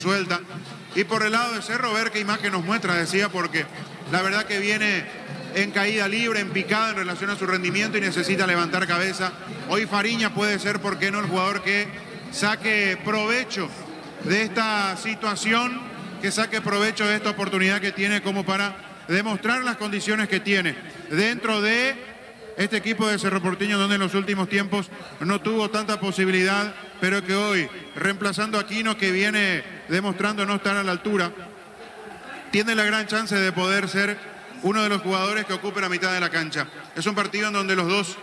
suelta. Y por el lado de Cerro, ver qué imagen nos muestra, decía, porque la verdad que viene en caída libre, en picada en relación a su rendimiento y necesita levantar cabeza. Hoy Fariña puede ser, ¿por qué no?, el jugador que saque provecho de esta situación, que saque provecho de esta oportunidad que tiene como para demostrar las condiciones que tiene dentro de este equipo de Cerro Porteño, donde en los últimos tiempos no tuvo tanta posibilidad, pero que hoy, reemplazando a Aquino, que viene demostrando no estar a la altura, tiene la gran chance de poder ser uno de los jugadores que ocupe la mitad de la cancha. Es un partido en donde los dos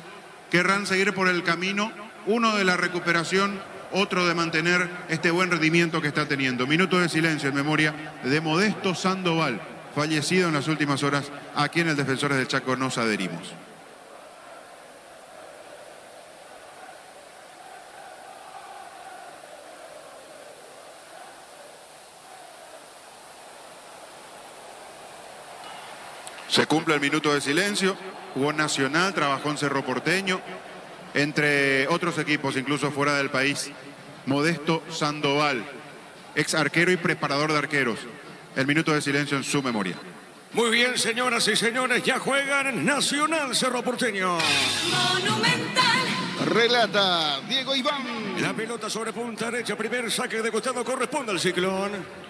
querrán seguir por el camino, uno de la recuperación, otro de mantener este buen rendimiento que está teniendo. Minuto de silencio en memoria de Modesto Sandoval, fallecido en las últimas horas. Aquí en el Defensores del Chaco nos adherimos. Se cumple el minuto de silencio. Jugó Nacional, trabajó en Cerro Porteño, entre otros equipos, incluso fuera del país. Modesto Sandoval, ex arquero y preparador de arqueros. El minuto de silencio en su memoria. Muy bien, señoras y señores, ya juegan Nacional Cerro Porteño. Monumental. Relata Diego Iván. La pelota sobre punta derecha, primer saque de costado, corresponde al Ciclón.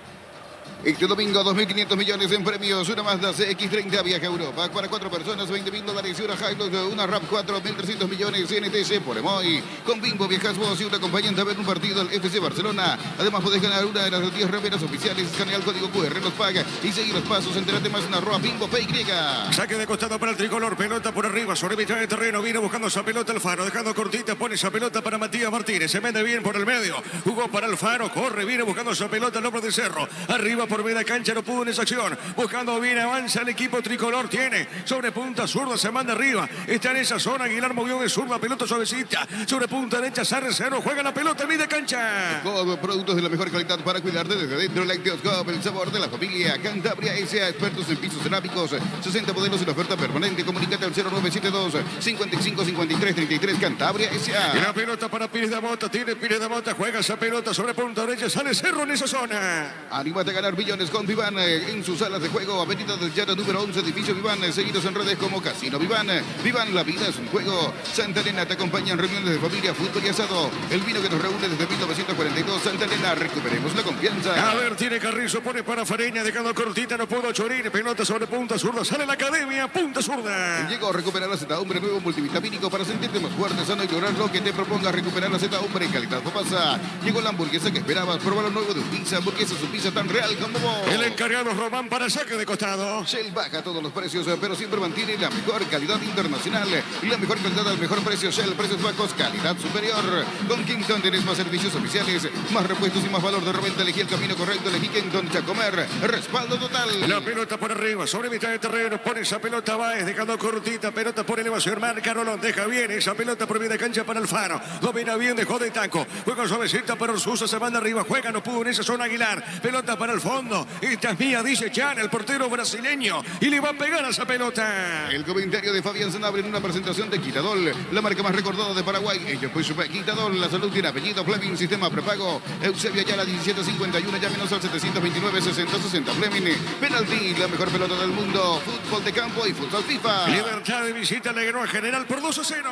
Este domingo, 2.500 millones en premios. Una Mazda CX-30 viaja a Europa. Para 4 personas, $20.000. Y una Hilux, una RAV4, 1.300 millones. NTC por Emoy. Con Bimbo viajas vos y un acompañante a ver un partido del FC Barcelona. Además, podés ganar una de las 10 remeras oficiales. Escanea el código QR, los paga y seguir los pasos. Entérate más en @Bimbo PY. Saque de costado para el tricolor. Pelota por arriba, sobre mitad de terreno. Vino buscando esa pelota Alfaro. Dejando cortita, pone esa pelota para Matías Martínez. Se mete bien por el medio. Jugó para Alfaro. Corre, viene buscando esa pelota el hombre de Cerro. Arriba por media cancha, no pudo en esa acción. Buscando bien, avanza el equipo tricolor. Tiene sobre punta zurda, se manda arriba. Está en esa zona. Aguilar movió de zurda, pelota suavecita. Sobre punta derecha, Cerro. Juega la pelota en media cancha. Con productos de la mejor calidad para cuidarte desde dentro. Lácteos Coop, el sabor de la familia. Cantabria S.A., expertos en pisos cerámicos. 60 modelos en oferta permanente. Comunícate al 0972 55 53 33. Cantabria S.A. Y la pelota para Pires de Mota. Tiene Pires de Mota. Juega esa pelota sobre punta derecha. Sale Cerro en esa zona. Anímate a ganar millones con Vivan en sus salas de juego. Avenida del Llano número 11, edificio Vivan. Seguidos en redes como Casino Vivan. Vivan, la vida es un juego. Santa Elena te acompaña en reuniones de familia, fútbol y asado. El vino que nos reúne desde 1942. Santa Elena, recuperemos la confianza. A ver, tiene Carrizo, pone para Fareña, dejando cortita, no pudo Chorín. Pelota sobre punta zurda. Sale la academia, punta zurda. Llegó a recuperar la Z Hombre, nuevo multivitamínico para sentirte más fuerte, sano y lograr lo que te proponga. Recuperar la Z Hombre en calidad papasa. Llegó la hamburguesa que esperabas. Probar lo nuevo de un pizza. Hamburguesa, su pizza tan real como vos. El encargado Román para saque de costado. Shell baja todos los precios, pero siempre mantiene la mejor calidad internacional. Y la mejor calidad al mejor precio. Shell, precios bajos, calidad superior. Con Kington tenés más servicios oficiales, más repuestos y más valor de reventa. Elegí el camino correcto, elegí Kington Chacomer. Respaldo total. La pelota por arriba, sobre mitad de terreno. Pone esa pelota Baez, dejando cortita. Pelota por elevación, marca Rolón. Deja bien esa pelota por media cancha para Alfaro. Domina bien, dejó de taco. Juega suavecita, pero Susa se manda arriba. Juega, no pudo en esa zona Aguilar. Pelota para el fondo. Esta es mía, dice Chan, el portero brasileño. Y le va a pegar a esa pelota. El comentario de Fabián Sanabria en una presentación de Quitadol, la marca más recordada de Paraguay. Ellos pues Quitadol, la salud tiene apellido, Fleming, sistema prepago. Eusebio Ayala, 1751, llámenos al 729-6060. Fleming, penalti, la mejor pelota del mundo. Fútbol de campo y fútbol FIFA. Libertad de visita, le ganó a General por 2-0.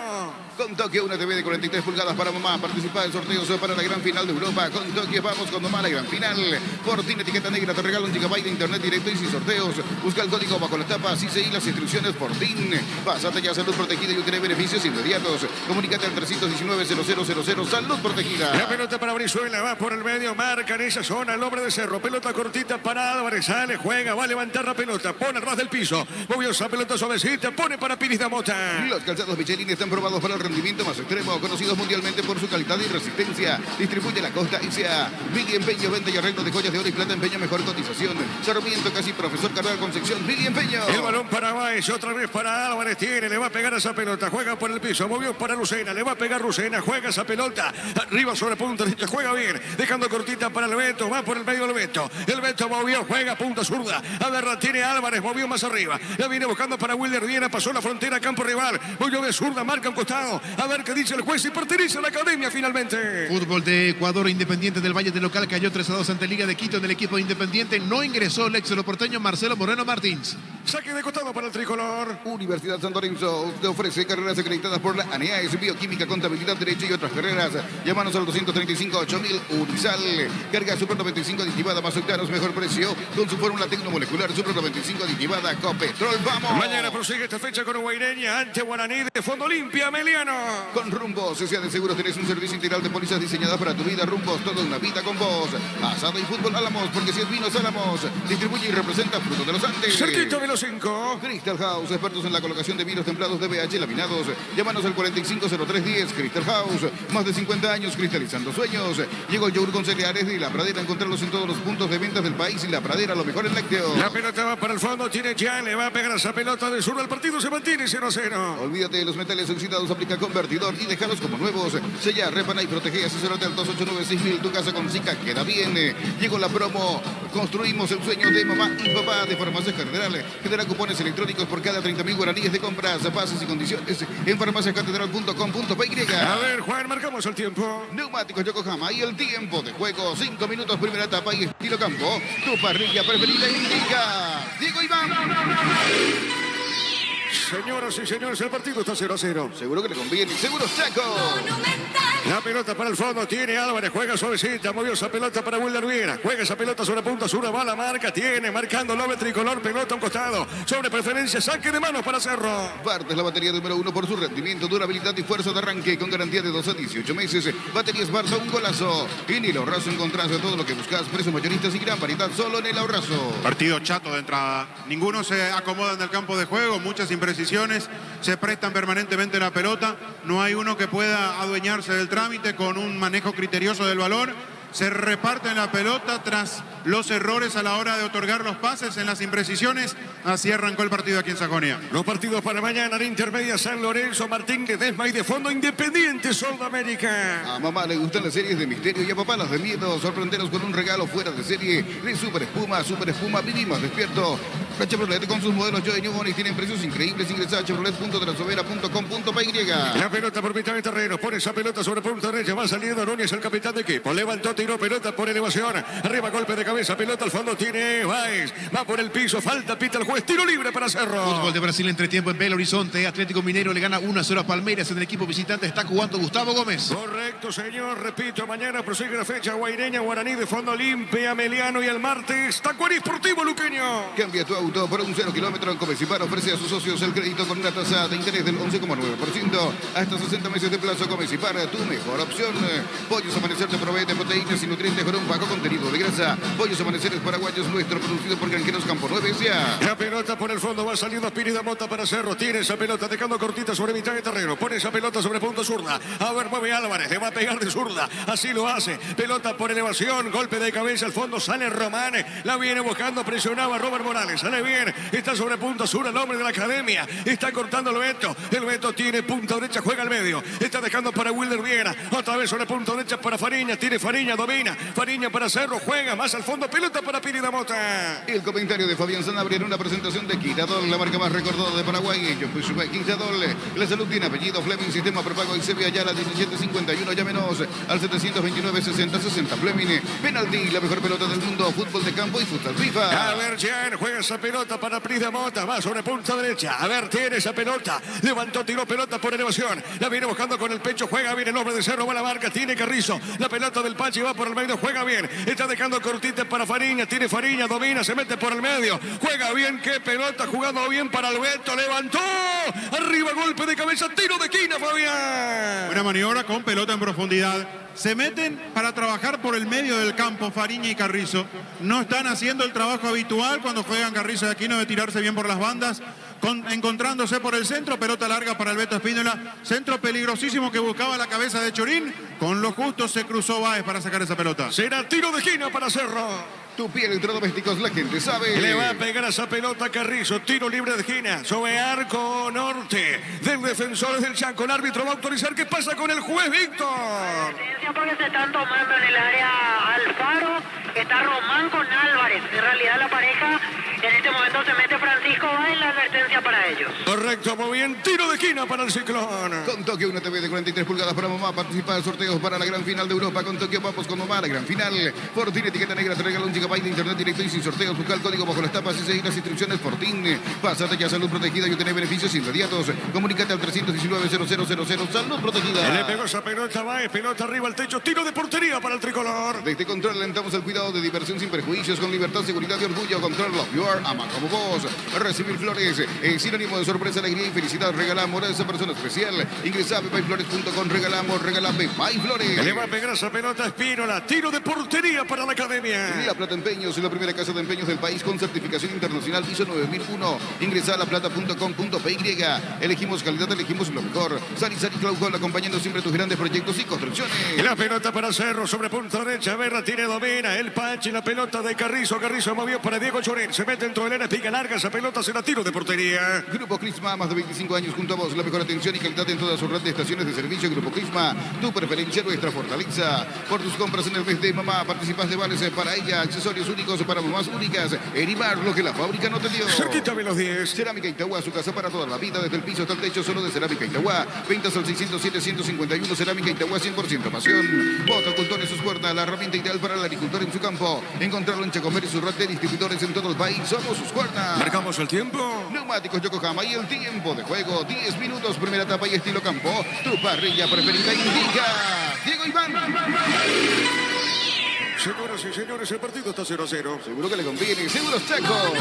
Con Tokio, una TV de 43 pulgadas para mamá. Participa en sorteos para la gran final de Europa. Con Tokio, vamos con mamá a la gran final. Por TIN etiqueta negra, te regalo 1 GB de internet directo y sin sorteos. Busca el código bajo la tapa, así seguí las instrucciones por TIN. Pásate ya a Salud Protegida y obtener beneficios inmediatos. Comunícate al 319-0000. Salud Protegida. La pelota para Brizuela, va por el medio, marca en esa zona el hombre de Cerro. Pelota cortita para Álvarez, sale, juega, va a levantar la pelota, pone al ras del piso. Movió esa pelota suavecita, pone para Pires de Mota. Los calzados Michelin están probados para el rendimiento más extremo, conocidos mundialmente por su calidad y resistencia. Distribuye la Costa S.A. Billy Empeño, venta y arreglo de joyas de oro y plata. Empeño, mejor cotización. Sarmiento, casi Profesor Carrera Concepción. Billy Empeño. El balón para Baez, otra vez para Álvarez. Tiene, le va a pegar a esa pelota. Juega por el piso, movió para Lucena. Le va a pegar Lucena, juega esa pelota. Arriba sobre punta, juega bien. Dejando cortita para el Beto, va por el medio del Beto. El Beto movió, juega punta zurda. A ver, tiene Álvarez, movió más arriba. La viene buscando para Wilder Viena, pasó la frontera, campo rival. Movió de zurda, marca un costado. Faro. A ver qué dice el juez y pertenece a la academia finalmente. Fútbol de Ecuador, Independiente del Valle de local cayó 3-2 ante Liga de Quito. En el equipo de Independiente no ingresó el ex porteño Marcelo Moreno Martins. Saque de costado para el tricolor. Universidad San Lorenzo te ofrece carreras acreditadas por la ANEAES, Bioquímica, Contabilidad, Derecho y otras carreras. Llámanos al 235-8000 Unisal. Carga Super 95 aditivada más octanos, mejor precio. Con su fórmula tecnomolecular Super 95 aditivada Copetrol. ¡Vamos! Mañana prosigue esta fecha con Guaireña ante Guaraní de Fondo Limpia, Meliano. Con Rumbos, sea de Seguros, tenés un servicio integral de pólizas diseñadas para tu vida. Rumbos, toda una vida con vos. Asado y fútbol Álamos, porque si es vinos Álamos. Distribuye y representa Fruto de los Andes. Cerquita de los 5. Crystal House, expertos en la colocación de vinos templados de BH laminados. Llámanos al 450310. Crystal House, más de 50 años cristalizando sueños. Llegó el yogur con cereales de La Pradera. Encontrarlos en todos los puntos de ventas del país. Y La Pradera, lo mejor en lácteos. La pelota va para el fondo, tiene ya, le va a pegar esa pelota de sur. El partido se mantiene 0-0. Olvídate de los metales oxidados, aplica convertidor y déjalos como nuevos. Sella, repana y protege. Asesórate al 289-6000. Tu casa con Zika queda bien. Llegó la promo. Construimos el sueño de mamá y papá de Farmacias Catedral. Genera cupones electrónicos por cada 30.000 guaraníes de compras. Bases y condiciones en farmaciascatedral.com.py. A ver, Juan, marcamos el tiempo. Neumáticos Yokohama y el tiempo de juego. 5 minutos, primera etapa y estilo campo. Tu parrilla preferida indica Diego Iván. Señoras y señores, el partido está 0-0. Seguro que le conviene. Seguro Chaco. La pelota para el fondo, tiene Álvarez, juega suavecita, movió esa pelota para Wilder Viera, juega esa pelota sobre punta sur, va la marca, tiene, marcando Lobe Tricolor, pelota a un costado, sobre preferencia, saque de manos para Cerro. Bartes, la batería número 1 por su rendimiento, durabilidad y fuerza de arranque, con garantía de 2 a 18 meses. Baterías Barça, un golazo. En el Ahorrazo encontrás todo lo que buscas, precios mayoristas y gran variedad solo en el Ahorrazo. Partido chato de entrada. Ninguno se acomoda en el campo de juego, muchas imprecisiones, se prestan permanentemente la pelota, no hay uno que pueda adueñarse del trámite con un manejo criterioso del balón. Se reparten la pelota tras los errores a la hora de otorgar los pases en las imprecisiones. Así arrancó el partido aquí en Sajonia. Los partidos para mañana, la Intermedia San Lorenzo, Martín Ledesma y de fondo Independiente Sol de América. A mamá le gustan las series de misterio y a papá las de miedo. Sorprenderos con un regalo fuera de serie de Super Espuma, vivimos despierto. La Chevrolet con sus modelos Joy New Money tienen precios increíbles. Ingresa a chevrolet.trasovera.com.py. La pelota por mitad de terreno, pone esa pelota sobre punta derecha, va saliendo Núñez, el capitán de equipo, levantó, tiró pelota por elevación, arriba golpe de cabeza, pelota al fondo, tiene Baez, va por el piso, falta, pita el juez, tiro libre para Cerro. Fútbol de Brasil, entretiempo en Belo Horizonte. Atlético Mineiro le gana 1-0 a Palmeiras. En el equipo visitante está jugando Gustavo Gómez. Correcto, señor, repito, mañana prosigue la fecha Guaireña, Guaraní de fondo limpia, Meliano y el martes, Tacuarí Sportivo Luqueño. Cambia tu auto por un 0 kilómetro. En Comecipar ofrece a sus socios el crédito con una tasa de interés del 11,9%. Hasta 60 meses de plazo. Comecipar, tu mejor opción. Pollos Amanecer te provee de proteínas y nutrientes con un bajo contenido de grasa. Pollos Amaneceres Paraguayos, nuestro producido por Granjeros Campo 9 S.A. La pelota por el fondo va saliendo Pirida Mota para Cerro. Tiene esa pelota dejando cortita sobre mitad de terreno. Pone esa pelota sobre punto zurda. A ver, mueve Álvarez. Le va a pegar de zurda. Así lo hace. Pelota por elevación. Golpe de cabeza al fondo. Sale Román. La viene buscando. Presionaba Robert Morales. Sale bien. Está sobre punta sur el hombre de la academia. Está cortando el Beto. El Beto tiene punta derecha. Juega al medio. Está dejando para Wilder Viera. Otra vez sobre punta derecha para Fariña. Tiene Fariña. Domina. Fariña para Cerro. Juega más al fondo. Pelota para Pirida Mota. El comentario de Fabián Sanabria en una presentación de Quitadol, la marca más recordada de Paraguay. Yo pues Quitadol, la salud tiene apellido, Fleming, sistema prepago y Sevilla Ayala 1751. Llámenos al 729-60-60. Fleming, penalti, la mejor pelota del mundo, fútbol de campo y fútbol FIFA. A ver, Jan, juega esa pelota para Pirida Mota. Va sobre punta derecha. A ver, tiene esa pelota. Levantó, tiró pelota por elevación. La viene buscando con el pecho. Juega bien el hombre de Cerro. Va la marca. Tiene Carrizo. La pelota del Pachi va por el medio. Juega bien. Está dejando cortita para Fariña. Tiene Fariña. Domina. Se mete por el medio. Juega bien. Qué pelota. Jugando bien para el Beto. Levantó. Arriba. Golpe de cabeza. Tiro de esquina, Fabián. Buena maniobra con pelota en profundidad. Se meten para trabajar por el medio del campo Fariña y Carrizo. No están haciendo el trabajo habitual cuando juegan Carrizo y Aquino de tirarse bien por las bandas. Encontrándose por el centro, pelota larga para el Beto Espínola, centro peligrosísimo que buscaba la cabeza de Chorín, con lo justo se cruzó Báez para sacar esa pelota. Será tiro de esquina para Cerro. Tu piel electrodomésticos, la gente sabe. Le va a pegar a esa pelota Carrizo, tiro libre de esquina, sobre arco norte del Defensores del Chaco. El árbitro va a autorizar. ¿Qué pasa con el juez, Víctor? Porque se están tomando en el área Alfaro, está Román con Álvarez. En realidad la pareja, en este momento se mete Francisco Báez, la advertencia para ellos. Correcto. Correcto, muy bien. Tiro de esquina para el Ciclón. Con Tokio, una TV de 43 pulgadas para mamá. Participa en sorteos para la gran final de Europa. Con Tokio vamos con mamá a la gran final. Fortín, etiqueta negra, te regala 1 GB de internet directo y sin sorteos. Busca el código bajo las tapas y seguir las instrucciones. Fortín, pásate ya salud protegida y obtener beneficios inmediatos. Comunícate al 319-0000. Salud protegida. Le pegó esa pelota, va, pelota arriba al techo. Tiro de portería para el tricolor. Desde Control alentamos el cuidado de diversión sin perjuicios, con libertad, seguridad y orgullo. Control Love Your, ama como vos. Recibir flores es sinónimo de sorpresa, alegría y felicidad. Regalamos a esa persona especial. Ingresa a bepayflores.com, regalamos Bepay Le va a Flores. pegar esa pelota a Espínola. Tiro de portería para la academia. La Plata Empeños es la primera casa de empeños del país con certificación internacional ISO 9001. Ingresa a laplata.com.py. Elegimos calidad, elegimos lo mejor. Sari Claucol acompañando siempre tus grandes proyectos y construcciones. La pelota para Cerro sobre punta derecha. Berra tiene domina. El Pachi, la pelota de Carrizo. Carrizo movió para Diego Chorén. Se mete dentro del área, pica larga. Esa pelota será tiro de portería. Grupo Crisma, más de 25 años junto a vos. La mejor atención y calidad en todas sus red de estaciones de servicio. Grupo Crisma, tu preferencia, nuestra fortaleza. Por tus compras en el mes de mamá, participas de vales para ella. Accesorios únicos para mamás únicas. Erimar, lo que la fábrica no te dio. Cerquita de los 10. Cerámica Itagua, su casa para toda la vida. Desde el piso hasta el techo, solo de Cerámica Itagua. Ventas al 607-151. Cerámica Itagua, 100% pasión. Botocultor es su puertas, la herramienta ideal para el agricultor en su campo. Encontrarlo en Chacomer y su red de distribuidores en todo el país. Somos sus cuerdas. Marcamos el tiempo. Neumáticos Yokohama y el tiempo de juego. 10 minutos, primera etapa y estilo campo. Tu parrilla preferida indica. Diego Iván. Señoras y señores, el partido está 0-0. Seguro que le conviene. Seguros Chaco.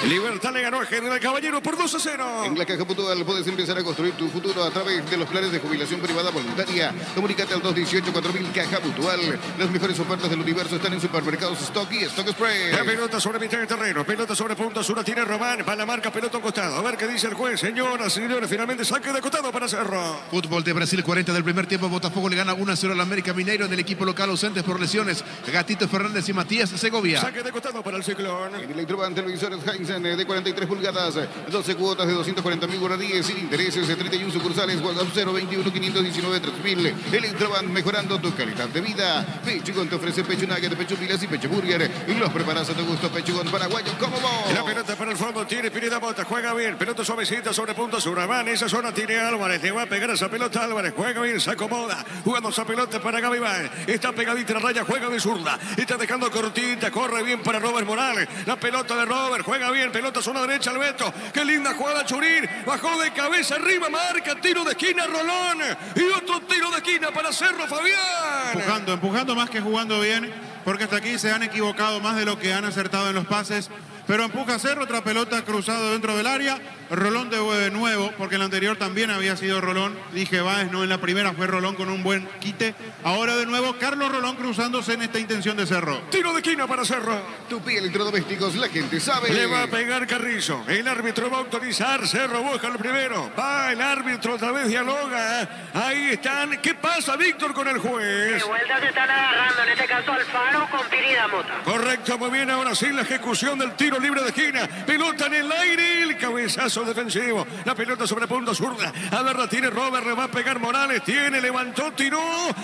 Libertad le ganó a General Caballero por 2-0. En la Caja Mutual puedes empezar a construir tu futuro a través de los planes de jubilación privada voluntaria. Comunícate al 218-4000 Caja Mutual. Las mejores ofertas del universo están en supermercados Stock y Stock Express. La pelota sobre mitad de terreno, pelota sobre punta, sur tiene Román, va la marca, pelota a un costado. A ver qué dice el juez, señoras y señores, finalmente saque de costado para Cerro. Fútbol de Brasil, 40 del primer tiempo. Botafogo le gana 1-0 al América Mineiro en el equipo local, ausentes por lesiones. Gatito Fernández y Matías Segovia. Saque de costado para el Ciclón. En Electroban televisores Heinzen de 43 pulgadas, 12 cuotas de 240.000 guaraníes sin intereses, 31 sucursales, WhatsApp 021-519-3000. Electroban, mejorando tu calidad de vida. Pechugón te ofrece pecho nugget, pecho pilas y pecho burger. Y los preparas a tu gusto, Pechugón paraguayo como vos. La pelota para el fondo, tiene Pineda Mota, juega bien, pelota suavecita sobre punta sur. Va en esa zona, tiene Álvarez, le va a pegar esa pelota Álvarez, juega bien, se acomoda, jugando esa pelota para Gabibán. Está pegadita la raya, juega de zurda, está dejando cortita, corre bien para Robert Morales. La pelota de Robert, juega bien, pelota zona derecha al Beto. Qué linda jugada Churín, bajó de cabeza arriba, marca, tiro de esquina Rolón. Y otro tiro de esquina para Cerro, Fabián. Empujando más que jugando bien, porque hasta aquí se han equivocado más de lo que han acertado en los pases. Pero empuja Cerro, otra pelota cruzado dentro del área. Rolón de nuevo, porque en la anterior también había sido Rolón. Dije Báez, no, en la primera fue Rolón con un buen quite. Ahora de nuevo Carlos Rolón cruzándose en esta intención de Cerro. Tiro de esquina para Cerro. Tupi Electrodomésticos, la gente sabe. Le va a pegar Carrizo. El árbitro va a autorizar. Cerro busca el primero. Va el árbitro, otra vez dialoga. Ahí están. ¿Qué pasa, Víctor, con el juez? De vuelta se están agarrando, en este caso Alfaro con Pineda Mota. Correcto, muy bien. Ahora sí la ejecución del tiro libre de esquina. Pelota en el aire. El cabezazo defensivo. La pelota sobre punta zurda. A ver, la tiene Robert. Le va a pegar Morales. Tiene, levantó, tiró.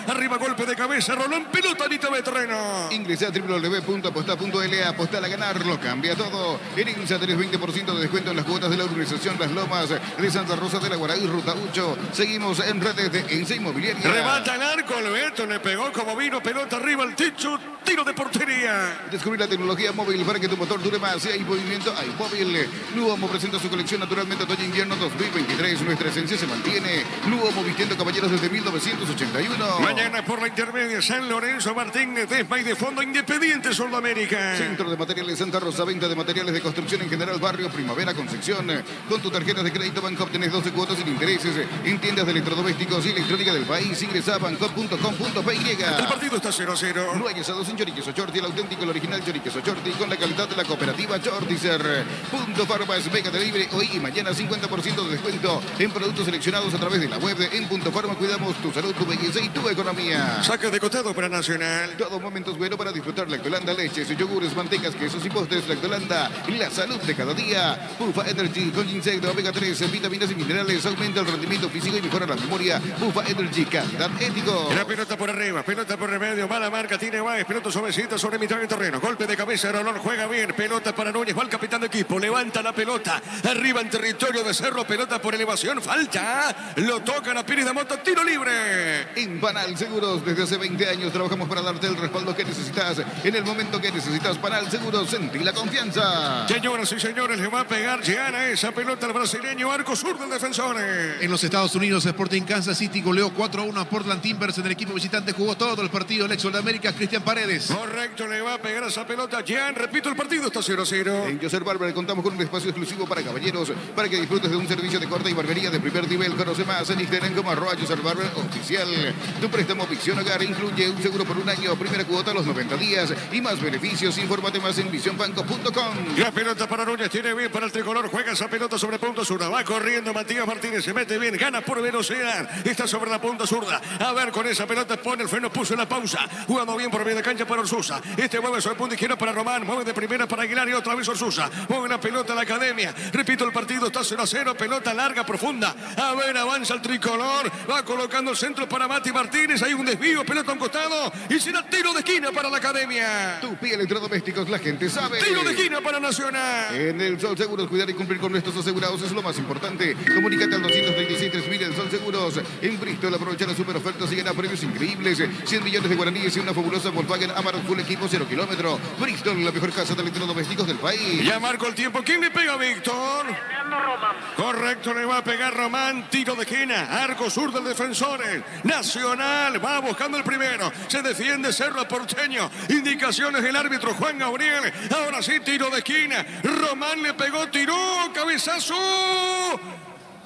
Arriba golpe de cabeza. Rolón, pelota a mitad de terreno. Ingresa a www.aposta.la, apostar a ganar, lo cambia todo. En INSA tenés 20% de descuento en las cuotas de la organización Las Lomas de Santa Rosa de la Guaraí, Ruta 8. Seguimos en redes de Ense Inmobiliaria. Remata el arco, el Beto le pegó como vino, pelota arriba al techo, tiro de portería. Descubrir la tecnología móvil para que tu motor dure más. Si hay movimiento, hay móvil. Luomo presenta su colección naturalmente otoño-invierno 2023. Nuestra esencia se mantiene. Luomo vistiendo caballeros desde 1981. Mañana por la intermedia, San Lorenzo Martínez, Desma y de fondo Independiente Sudamérica. Centro de Materiales Santa Rosa, venta de materiales de construcción en general, barrio Primavera, Concepción. Con tu tarjeta de crédito Bancop tenés 12 cuotas sin intereses en tiendas de electrodomésticos y electrónica del país. Ingresa a bancop.com.py. El partido está 0-0. No hay asados en Choriqueso Chorti, el auténtico, el original Choriqueso Chorti, con la calidad de la cooperativa Chortizer. Punto Farmas, Vega de Libre, hoy y mañana 50% de descuento en productos seleccionados a través de la web. En Punto Farma cuidamos tu salud, tu belleza y tu economía. Saque de costado para Nacional. Todo momento es bueno para disfrutar Lactolanda, leches, yogures, mantecas, quesos y postres. Lactolanda, la salud de cada día. Bufa Energy con ginseng de omega 3, vitaminas y minerales, aumenta el rendimiento físico y mejora la memoria. Bufa Energy, calidad ético. La pelota por arriba, pelota por el medio, mala marca, tiene Báez, pelota pelota suavecita sobre mitad del terreno. Golpe de cabeza, Rolón juega bien. Pelota para Núñez, va el capitán de equipo. Levanta la pelota. Arriba en territorio de Cerro. Pelota por elevación. Falta. Lo toca la Piri de Moto. Tiro libre. En Panal Seguros, desde hace 20 años trabajamos para darte el respaldo que necesitas. En el momento que necesitas Panal Seguros, sentí la confianza. Señoras y señores, le va a pegar Giana esa pelota al brasileño. Arco sur del defensor. En los Estados Unidos, Sporting Kansas City goleó 4-1 a Portland Timbers. En el equipo visitante jugó todo el partido el ex de América, Cristian Paredes. Correcto, le va a pegar esa pelota Gian. Repito, el partido está 0-0. En Joseph Barber contamos con un espacio exclusivo para caballeros, para que disfrutes de un servicio de corte y barbería de primer nivel. Conoce más en Instagram como @Joseph Barber Oficial. Tu préstamo Visión Hogar incluye un seguro por un año, primera cuota a los 90 días y más beneficios. Infórmate más en visionbanco.com. La pelota para Núñez, tiene bien para el tricolor. Juega esa pelota sobre punta zurda. Va corriendo Matías Martínez, se mete bien, gana por velocidad. Está sobre la punta zurda. A ver, con esa pelota pone el freno, puso la pausa. Jugando bien por medio de cancha para Orsusa. Este mueve sobre punta izquierda para Román. Mueve de primera para Aguilar y otra vez Orsusa. Mueve la pelota a la academia. Repito, el partido está 0-0. Pelota larga, profunda. A ver, avanza el tricolor. Va colocando el centro para Mati Martínez. Hay un desvío, pelota a un costado. Y será tiro de esquina para la academia. Tupi Electrodomésticos, la gente sabe. Tiro de esquina para Nacional. En el Sol Seguros, cuidar y cumplir con nuestros asegurados es lo más importante. Comunícate al 236-3000 en Sol Seguros. En Bristol, aprovechar las super ofertas y ganar premios increíbles. 100 millones de guaraníes y una fabulosa Volkswagen Amarok Full Equipo 0 kilómetro. Bristol, la mejor casa de electrodomésticos del país. Ya marcó el tiempo. ¿Quién le pega a Víctor? Fernando Román. Correcto, le va a pegar Román. Tiro de esquina. Arco sur del defensor. Nacional va buscando el primero. Se defiende Cerro Porteño. Indicaciones del árbitro Juan Gabriel. Ahora sí, tiro de esquina. Román le pegó, tiró, cabezazo.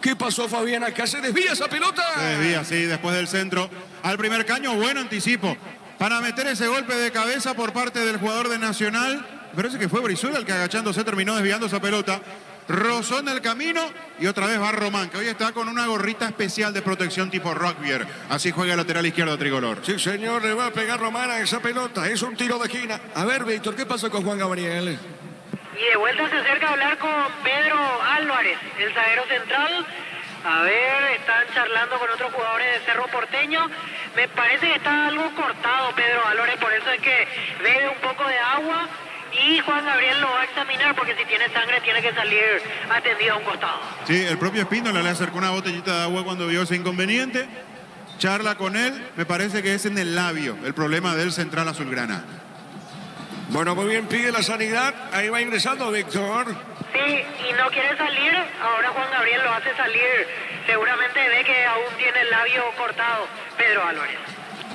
¿Qué pasó, Fabián? Acá se desvía esa pelota. Se desvía, sí, después del centro. Al primer caño, buen anticipo. Para meter ese golpe de cabeza por parte del jugador de Nacional. Me parece que fue Brizuela el que agachándose terminó desviando esa pelota. Rozó en el camino y otra vez va Román, que hoy está con una gorrita especial de protección tipo Rockbier. Así juega el lateral izquierdo tricolor. Sí, señor, le va a pegar Román a esa pelota. Es un tiro de esquina. A ver, Víctor, ¿qué pasa con Juan Gabriel? Y de vuelta se acerca a hablar con Pedro Álvarez, el zaguero central. A ver, están charlando con otros jugadores de Cerro Porteño. Me parece que está algo cortado Pedro Álvarez, por eso es que bebe un poco de agua. Y Juan Gabriel lo va a examinar porque si tiene sangre tiene que salir atendido a un costado. Sí, el propio Espíndola le acercó una botellita de agua cuando vio ese inconveniente. Charla con él, me parece que es en el labio el problema del central azulgrana. Bueno, muy bien, pide la sanidad. Ahí va ingresando Víctor. Sí, y no quiere salir. Ahora Juan Gabriel lo hace salir. Seguramente ve que aún tiene el labio cortado Pedro Álvarez.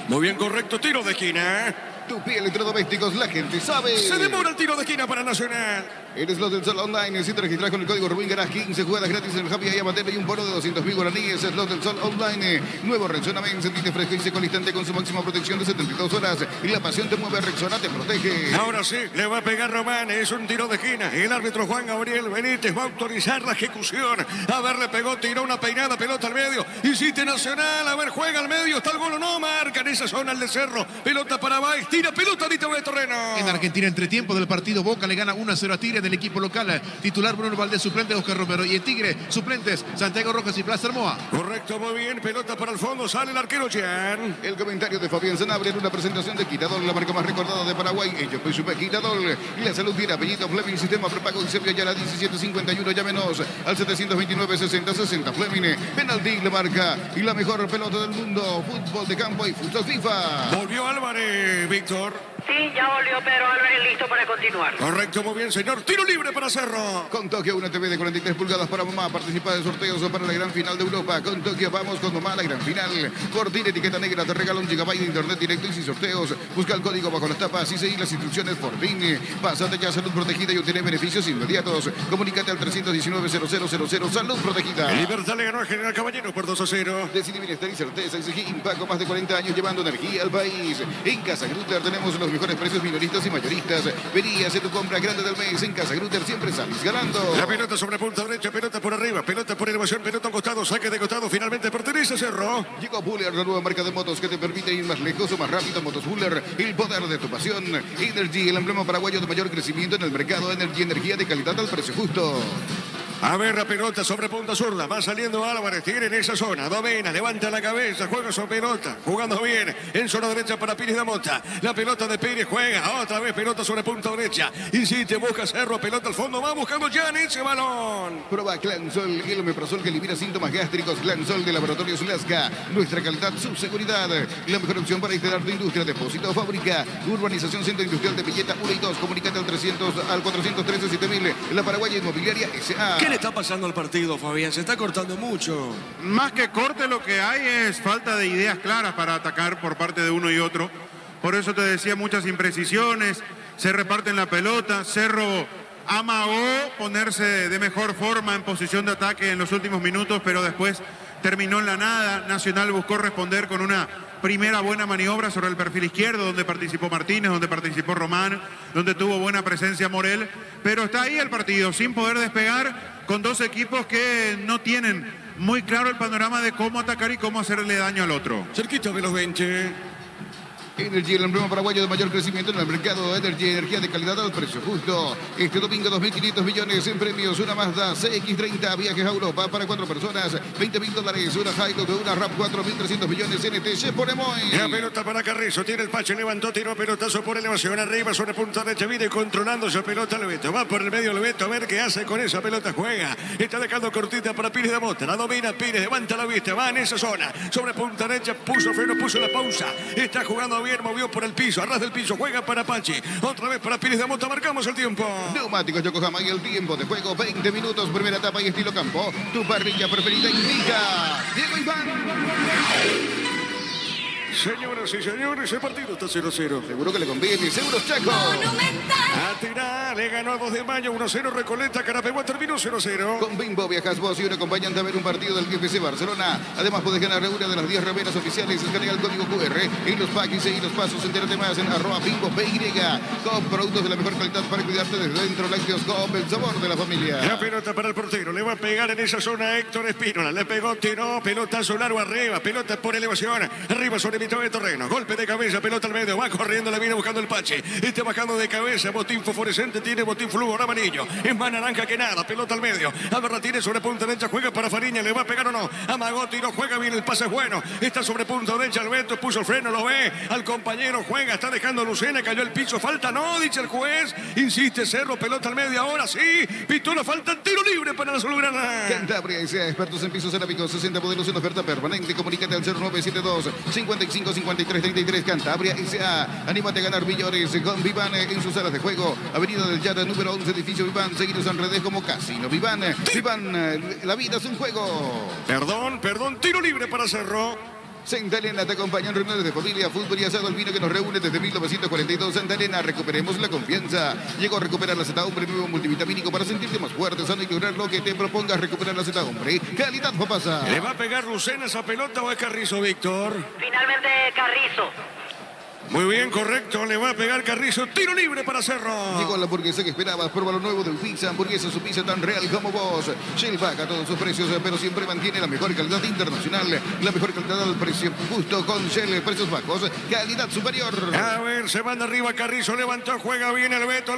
Muy bien, correcto, tiro de esquina. Tupi Electrodomésticos, la gente sabe. Se demora el tiro de esquina para Nacional. En Slot del Sol Online, si te registras con el código Rubín, ganas 15 jugadas gratis en el Happy Day Amateur y un bono de 200.000 guaraníes. Slot del Sol Online, nuevo Rexona Men, sentite fresco y seco al instante con su máxima protección de 72 horas. Y la pasión te mueve, Rexona te protege. Ahora sí, le va a pegar Román, es un tiro de esquina. El árbitro Juan Gabriel Benítez va a autorizar la ejecución. A ver, le pegó, tiró una peinada, pelota al medio. Insiste Nacional, a ver, juega al medio, está el gol o no, marca en esa zona el de Cerro. Pelota para Baez, tira pelota de terreno. En Argentina, entretiempo del partido, Boca le gana 1-0 a Tigre del equipo local. Titular Bruno Valdés, suplente Oscar Romero. Y en Tigre, suplentes Santiago Rojas y Plaza Hermoa. Correcto, muy bien, pelota para el fondo, sale el arquero Jean. El comentario de Fabián Sanabria en una presentación de Quitadol, la marca más recordada de Paraguay. Ellos pues Super Quitadol. Y la salud tiene apellido Fleming, sistema prepago y Serbia ya la 1751. Llámenos al 729-60-60. Fleming, penalti la marca y la mejor pelota del mundo. Fútbol de campo y fútbol FIFA. Volvió Álvarez, Víctor. Sí, ya volvió Pedro Álvarez listo para continuar. Correcto, muy bien, señor. Tiro libre para Cerro. Con Tokio, una TV de 43 pulgadas para mamá. Participa de sorteos para la gran final de Europa. Con Tokio, vamos con mamá a la gran final. Cortina, etiqueta negra, te regala un gigabyte de internet directo y sin sorteos. Busca el código bajo las tapas y seguir las instrucciones por fin. Pásate ya a Salud Protegida y obtener beneficios inmediatos. Comunícate al 319-0000. Salud Protegida. El Libertad le ganó al General Caballero por 2-0. Decidí bienestar y certeza. Exigí Impaco, más de 40 años llevando energía al país. En Casa Grutter tenemos los mejores precios minoristas y mayoristas. Vení a hacer tu compra grande del mes. En Casa Grutter siempre salís ganando. La pelota sobre punta derecha, pelota por arriba, pelota por elevación, pelota a un costado, saque de costado, finalmente pertenece a Cerro. Llegó Buller, la nueva marca de motos que te permite ir más lejos o más rápido. Motos Buller, el poder de tu pasión. Energy, el emblema paraguayo de mayor crecimiento en el mercado. Energy, energía de calidad al precio justo. A ver, la pelota sobre punta zurda. Va saliendo Álvarez. Tiene en esa zona. Domina, levanta la cabeza. Juega su pelota. Jugando bien. En zona derecha para Pires de Mota. La pelota de Pires juega. Otra vez pelota sobre punta derecha. Insiste, busca Cerro. Pelota al fondo. Va buscando Jan ese balón. Prueba Clansol, el omeprazol que elimina síntomas gástricos. Clansol de Laboratorios Lasca. Nuestra calidad, su seguridad. La mejor opción para instalar tu industria. Depósito, fábrica. Urbanización Centro Industrial de Villeta 1 y 2. Comunicate al 413 7000. La Paraguaya Inmobiliaria S.A. ¿Qué le está pasando al partido, Fabián? Se está cortando mucho. Más que corte, lo que hay es falta de ideas claras para atacar por parte de uno y otro. Por eso te decía, muchas imprecisiones, se reparten la pelota. Cerro amagó ponerse de mejor forma en posición de ataque en los últimos minutos, pero después terminó en la nada. Nacional buscó responder con una primera buena maniobra sobre el perfil izquierdo, donde participó Martínez, donde participó Román, donde tuvo buena presencia Morel, pero está ahí el partido, sin poder despegar, con dos equipos que no tienen muy claro el panorama de cómo atacar y cómo hacerle daño al otro. Cerquita de los 20. Energy, el emblema paraguayo de mayor crecimiento en el mercado. Energy, energía de calidad al precio justo. Este domingo 2.500 millones en premios. Una Mazda CX-30, viajes a Europa para 4 personas. $20.000. Una Hilux, una RAP 4.300 millones NTC por Emoy. La pelota para Carrizo. Tiene el Pache, levantó, tiró pelotazo por elevación. Arriba sobre punta derecha. Viene controlando esa pelota Leveto. Va por el medio Leveto a ver qué hace con esa pelota. Juega. Está dejando cortita para Pires de Mota. La domina Pires. Levanta la vista. Va en esa zona. Sobre punta derecha. Puso freno, puso la pausa. Está jugando bien, movió por el piso, arras del piso, juega para Pachi, otra vez para Pires de Mota, marcamos el tiempo. Neumáticos Yokohama y el tiempo de juego, 20 minutos, primera etapa y estilo campo. Tu parrilla preferida indica Diego Iván. Señoras y señores, el partido está 0-0. Seguro que le conviene, Seguros Chaco. A tirar, le ganó a 2 de mayo, 1-0, Recoleta, Carapeguá, terminó 0-0. Con Bimbo viajas vos y un acompañante a ver un partido del FC Barcelona. Además podés ganar una de las 10 remeras oficiales. Escanea el código QR en los paquis y los pasos. Entérate más en @BimboPY. Con productos de la mejor calidad para cuidarte desde dentro. Lácteos con el sabor de la familia. La pelota para el portero, le va a pegar en esa zona Héctor Espínola. Le pegó, tiró, pelotazo largo arriba, pelota por elevación. Arriba sobre mitad de terreno, golpe de cabeza, pelota al medio, va corriendo, la viene buscando el Pache. Está bajando de cabeza, botín fosforescente, tiene botín flúor amarillo. Es más naranja que nada, pelota al medio. Alberra tiene sobre punta derecha, juega para Fariña, le va a pegar o no. Amagó, tiró, juega bien, el pase es bueno. Está sobre punta derecha, Alberto puso el freno, lo ve. Al compañero juega, está dejando Lucena, cayó el piso, falta no, dice el juez. Insiste Cerro, pelota al medio, ahora sí. Pistola, falta, tiro libre para la Azulgrana. Cantabria S.A. expertos en pisos cerámicos, 60 modelos en oferta permanente. Comunícate al 0972 55 53 33. Cantabria S.A. Anímate a ganar millones con Vivan en sus salas de juego. Avenida del Yada, número 11, edificio Vivan. Seguidos en redes como Casino Vivan. Vivan, la vida es un juego. Perdón, tiro libre para Cerro. Santa Elena te acompaña en reuniones de familia, fútbol y asado, el vino que nos reúne desde 1942. Santa Elena, recuperemos la confianza. Llegó a recuperar la Z Hombre, nuevo multivitamínico para sentirte más fuerte, sano y lograr lo que te propongas. Recuperar la Z Hombre. Calidad papasa. ¿Le va a pegar Lucena esa pelota o es Carrizo, Víctor? Finalmente Carrizo. Muy bien, correcto. Le va a pegar Carrizo. Tiro libre para Cerro. Llegó la hamburguesa que esperabas. Prueba lo nuevo de Pizza. Hamburguesa, su pizza tan real como vos. Shell baja todos sus precios, pero siempre mantiene la mejor calidad internacional. La mejor calidad al precio justo con Shell. Precios bajos, calidad superior. A ver, se manda arriba Carrizo. Levantó, juega bien el Beto.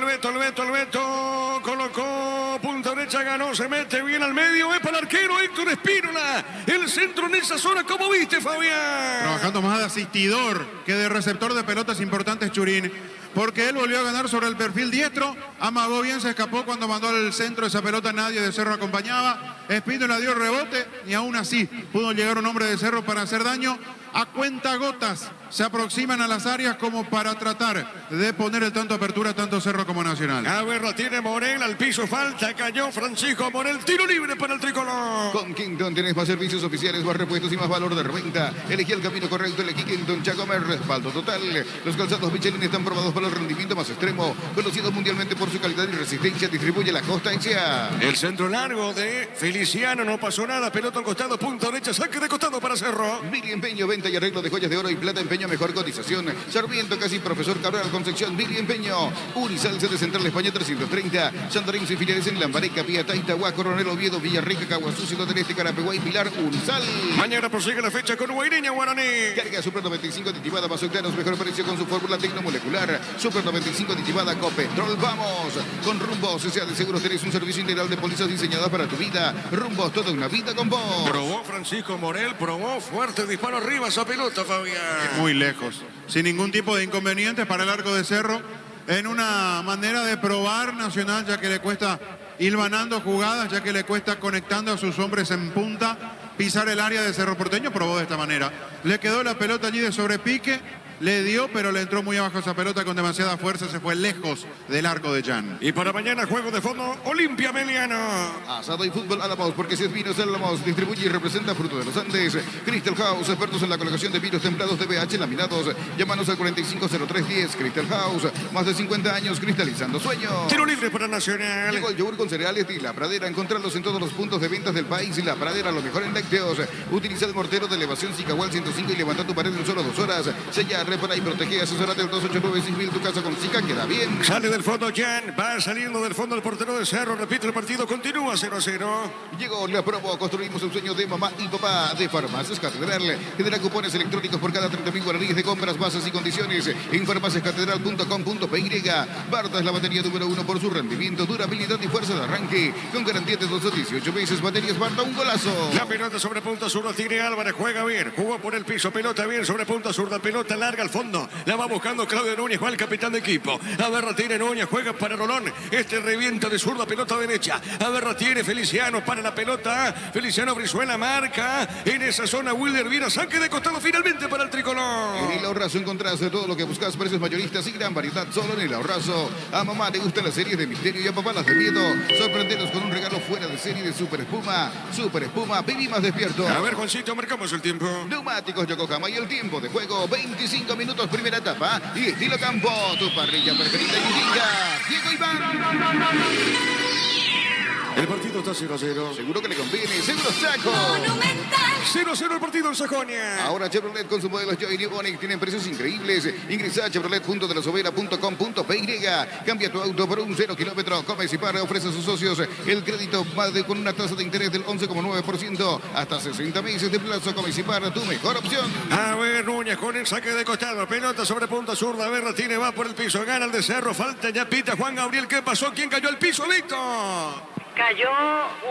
Colocó punta derecha, ganó. Se mete bien al medio. Es para el arquero Héctor Espínola. El centro en esa zona. ¿Cómo viste, Fabián? Trabajando más de asistidor que de receptor de pelotas importantes Churín, porque él volvió a ganar sobre el perfil diestro, amagó bien, se escapó cuando mandó al centro esa pelota, nadie de Cerro acompañaba, Espínola dio rebote y aún así pudo llegar un hombre de Cerro para hacer daño. A cuentagotas se aproximan a las áreas como para tratar de poner el tanto apertura tanto Cerro como Nacional. A ver, la tiene Morel, al piso falta, cayó Francisco Morel, tiro libre para el tricolor. Con Quinton tenés más servicios oficiales, más repuestos y más valor de reventa. Elegí el camino correcto, elegí Quinton Chacomer, respaldo total. Los calzados Michelin están probados para el rendimiento más extremo, conocidos mundialmente por su calidad y resistencia. Distribuye la Costa S.A. El centro largo de Feliciano, no pasó nada, pelota al costado, punta derecha, saque de costado para Cerro. Mili Empeño, venta y arreglo de joyas de oro y plata, empeño Empeño, mejor cotización. Sarmiento, casi Profesor Cabral, Concepción, Billy Empeño. Unisal, sede central España 330. Sandorín y filiales en Lambareca, Vía Taitagua, Coronel Oviedo, Villarrica, Caguazú, Ciudad del Este, Carapeguay, Pilar, Unisal. Mañana prosigue la fecha con Guaireña Guaraní. Carga Super 95 aditivada, Vasooctanos, mejor precio con su fórmula tecnomolecular. Super 95 aditivada, Copetrol. Vamos con Rumbos, sea de seguros, tenés un servicio integral de pólizas diseñadas para tu vida. Rumbos, toda una vida con vos. Probó Francisco Morel, probó fuerte disparo arriba esa pelota, Fabián. Muy lejos, sin ningún tipo de inconvenientes para el arco de Cerro, en una manera de probar Nacional, ya que le cuesta hilvanando jugadas, ya que le cuesta conectando a sus hombres en punta, pisar el área de Cerro Porteño. Probó de esta manera, le quedó la pelota allí de sobrepique, le dio, pero le entró muy abajo esa pelota con demasiada fuerza, se fue lejos del arco de Jan. Y para mañana, juego de fondo, Olimpia Meliano. Asado y fútbol Álamos, porque si es vinos Álamos, distribuye y representa Fruto de los Andes. Crystal House, expertos en la colocación de vinos templados de BH laminados. Llámanos al 450310. Crystal House, más de 50 años cristalizando sueños. Tiro libre para Nacional. Llegó el yogur con cereales de La Pradera. Encontrarlos en todos los puntos de ventas del país. Y La Pradera, lo mejor en lácteos. Utiliza el mortero de elevación Sicahual 105 y levanta tu pared en solo 2 horas. Sella, repara y protege. Asesórate al 289-6000. Tu casa con Sica queda bien. Sale del fondo Jan, va saliendo del fondo el portero de Cerro. Repite el partido, continúa 0-0. Llegó la promo. Construimos el sueño de mamá y papá de Farmacias Catedral. Genera cupones electrónicos por cada 30.000 guaraníes de compras, bases y condiciones en farmaciascatedral.com.py. Barta es la batería número 1 por su rendimiento, durabilidad y fuerza de arranque. Con garantía de 12 a 18 meses. Baterías Barta, un golazo. La pelota sobre punta zurda, tiene Álvarez, juega bien, jugó por el piso, pelota bien sobre punta zurda, pelota larga al fondo. La va buscando Claudio Núñez, va el capitán de equipo. A ver, tiene Núñez, juega para Rolón. Este revienta de zurda, pelota derecha. A ver, tiene Feliciano para la pelota. Feliciano Brizuela marca. En esa zona, Wilder Viera, saque de costado finalmente para el tricolor. En el Ahorrazo encontrás de todo lo que buscas, precios mayoristas y gran variedad solo en el Ahorrazo. A mamá le gustan las series de misterio y a papá las de miedo. Sorprenderos con un regalo fuera de serie de Super Espuma. Super Espuma, viví más despierto. A ver, Juancito, marcamos el tiempo. Neumáticos Yokohama y el tiempo de juego, 25 minutos, primera etapa. Y estilo campo, tu parrilla preferida indica Diego Iván. El partido está 0-0. Seguro que le conviene, seguro Chaco. 0-0 el partido en Sajonia. Ahora Chevrolet con sus modelos Joy New Onix tienen precios increíbles. Ingresa a chevrolet.delasovera.com.py. Cambia tu auto por un 0 kilómetro. Comecipar ofrece a sus socios el crédito con una tasa de interés del 11,9%. Hasta 60 meses de plazo. Comecipar, tu mejor opción. A ver, Núñez con el saque de costado. Pelota sobre punta zurda. A ver, la tiene, va por el piso. Gana el de Cerro. Falta ya pita Juan Gabriel. ¿Qué pasó? ¿Quién cayó al piso, Víctor? Cayó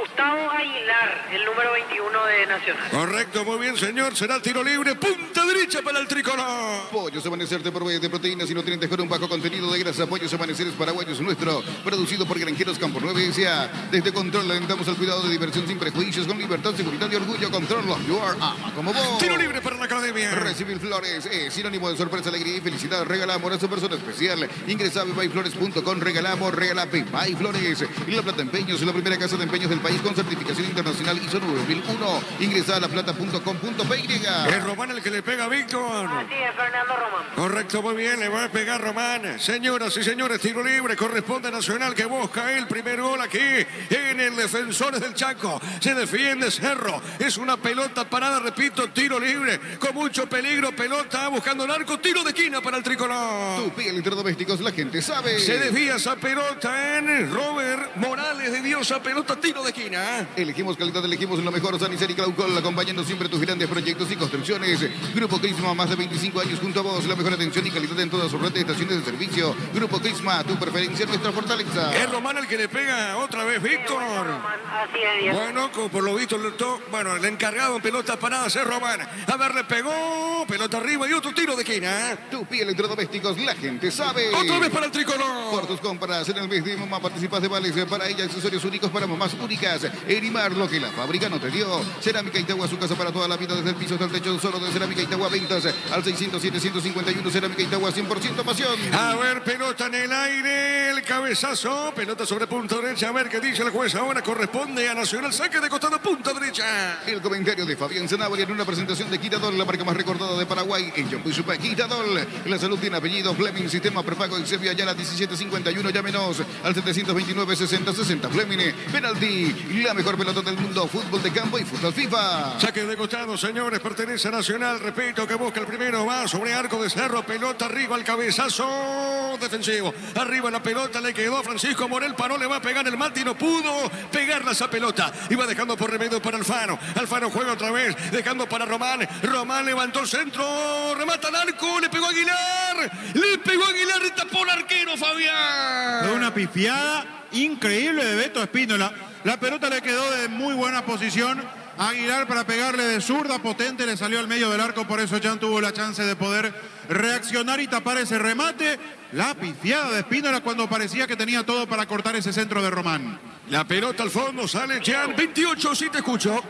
Gustavo Aguilar, el número 21 de Nacional. Correcto, muy bien, señor. Será tiro libre. Punta derecha para el tricolor. Pollos Amanecer te provee de proteínas y nutrientes con un bajo contenido de grasa. Pollos Amaneceres Paraguayos nuestro. Producido por Granjeros Campo 9 S.A. Desde Control alentamos al cuidado de diversión sin prejuicios. Con libertad, seguridad y orgullo. Control, you are ama como vos. Tiro libre para la academia. Recibir flores es sinónimo de sorpresa, alegría y felicidad. Regalamos a su persona especial. Ingresa a bebayflores.com. Regalamos, regala Bebay Flores. Y La Plata Empeños, la primera casa de empeños del país con certificación internacional ISO 9001. Ingresa a laplata.com.py. Es Román el que le pega a Víctor. Así es, Fernando Román. Correcto, muy bien, le va a pegar Román. Señoras y señores, tiro libre, corresponde a Nacional que busca el primer gol aquí en el Defensores del Chaco. Se defiende Cerro, es una pelota parada, repito, tiro libre, con mucho peligro, pelota buscando el arco, tiro de esquina para el tricolor. Tu piel electrodomésticos, la gente sabe. Se desvía esa pelota en Robert Morales de Diosa, pelota tiro de esquina. Elegimos calidad, elegimos lo mejor. Sanicel y Claucol, acompañando siempre tus grandes proyectos y construcciones. Grupo Crisma, más de 25 años junto a vos. La mejor atención y calidad en todas sus redes de estaciones de servicio. Grupo Crisma, tu preferencia, nuestra fortaleza. Es Román el que le pega otra vez, Víctor. Román, así es, Diego. Bueno, como por lo visto, el encargado en pelotas paradas es Román. A ver, le pegó, pelota arriba y otro tiro de esquina. Tu piel electrodomésticos, la gente sabe. Otra vez para el tricolor. Por tus compras en el mes de mamá participas de vales para ella, accesorios únicos para mamás únicas. Erimar, lo que la fábrica no te dio. Cerámica Itagua, su casa para toda la vida, desde el piso hasta el techo, solo de Cerámica Itagua. Ventas al 607-151. Cerámica Itagua, 100% pasión. A ver, pelota en el aire, el cabezazo, pelota sobre punta derecha. A ver qué dice el juez. Ahora corresponde a Nacional, saque de costado, punta derecha. El comentario de Fabián Zanabria en una presentación de Quitadol, la marca más recordada de Paraguay. En John Puisupa, Quitadol. La salud tiene apellido. Fleming, sistema prepago Exevia, ya la 1751. Llámenos al 729-6060. Fleming. Penalti, la mejor pelota del mundo, fútbol de campo y fútbol FIFA. Saque de costado, señores, pertenece a Nacional. Repito que busca el primero, va sobre arco de Cerro, pelota arriba, el cabezazo defensivo. Arriba la pelota, le quedó a Francisco Morel, paró, le va a pegar el mate y no pudo pegarla esa pelota. Iba dejando por remedio para Alfaro. Alfaro juega otra vez, dejando para Román. Román levantó el centro, remata al arco, le pegó a Aguilar. Le pegó a Aguilar y tapó el arquero, Fabián. Fue una pifiada increíble de Beto Espínola. La pelota le quedó de muy buena posición a Aguilar para pegarle de zurda potente, le salió al medio del arco, por eso Jan tuvo la chance de poder reaccionar y tapar ese remate. La pifiada de Espínola cuando parecía que tenía todo para cortar ese centro de Román. La pelota al fondo, sale Jan, 28, sí te escucho.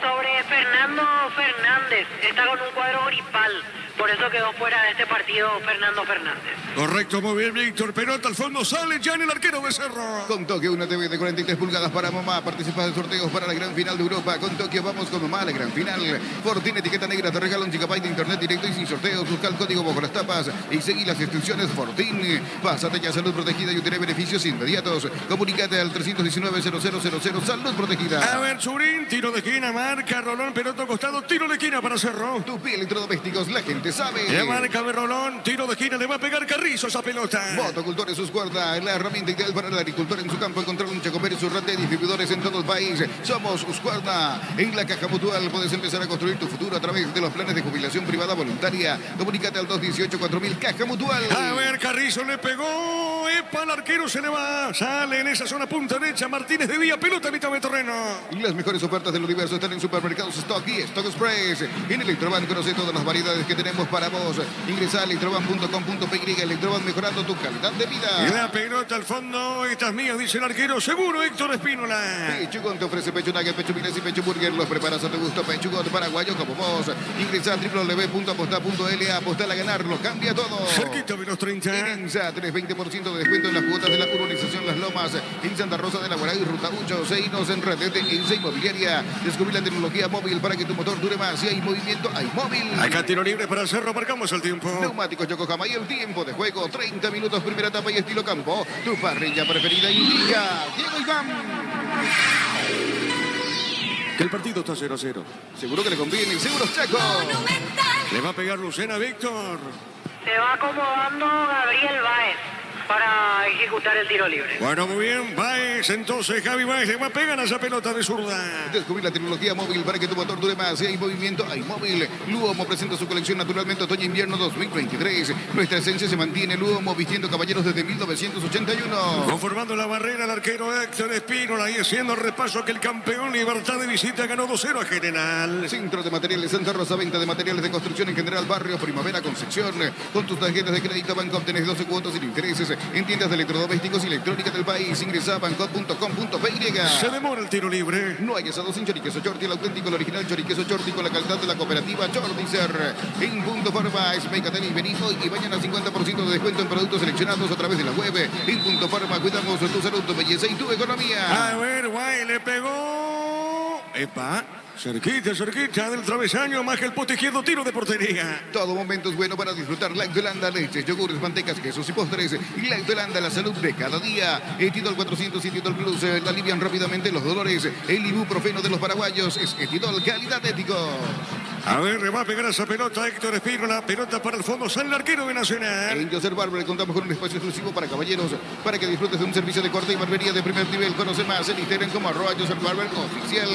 Sobre Fernando Fernández, está con un cuadro gripal, por eso quedó fuera de este partido Fernando Fernández. Correcto, muy bien, Víctor. Pelota al fondo, sale Jan, el arquero de Cerro. Con Tokio, una TV de 43 pulgadas para mamá. Participa en sorteos para la gran final de Europa. Con Tokio vamos con mamá a la gran final. Fortín etiqueta negra te regala un gigabyte de internet directo y sin sorteos. Busca el código bajo las tapas y seguí las instrucciones. Fortín. Pásate ya, salud protegida y obtener beneficios inmediatos. Comunícate al 319-0000. Salud protegida. A ver, Churín, tiro de esquina, marca Rolón, pelota al costado, tiro de esquina para Cerro. Tu pie electrodomésticos, la gente sabe. Le marca Rolón, tiro de esquina, le va a pegar Carrizo esa pelota. Motocultores sus cuerdas, la herramienta ideal para el agricultor en su campo. Encontrar un Chacomer y su red de distribuidores en todo el país. Somos Uscuerda. En la Caja Mutual puedes empezar a construir tu futuro a través de los planes de jubilación privada voluntaria. Comunícate al 218-4000 Caja Mutual. A ver, Carrizo le pegó. Epa, el arquero se le va. Sale en esa zona punta derecha. Martínez de Vía, pelota a mitad de terreno. Las mejores ofertas del universo están en Supermercados Stock y Stock Express. En Electroban conoce todas las variedades que tenemos para vos. Ingresa a electroban.com.py. Electroban, mejorando tu calidad de vida. Y la pelota al fondo. Esta es mía, dice el arquero. Seguro, Héctor Espínola. Pechugón te ofrece pecho nugget, pecho miles y pecho burger. Los preparas a tu gusto. Pechugón paraguayo como vos. Ingresa a www.aposta.la. Apostar a ganarlo. Cambia todo. Cerquita de los 30. En INSA tenés 20% de descuento en las cuotas de la urbanización Las Lomas. En Santa Rosa de la Guará y Ruta 8. Seinos en Redete en Inmobiliaria. Descubrí la tecnología móvil para que tu motor dure más. Si hay movimiento, hay móvil. Acá tiro libre para Cerro. Marcamos el tiempo. Neumáticos Yokohama y el tiempo de juego. 30 minutos, primera etapa y estilo campo. Tu parrilla preferida indica Diego Iván. Que el partido está 0-0. Seguro que le conviene. Seguros Chaco. Le va a pegar Lucena, Víctor. Se va acomodando Gabriel Báez para ejecutar el tiro libre. Bueno, muy bien. Baez, entonces Javi Baez le va a pegar a esa pelota de zurda. Descubrir la tecnología móvil para que tu motor dure más. Si hay movimiento, hay móvil. Luomo presenta su colección naturalmente otoño-invierno 2023. Nuestra esencia se mantiene. Luomo vistiendo caballeros desde 1981. Conformando la barrera el arquero Héctor Espínola y haciendo repaso que el campeón Libertad de Visita ganó 2-0 a General. Centro de Materiales Santa Rosa, venta de materiales de construcción en general, barrio Primavera Concepción. Con tus tarjetas de crédito Banco obtenés 12 cuotas sin intereses en tiendas de electrodomésticos y electrónica del país. Ingresa a bancot.com.py. Se demora el tiro libre. No hay asado sin choriqueso Chorti, el auténtico, el original choriqueso Chorti con la calidad de la cooperativa Chortizer. En Punto Farma, Especatel y vení hoy y mañana 50% de descuento en productos seleccionados a través de la web. En Punto Farma cuidamos tu salud, tu belleza y tu economía. A ver, Guay le pegó. Epa. Cerquita, cerquita del travesaño, más que el poste izquierdo, tiro de portería. Todo momento es bueno para disfrutar Lactolanda, leches, yogures, mantecas, quesos y postres. Lactolanda, la salud de cada día. Etidol 400 y Etidol Plus alivian rápidamente los dolores. El ibuprofeno de los paraguayos es Etidol, calidad ético. A ver, le va a pegar a esa pelota Héctor Espínola, pelota para el fondo, sale el arquero de Nacional. En Joseph Barber contamos con un espacio exclusivo para caballeros, para que disfrutes de un servicio de corte y barbería de primer nivel. Conoce más en Instagram como @Joseph Barber oficial.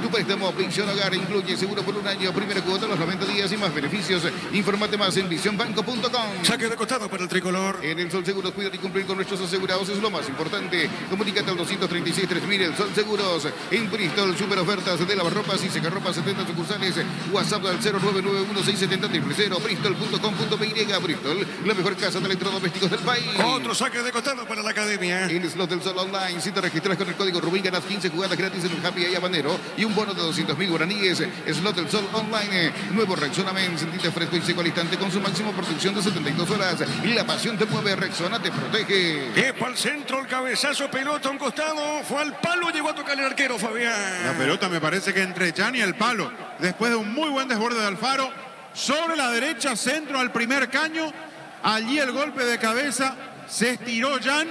Tu préstamo Pensión Hogar incluye seguro por un año, primera cuota, los 90 días y más beneficios. Infórmate más en visionbanco.com. Saque de costado para el tricolor. En el Sol Seguros, cuidar y cumplir con nuestros asegurados es lo más importante. Comunícate al 236-3000, el Sol Seguros. En Bristol, super ofertas de lavarropas y secarropas, 70 sucursales. WhatsApp al 0991-670-000. Bristol.com.py. Bristol, la mejor casa de electrodomésticos del país. Otro saque de costado para la academia. En Slot del Sol Online, si te registras con el código Rubín, ganas 15 jugadas gratis en un Happy y Habanero y un bono de 200.000 guaraníes. Slot del Sol Online, nuevo Rexona Men, sentite fresco y seco al instante con su máximo protección de 72 horas. Y la pasión te mueve, Rexona te protege. Epa al centro, el cabezazo, pelota a un costado, fue al palo, llegó a tocar el arquero Fabián. La pelota me parece que entre Jan y el palo, después de un muy buen desborde de Alfaro, sobre la derecha, centro al primer caño, allí el golpe de cabeza, se estiró Jan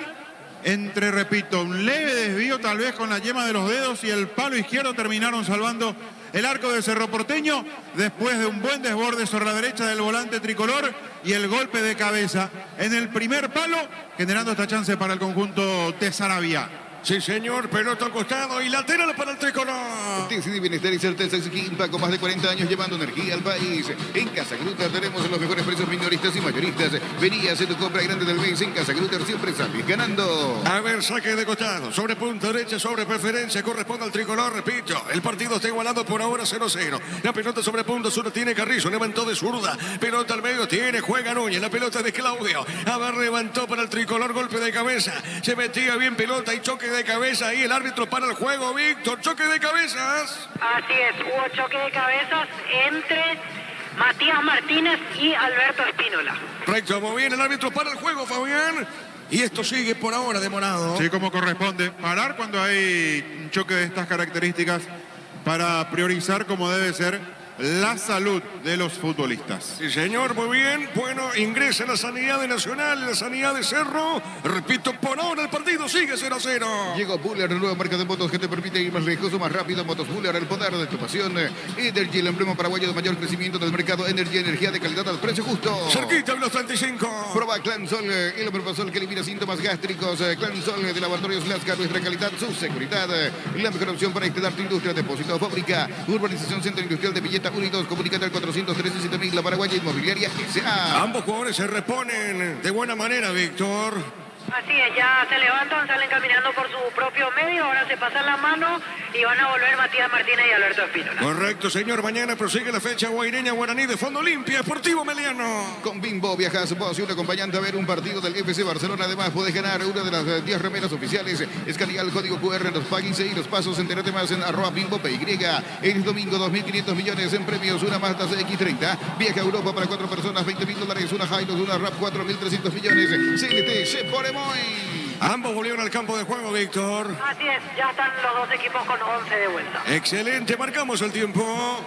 repito, un leve desvío tal vez con la yema de los dedos y el palo izquierdo terminaron salvando el arco de Cerro Porteño después de un buen desborde sobre la derecha del volante tricolor y el golpe de cabeza en el primer palo, generando esta chance para el conjunto de Sarabia. Sí, señor, pelota al costado y lateral para el tricolor. Decide Bienestar y Certeza Exequimpa con más de 40 años llevando energía al país. En Casa Grutter tenemos los mejores precios minoristas y mayoristas. Vení a hacer tu compra grande del mes en Casa Grutter, siempre sales ganando. A ver, saque de costado, sobre punta derecha, sobre preferencia, corresponde al tricolor, repito. El partido está igualado por ahora 0-0. La pelota sobre punta sur tiene Carrizo, levantó de zurda. Pelota al medio tiene, juega Núñez, la pelota de Claudio. A ver, levantó para el tricolor, golpe de cabeza. Se metía bien pelota y choque de cabeza. Ahí el árbitro para el juego, Víctor, choque de cabezas. Así es, hubo choque de cabezas entre Matías Martínez y Alberto Espínola. Recto, muy bien, el árbitro para el juego, Fabián. Y esto sigue por ahora demorado. Sí, como corresponde. Parar cuando hay un choque de estas características para priorizar como debe ser la salud de los futbolistas. Sí, señor, muy bien. Bueno, ingresa la sanidad de Nacional, la sanidad de Cerro. Repito, por ahora el partido sigue 0-0. Llegó Buller, nueva marca de motos que te permite ir más lejos o más rápido. Motos Buller, el poder de tu pasión. Energy, el emblema paraguayo de mayor crecimiento del mercado. Energy, energía de calidad al precio justo. Cerquita de los 35. Proba Clansol, el omeprazol que elimina síntomas gástricos. Clansol de Laboratorios Lascar, nuestra calidad, su seguridad. La mejor opción para instalar tu industria, depósito, fábrica. Urbanización Centro Industrial de Villeta Unidos. Comunicate al 413-7000, la Paraguaya Inmobiliaria S.A. Ambos jugadores se reponen de buena manera, Víctor. Así es, ya se levantan, salen caminando por su propio medio, ahora se pasan la mano y van a volver Matías Martínez y Alberto Espínola. Correcto, señor. Mañana prosigue la fecha guaireña Guaraní de Fondo Limpia, Deportivo Meliano. Con Bimbo viajas vos y un acompañante a ver un partido del FC Barcelona. Además, podés ganar una de las 10 remeras oficiales. Escanea el código QR en los pagos y los pasos. Entérate más en @BimboPY. El domingo, 2.500 millones en premios. Una Mazda CX-30. Viaja a Europa para 4 personas, $20.000. Una Hilux, una RAP, 4.300 millones. CNT, se pone muy. Ambos volvieron al campo de juego, Víctor. Así es, ya están los dos equipos con 11 de vuelta. Excelente, marcamos el tiempo.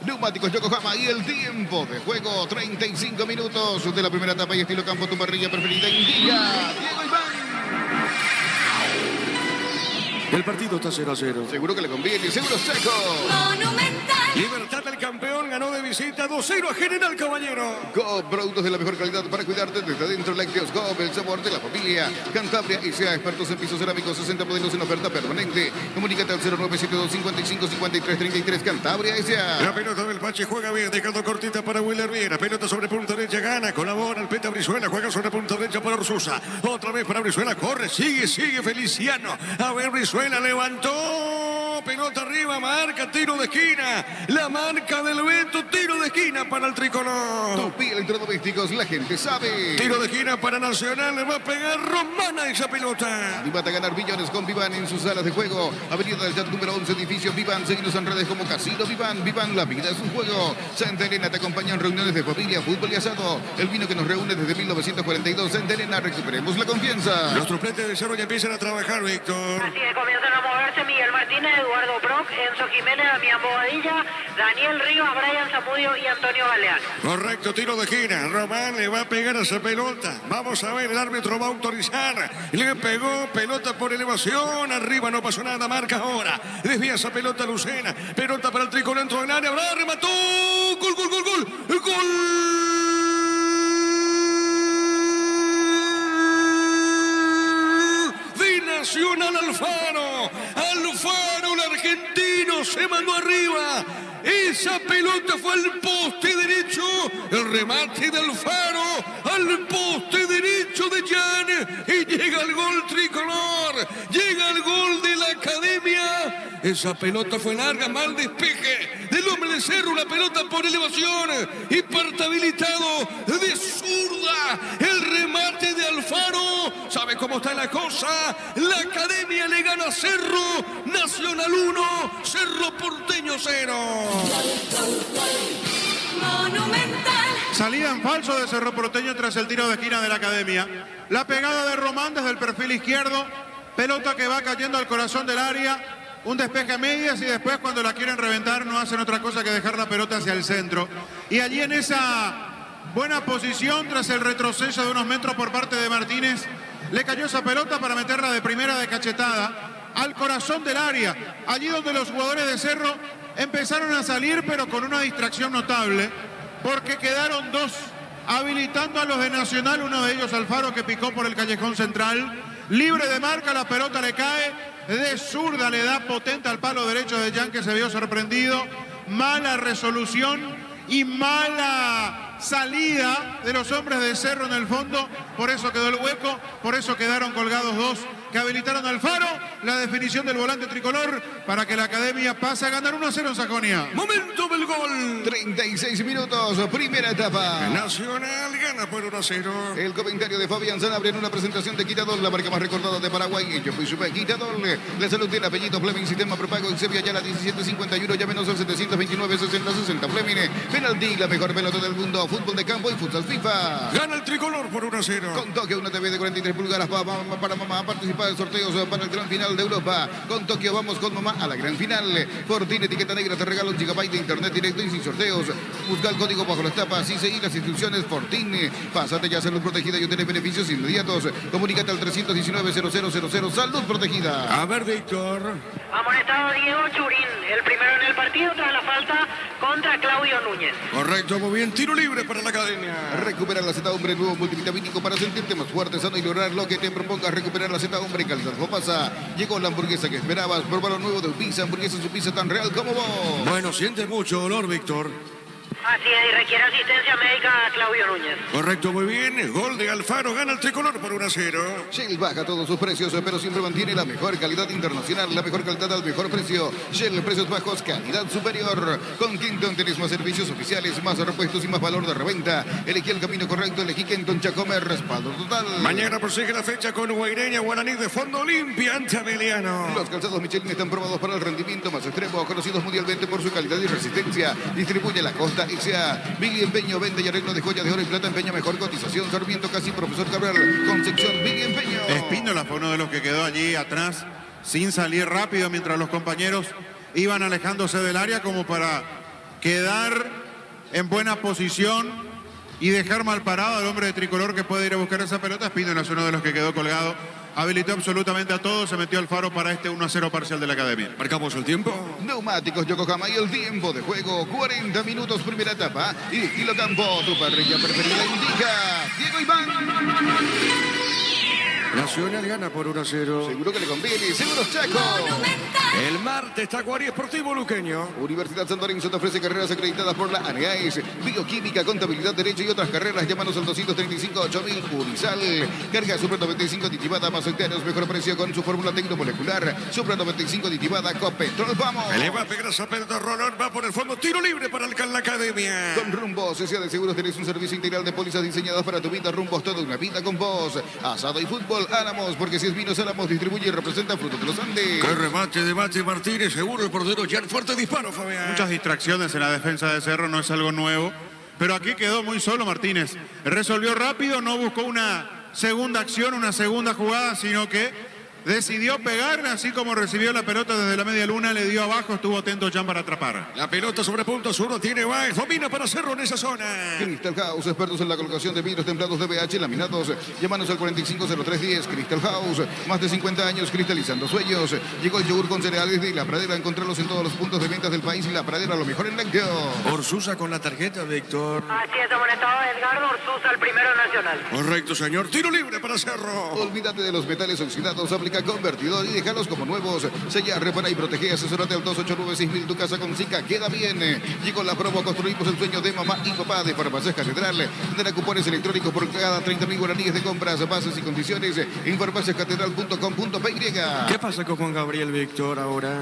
Neumáticos Yokohama y el tiempo de juego, 35 minutos de la primera etapa y estilo campo, tu parrilla preferida. Indica Diego Iván. El partido está 0-0. Seguro que le conviene, seguro seco. Monumental. Libertad del campeón, ganó de visita 2-0 a General Caballero. Coop, productos de la mejor calidad para cuidarte desde adentro. Lácteos Coop, el sabor de la familia. Cantabria S.A., expertos en pisos cerámicos, 60 modelos en oferta permanente. Comunícate al 0972 55 53 33. Cantabria S.A. La pelota del Pache juega bien, dejando cortita para Willer Viera. Pelota sobre punta derecha, gana, colabora el Peta Brizuela, juega sobre punta derecha para Ursusa. Otra vez para Brizuela, corre, sigue Feliciano. A ver, Brizuela levantó, pelota arriba, marca, tiro de esquina. La marca del Beto, tiro de esquina para el tricolor. Tupi Electrodomésticos, la gente sabe. Tiro de esquina para Nacional, le va a pegar Romana esa pelota. Vivan a ganar billones con Vivan en sus salas de juego. Avenida del Chat número 11, edificio Vivan. Seguinos en redes como Casino Vivan. Vivan, la vida es un juego. Santa Elena te acompaña en reuniones de familia, fútbol y asado. El vino que nos reúne desde 1942. Santa Elena, recuperemos la confianza. Los tripletes de Cerro ya empiezan a trabajar, Víctor. Así que comienzan a moverse Miguel Martínez, Eduardo Brock, Enzo Jiménez, Damián Bobadilla, Daniel Rivas, Brian Zamudio y Antonio Galeano. Correcto, tiro de esquina. Román le va a pegar a esa pelota. Vamos a ver, el árbitro va a autorizar. Le pegó, pelota por elevación. Arriba no pasó nada, marca ahora. Desvía esa pelota Lucena. Pelota para el tricolor dentro del área. ¡Ahora remató! ¡Gol, gol, gol, gol! ¡Gol! Nacional Alfaro, el argentino se mandó arriba, esa pelota fue al poste derecho, el remate de Alfaro al poste derecho de Jan y llega el gol tricolor, llega el gol de la academia, esa pelota fue larga, mal despeje del hombre de Cerro, una pelota por elevación y parte habilitado de zurda, el remate de Alfaro, ¿sabe cómo está la cosa? La academia le gana a Cerro, Nacional 1, Cerro Porteño 0. Monumental. Salida en falso de Cerro Porteño tras el tiro de esquina de la academia. La pegada de Román desde el perfil izquierdo. Pelota que va cayendo al corazón del área. Un despeje a medias y después cuando la quieren reventar no hacen otra cosa que dejar la pelota hacia el centro. Y allí en esa buena posición tras el retroceso de unos metros por parte de Martínez, Le cayó esa pelota para meterla de primera de cachetada al corazón del área, allí donde los jugadores de Cerro empezaron a salir, pero con una distracción notable, porque quedaron dos habilitando a los de Nacional, uno de ellos Alfaro, que picó por el callejón central, libre de marca, la pelota le cae, de zurda le da potente al palo derecho de Jan, que se vio sorprendido. Mala resolución y mala salida de los hombres de Cerro en el fondo, por eso quedó el hueco, por eso quedaron colgados dos que habilitaron a Alfaro. La definición del volante tricolor para que la Academia pase a ganar 1-0 en Sajonia. Momento del gol. 36 minutos, primera etapa. Nacional gana por 1-0. El comentario de Fabián Sanabria en una presentación de Quitadol, la marca más recordada de Paraguay. Yo fui super Quitadol. La salud del apellido Fleming, sistema prepago en Sevilla, ya la 1751, llámenos al 729-6060 Fleming. Penalti, la mejor pelota del mundo, fútbol de campo y futsal FIFA. Gana el tricolor por 1-0. Con Tokio, una TV de 43 pulgadas para mamá, participar en sorteos para el gran final de Europa. Con Tokio vamos con mamá a la gran final. Fortín, etiqueta negra, te regala 1 GB de internet directo y sin sorteos. Busca el código bajo las tapas y seguir las instrucciones. Fortín, pásate ya a salud protegida y obtener beneficios inmediatos. Comunícate al 319-0000, salud protegida. A ver, Víctor. Amonestado Diego Churín, el primero en el partido tras la falta contra Claudio Núñez. Correcto, muy bien. Tiro libre para la Academia. Recupera la Z Hombre, nuevo multivitamínico para sentirte más fuerte, sano y lograr lo que te propongas. Recuperar la Z Hombre, calidad pasa. Llegó la hamburguesa que esperabas. Probar lo nuevo de Upisa, hamburguesa su pizza tan real como vos. Bueno, siente mucho dolor, Víctor. Así es, y requiere asistencia médica a Claudio Núñez. Correcto, muy bien. Gol de Alfaro, gana el tricolor por 1-0. Shell baja todos sus precios, pero siempre mantiene la mejor calidad internacional, la mejor calidad al mejor precio. Shell, precios bajos, calidad superior. Con Kenton tenés más servicios oficiales, más repuestos y más valor de reventa. Elegí el camino correcto, elegí Kenton Chacomer, respaldo total. Mañana prosigue la fecha con Guaireña Guaraní de Fondo Olimpia ante Abeliano. Los calzados Michelin están probados para el rendimiento más extremo, conocidos mundialmente por su calidad y resistencia. Distribuye la Costa S.A. Billy Empeño, vende y arreglo de joyas de oro y plata, empeña mejor cotización. Sarmiento Casi, Profesor Cabral, Concepción, Billy Empeño. Espíndola fue uno de los que quedó allí atrás sin salir rápido mientras los compañeros iban alejándose del área como para quedar en buena posición y dejar mal parado al hombre de tricolor que puede ir a buscar esa pelota. Espíndola es uno de los que quedó colgado. Habilitó absolutamente a todos, se metió Alfaro para este 1-0 parcial de la Academia. Marcamos el tiempo. Neumáticos Yokohama y el tiempo de juego, 40 minutos, primera etapa. Y Kilo Campo, tu parrilla preferida indica Diego Iván. Nacional gana por 1-0. Seguro que le conviene, Seguros Chaco. El martes, Tacuarí Esportivo Luqueño. Universidad San Lorenzo te ofrece carreras acreditadas por la ANEAES, Bioquímica, Contabilidad, Derecho y otras carreras. Llámanos al 235-8000 Unisal. Carga Supra 95 aditivada más hectáreas, mejor precio con su fórmula tecnomolecular. Supra 95 aditivada Copetrol. ¡Vamos! Eleva Pegrasa Pedro Rolón, va por el fondo. Tiro libre para la Academia. Con Rumbos, S.A. de Seguros tenés un servicio integral de pólizas diseñadas para tu vida. Rumbos, toda una vida con vos. Asado y fútbol, Álamos, porque si es vinos Álamos, distribuye y representa Frutos de los Andes. ¡Qué remate de Mati Martínez! Seguro el portero Jan. Fuerte disparo, Fabián. Muchas distracciones en la defensa de Cerro, no es algo nuevo. Pero aquí quedó muy solo Martínez. Resolvió rápido, no buscó una segunda acción, una segunda jugada, sino que decidió pegarle, así como recibió la pelota desde la media luna, le dio abajo, estuvo atento Jan para atrapar. La pelota sobre punto sur, tiene Baez, domina para Cerro en esa zona. Crystal House, expertos en la colocación de vidrios templados de BH laminados. Llámanos al 450310. Crystal House, más de 50 años cristalizando sueños. Llegó el yogur con cereales de La Pradera. Encontrarlos en todos los puntos de ventas del país y La Pradera, lo mejor en lácteo. Orsusa con la tarjeta, Víctor. Así es, amonestado Edgardo Orsuza, el primero nacional. Correcto, señor. Tiro libre para Cerro. Olvídate de los metales oxidados, aplica convertidor y déjalos como nuevos. Sella, repara y protege. Asesórate al 289-6000. Tu casa con Zika queda bien. Llegó la promo, construimos el sueño de mamá y papá de Farmacias Catedral. Tendrá cupones electrónicos por cada 30.000 guaraníes de compras. Bases y condiciones en farmaciascatedral.com.py. ¿Qué pasa con Juan Gabriel, Víctor, ahora?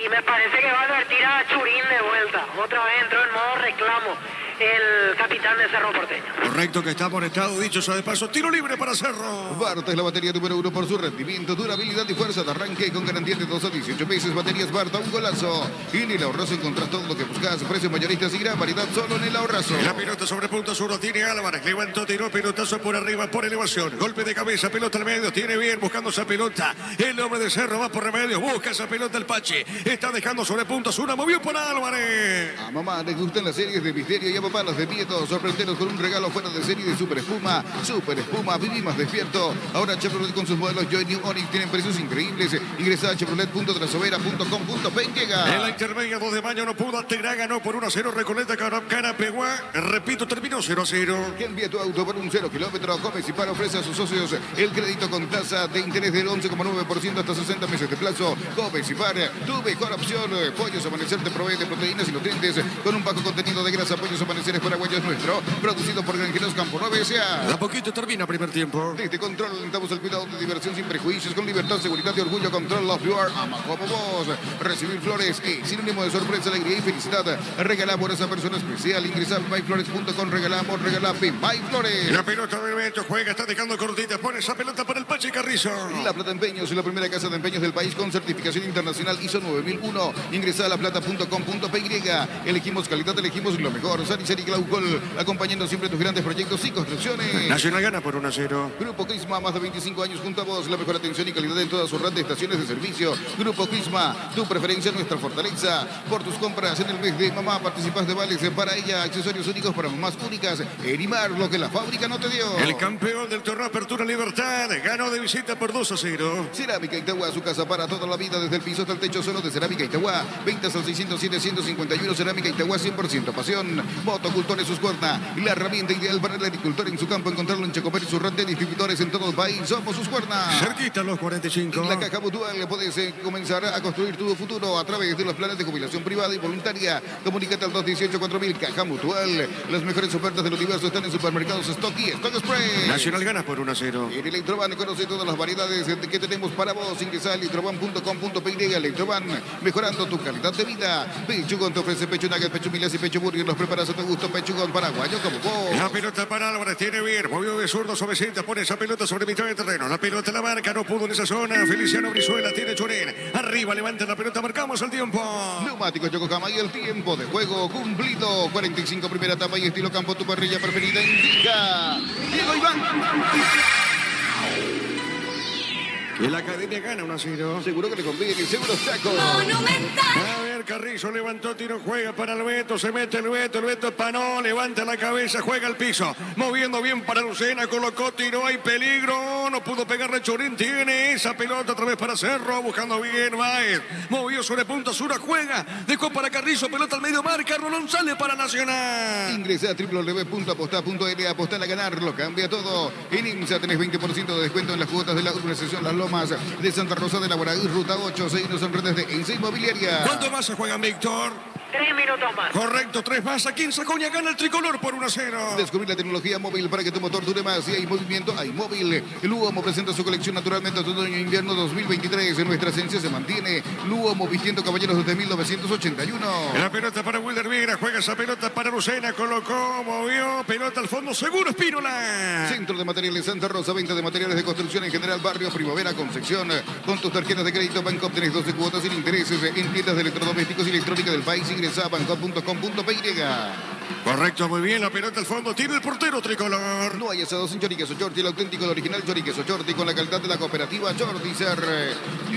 Y me parece que va a advertir a Churín de vuelta. Otra vez entró en modo reclamo el capitán de Cerro Porteño. Correcto, que está amonestado, dicho sea de paso. Tiro libre para Cerro. Bart es la batería número 1 por su rendimiento, durabilidad y fuerza de arranque con garantía de 2 a 18 meses. Baterías Bart, un golazo. Y en el Ahorrazo encontrás todo lo que buscas. Precios mayoristas y gran variedad solo en el Ahorrazo. La pelota sobre punto sur, tiene Álvarez. Levantó, tiró, pelotazo por arriba, por elevación. Golpe de cabeza, pelota al medio. Tiene bien, buscando esa pelota. El hombre de Cerro va por remedio. Busca esa pelota el Pache. Está dejando sobre punto sur. Movió por Álvarez. A mamá le gustan las series de misterio y a Palos de Miedo. Sorprenderos con un regalo fuera de serie de Super Espuma. Super Espuma, viví más despierto. Ahora Chevrolet con sus modelos Joy New Onix tienen precios increíbles. Ingresa a chevrolet.trasovera.com.pe y llega. En la intermedia 2 de mayo no pudo. Aterá ganó por 1-0. Recoleta Carapeguá. Repito, terminó 0-0. Que envía tu auto por un 0 kilómetro. Comex y Par ofrece a sus socios el crédito con tasa de interés del 11,9% hasta 60 meses de plazo. Comex y Par, tu mejor opción. Pollos Amanecer te provee de proteínas y nutrientes con un bajo contenido de grasa. Pollos Amaneceres paraguayos nuestro, producido por Granjeros Campo 9 S.A. De a poquito termina primer tiempo. Desde Control alentamos el cuidado de diversión sin prejuicios, con libertad, seguridad y orgullo. Control Love You Are, ama como vos. Recibir flores es sinónimo de sorpresa, alegría y felicidad. Regalamos a esa persona especial. Ingresa a myflores.com, regalamos MyFlores. La pelota del Beto juega, está dejando cortita. Pone esa pelota para el Pache Carrizo. La Plata Empeños es la primera casa de empeños del país con certificación internacional ISO 9001. Ingresa a laplata.com.py. Elegimos calidad, elegimos lo mejor. Sanicel y Glaucol, acompañando siempre tus grandes proyectos y construcciones. Nacional gana por 1-0. Grupo Crisma, más de 25 años junto a vos. La mejor atención y calidad en todas sus red de estaciones de servicio. Grupo Crisma, tu preferencia, nuestra fortaleza. Por tus compras en el mes de mamá, participas de vales para ella. Accesorios únicos para mamás únicas. Erimar, lo que la fábrica no te dio. El campeón del torneo Apertura Libertad ganó de visita por 2-0. Cerámica Itagua, su casa para toda la vida, desde el piso hasta el techo, solo de Cerámica Itagua. Ventas al 607-151. Cerámica Itagua, 100% pasión. Motocultores Suscuerna, la herramienta ideal para el agricultor en su campo. Encontrarlo en Chacopar y su red de distribuidores en todo el país. Somos Suscuerna. Cerquita los 45. En la Caja Mutual puedes comenzar a construir tu futuro a través de los planes de jubilación privada y voluntaria. Comunícate al 218-4000. Caja Mutual. Las mejores ofertas del universo están en supermercados Stock y Stock Express. Nacional gana por 1-0. En Electroban conoce todas las variedades que tenemos para vos. Ingresa a electroban.com.py. Electroban, mejorando tu calidad de vida. Pechugón te ofrece pecho nugget, pecho milas y pecho burger. Los preparas a tu gusto. Pechugón paraguayo como vos. La pelota para Álvarez, tiene bien, movió de zurdo sobre cinta, pone esa pelota sobre mitad de terreno. La pelota la marca, no pudo en esa zona. Feliciano Brizuela tiene Chorén. Arriba, levanta la pelota, marcamos el tiempo. Neumáticos Yokohama y el tiempo de juego cumplido. 45 primera etapa y estilo campo, tu parrilla preferida indica. Diego Iván. Y la academia gana 1-0. Seguro que le conviene, seguro Chaco. Monumental. A ver, Carrizo levantó tiro, juega para el Beto, se mete el Beto panó, levanta la cabeza, juega al piso, moviendo bien para Lucena, colocó tiro, hay peligro, no pudo pegarle Chorín, tiene esa pelota otra vez para Cerro, buscando bien Baez, movió sobre punta Sura, juega, dejó para Carrizo, pelota al medio, marca, Rolón sale para Nacional. Ingresa a www.aposta.l, apostar a ganar, lo cambia todo. En IMSA tenés 20% de descuento en las cuotas de la urbanización Las Lomas de Santa Rosa de la Guaraí, ruta 8, seguinos en redes de Ense Inmobiliaria. ¿Cuánto más se juegan, Víctor? 3 minutos más. Correcto, 3 más. Aquí en Sacoña gana el tricolor por 1-0. Descubrir la tecnología móvil para que tu motor dure más. Si hay movimiento, hay móvil. Luomo presenta su colección naturalmente otoño e invierno 2023. En nuestra esencia se mantiene. Luomo vistiendo caballeros desde 1981. La pelota para Wilder Vieira, juega esa pelota para Lucena, colocó, movió, pelota al fondo, seguro Espínola. Centro de Materiales Santa Rosa, venta de materiales de construcción en general, barrio Primavera, Concepción. Con tus tarjetas de crédito Banco obtenés 12 cuotas sin intereses en tiendas de electrodomésticos y electrónica del país. Ingresa a banco.com.py. Correcto, muy bien, la pelota al fondo, tiene el portero tricolor. No hay asados sin choriqueso Chorti, el auténtico, el original choriqueso Chorti, con la calidad de la cooperativa Chorti Ser.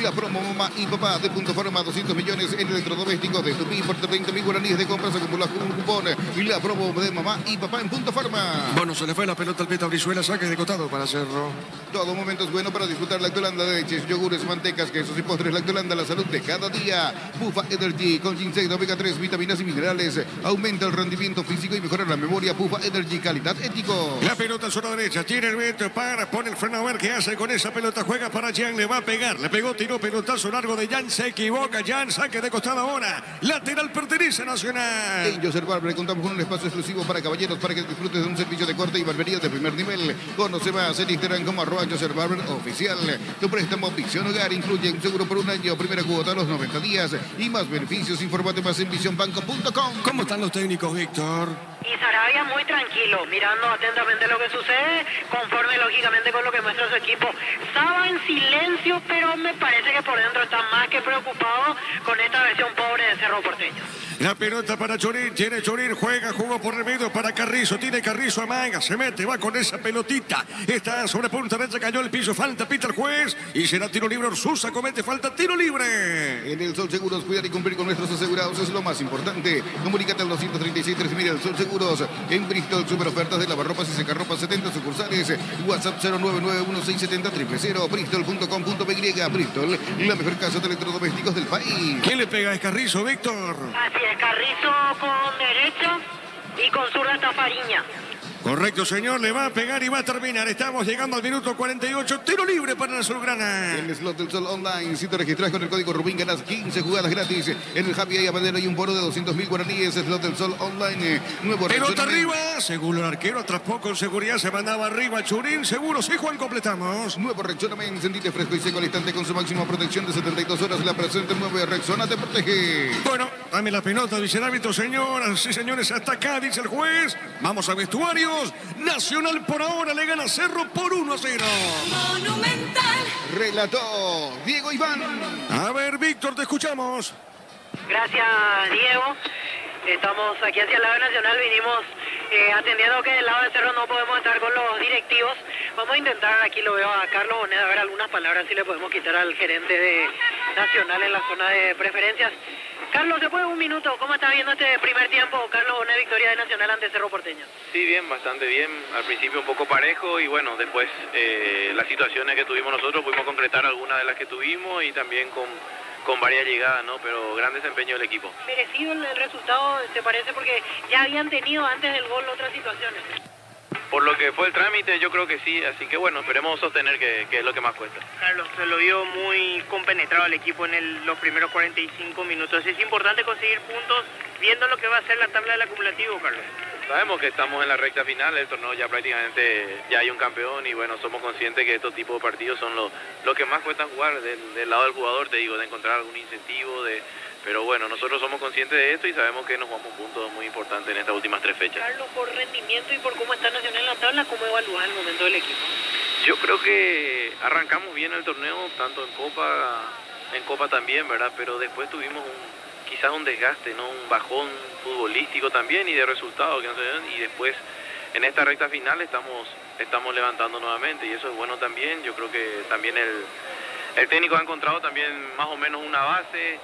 La promo mamá y papá de Punto Farma, 200 millones en electrodomésticos de Tupí por 30.000 guaraníes de compras acumuladas con un cupón. Y la promo de mamá y papá en Punto Farma. Bueno, se le fue la pelota al Peta Brizuela, saque de costado para Cerro. Todo momento es bueno para disfrutar Lactolanda de leches, yogures, mantecas, quesos y postres. Lactolanda, la salud de cada día. Bufa Energy con ginseng, omega 3, vitaminas y minerales. Aumenta el rendimiento físico y mejora la memoria. Bufa Energy, calidad ético. La pelota en zona derecha, tiene el Beto, para, pone el freno a ver qué hace con esa pelota. Juega para Jan, le va a pegar. Le pegó, tiró pelotazo largo de Jan, se equivoca. Jan, saque de costado ahora. Lateral pertenece a Nacional. En Joseph Barber contamos con un espacio exclusivo para caballeros para que disfrutes de un servicio de corte y barbería de primer nivel. Conoce más en Instagram como @Joseph Barber oficial. Tu préstamo Visión Hogar incluye un seguro por un año, primera cuota a los 90 días y más beneficios. Infórmate más en visionbanco.com. ¿Cómo están los técnicos, Víctor? Y Sarabia muy tranquilo, mirando atentamente lo que sucede, conforme lógicamente con lo que muestra su equipo. Saba en silencio, pero me parece que por dentro está más que preocupado con esta versión pobre de Cerro Porteño. La pelota para Chorín, tiene Chorín, jugó por el medio para Carrizo, tiene Carrizo, amaga, se mete, va con esa pelotita. Está sobre punta derecha, cayó el piso, falta, pita el juez y será tiro libre. Orsusa comete falta, tiro libre. En el Sol Seguros, cuidar y cumplir con nuestros asegurados es lo más importante. Comunícate al 236-3000 el Sol Seguros. En Bristol, super ofertas de lavarropas y secarropas, 70 sucursales. WhatsApp 0991670 Bristol.com.py. Bristol, la mejor casa de electrodomésticos del país. ¿Quién le pega? Es Carrizo, Víctor. Así es, Carrizo con derecha y con zurda está Fariña. Correcto, señor, le va a pegar y va a terminar. Estamos llegando al minuto 48. Tiro libre para la azulgrana. En el slot del Sol Online, si te registras con el código Rubín, ganas 15 jugadas gratis. En el Happy Habanero hay un bono de 200.000 guaraníes. Slot del Sol Online, nuevo Pelota reaccionamiento. arriba, seguro el arquero atrapó con seguridad, se mandaba arriba Churín, seguro, sí, Juan, completamos. Nuevo Rexona, sentite fresco y seco al instante con su máxima protección de 72 horas. La presente nueva Rexona te protege. Bueno, dame la pelota, dice el árbitro, señoras y señores, hasta acá, dice el juez. Vamos a vestuarios. Nacional por ahora le gana Cerro por 1-0. Monumental. Relató Diego Iván. A ver, Víctor, te escuchamos. Gracias, Diego. Estamos aquí hacia el lado nacional, vinimos atendiendo que del lado de Cerro no podemos estar con los directivos. Vamos a intentar, aquí lo veo a Carlos Bonet, a ver algunas palabras si le podemos quitar al gerente de Nacional en la zona de preferencias. Carlos, ¿se puede un minuto? ¿Cómo está viendo este primer tiempo? Carlos Bonet, victoria de Nacional ante Cerro Porteño. Sí, bien, bastante bien. Al principio un poco parejo y bueno, después las situaciones que tuvimos nosotros pudimos concretar algunas de las que tuvimos y también con varias llegadas, ¿no? Pero gran desempeño del equipo. ¿Merecido el resultado, te parece? Porque ya habían tenido antes del gol otras situaciones. Por lo que fue el trámite, yo creo que sí, así que bueno, esperemos sostener que es lo que más cuesta. Carlos, se lo vio muy compenetrado al equipo en los primeros 45 minutos. Es importante conseguir puntos viendo lo que va a ser la tabla del acumulativo, Carlos. Sabemos que estamos en la recta final, el torneo ya prácticamente ya hay un campeón y bueno, somos conscientes que estos tipos de partidos son los que más cuestan jugar del lado del jugador, te digo, de encontrar algún incentivo, pero bueno, nosotros somos conscientes de esto y sabemos que nos jugamos un punto muy importante en estas últimas 3 fechas. Carlos, por rendimiento y por cómo está Nacional en la tabla, ¿cómo evalúas el momento del equipo? Yo creo que arrancamos bien el torneo, tanto en Copa también, ¿verdad? Pero después tuvimos quizás un desgaste, ¿no? Un bajón futbolístico también y de resultados que no se ven, y después en esta recta final estamos levantando nuevamente y eso es bueno también. Yo creo que también el técnico ha encontrado también más o menos una base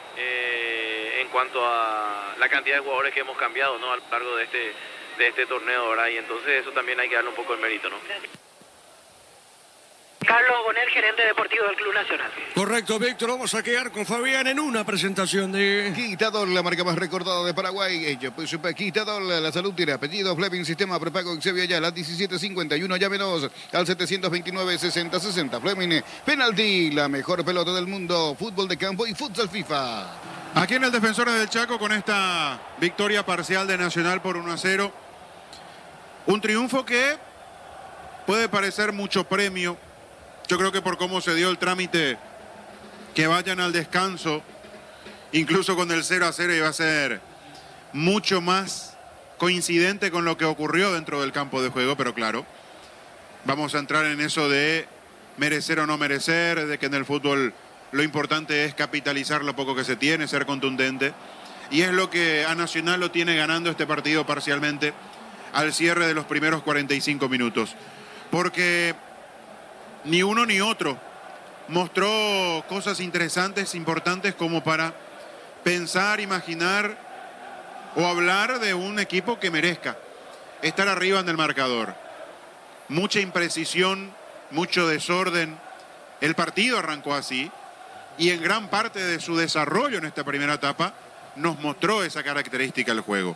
en cuanto a la cantidad de jugadores que hemos cambiado, ¿no? A lo largo de este torneo, ¿verdad? Y entonces eso también hay que darle un poco el mérito, ¿no? Carlos Bonet, gerente deportivo del Club Nacional. Correcto, Víctor, vamos a quedar con Fabián en una presentación de... Quitador, la marca más recordada de Paraguay. Quitador, la salud tiene apellido. Fleming, sistema prepago Xavier Ayala, 1751. Llámenos al 729-6060. Fleming, penalti, la mejor pelota del mundo. Fútbol de campo y futsal FIFA. Aquí en el Defensores del Chaco con esta victoria parcial de Nacional por 1-0. Un triunfo que puede parecer mucho premio. Yo creo que por cómo se dio el trámite, que vayan al descanso, incluso con el 0-0, iba a ser mucho más coincidente con lo que ocurrió dentro del campo de juego, pero claro, vamos a entrar en eso de merecer o no merecer, de que en el fútbol lo importante es capitalizar lo poco que se tiene, ser contundente, y es lo que a Nacional lo tiene ganando este partido parcialmente al cierre de los primeros 45 minutos, porque ni uno ni otro mostró cosas interesantes, importantes como para pensar, imaginar o hablar de un equipo que merezca estar arriba en el marcador. Mucha imprecisión, mucho desorden. El partido arrancó así y en gran parte de su desarrollo en esta primera etapa nos mostró esa característica del juego.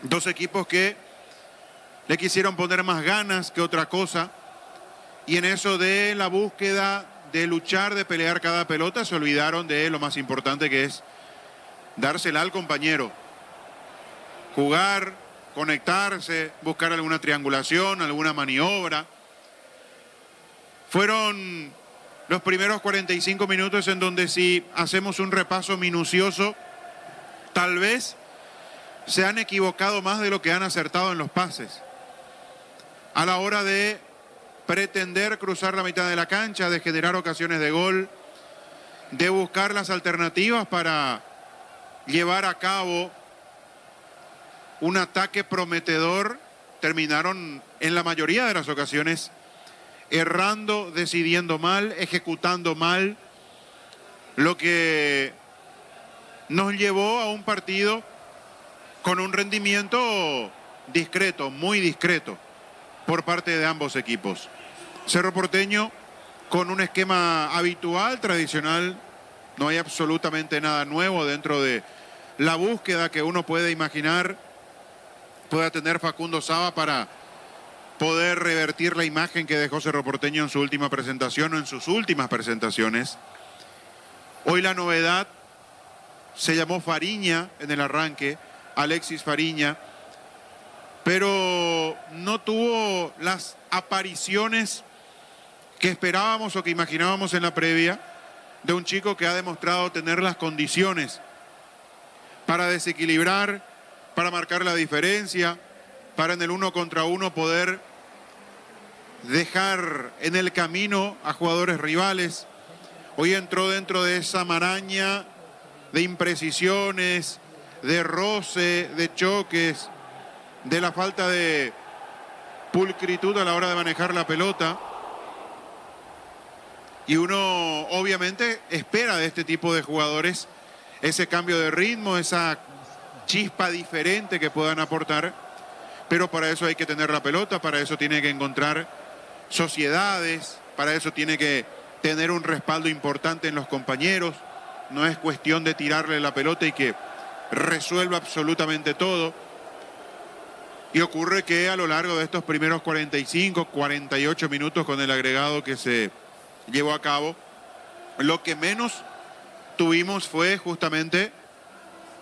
Dos equipos que le quisieron poner más ganas que otra cosa. Y en eso de la búsqueda de luchar, de pelear cada pelota, se olvidaron de lo más importante, que es dársela al compañero. Jugar, conectarse, buscar alguna triangulación, alguna maniobra. Fueron los primeros 45 minutos en donde, si hacemos un repaso minucioso, tal vez se han equivocado más de lo que han acertado en los pases. A la hora de pretender cruzar la mitad de la cancha, de generar ocasiones de gol, de buscar las alternativas para llevar a cabo un ataque prometedor, terminaron en la mayoría de las ocasiones errando, decidiendo mal, ejecutando mal, lo que nos llevó a un partido con un rendimiento discreto, muy discreto, por parte de ambos equipos. Cerro Porteño con un esquema habitual, tradicional, no hay absolutamente nada nuevo dentro de la búsqueda que uno puede imaginar pueda tener Facundo Saba para poder revertir la imagen que dejó Cerro Porteño en su última presentación o en sus últimas presentaciones. Hoy la novedad se llamó Fariña en el arranque, Alexis Fariña, pero no tuvo las apariciones que esperábamos o que imaginábamos en la previa de un chico que ha demostrado tener las condiciones para desequilibrar, para marcar la diferencia, para en el 1 contra 1 poder dejar en el camino a jugadores rivales. Hoy entró dentro de esa maraña de imprecisiones, de roce, de choques, de la falta de pulcritud a la hora de manejar la pelota. Y uno obviamente espera de este tipo de jugadores ese cambio de ritmo, esa chispa diferente que puedan aportar, pero para eso hay que tener la pelota, para eso tiene que encontrar sociedades, para eso tiene que tener un respaldo importante en los compañeros. No es cuestión de tirarle la pelota y que resuelva absolutamente todo. Y ocurre que a lo largo de estos primeros 45, 48 minutos con el agregado que se llevó a cabo, lo que menos tuvimos fue justamente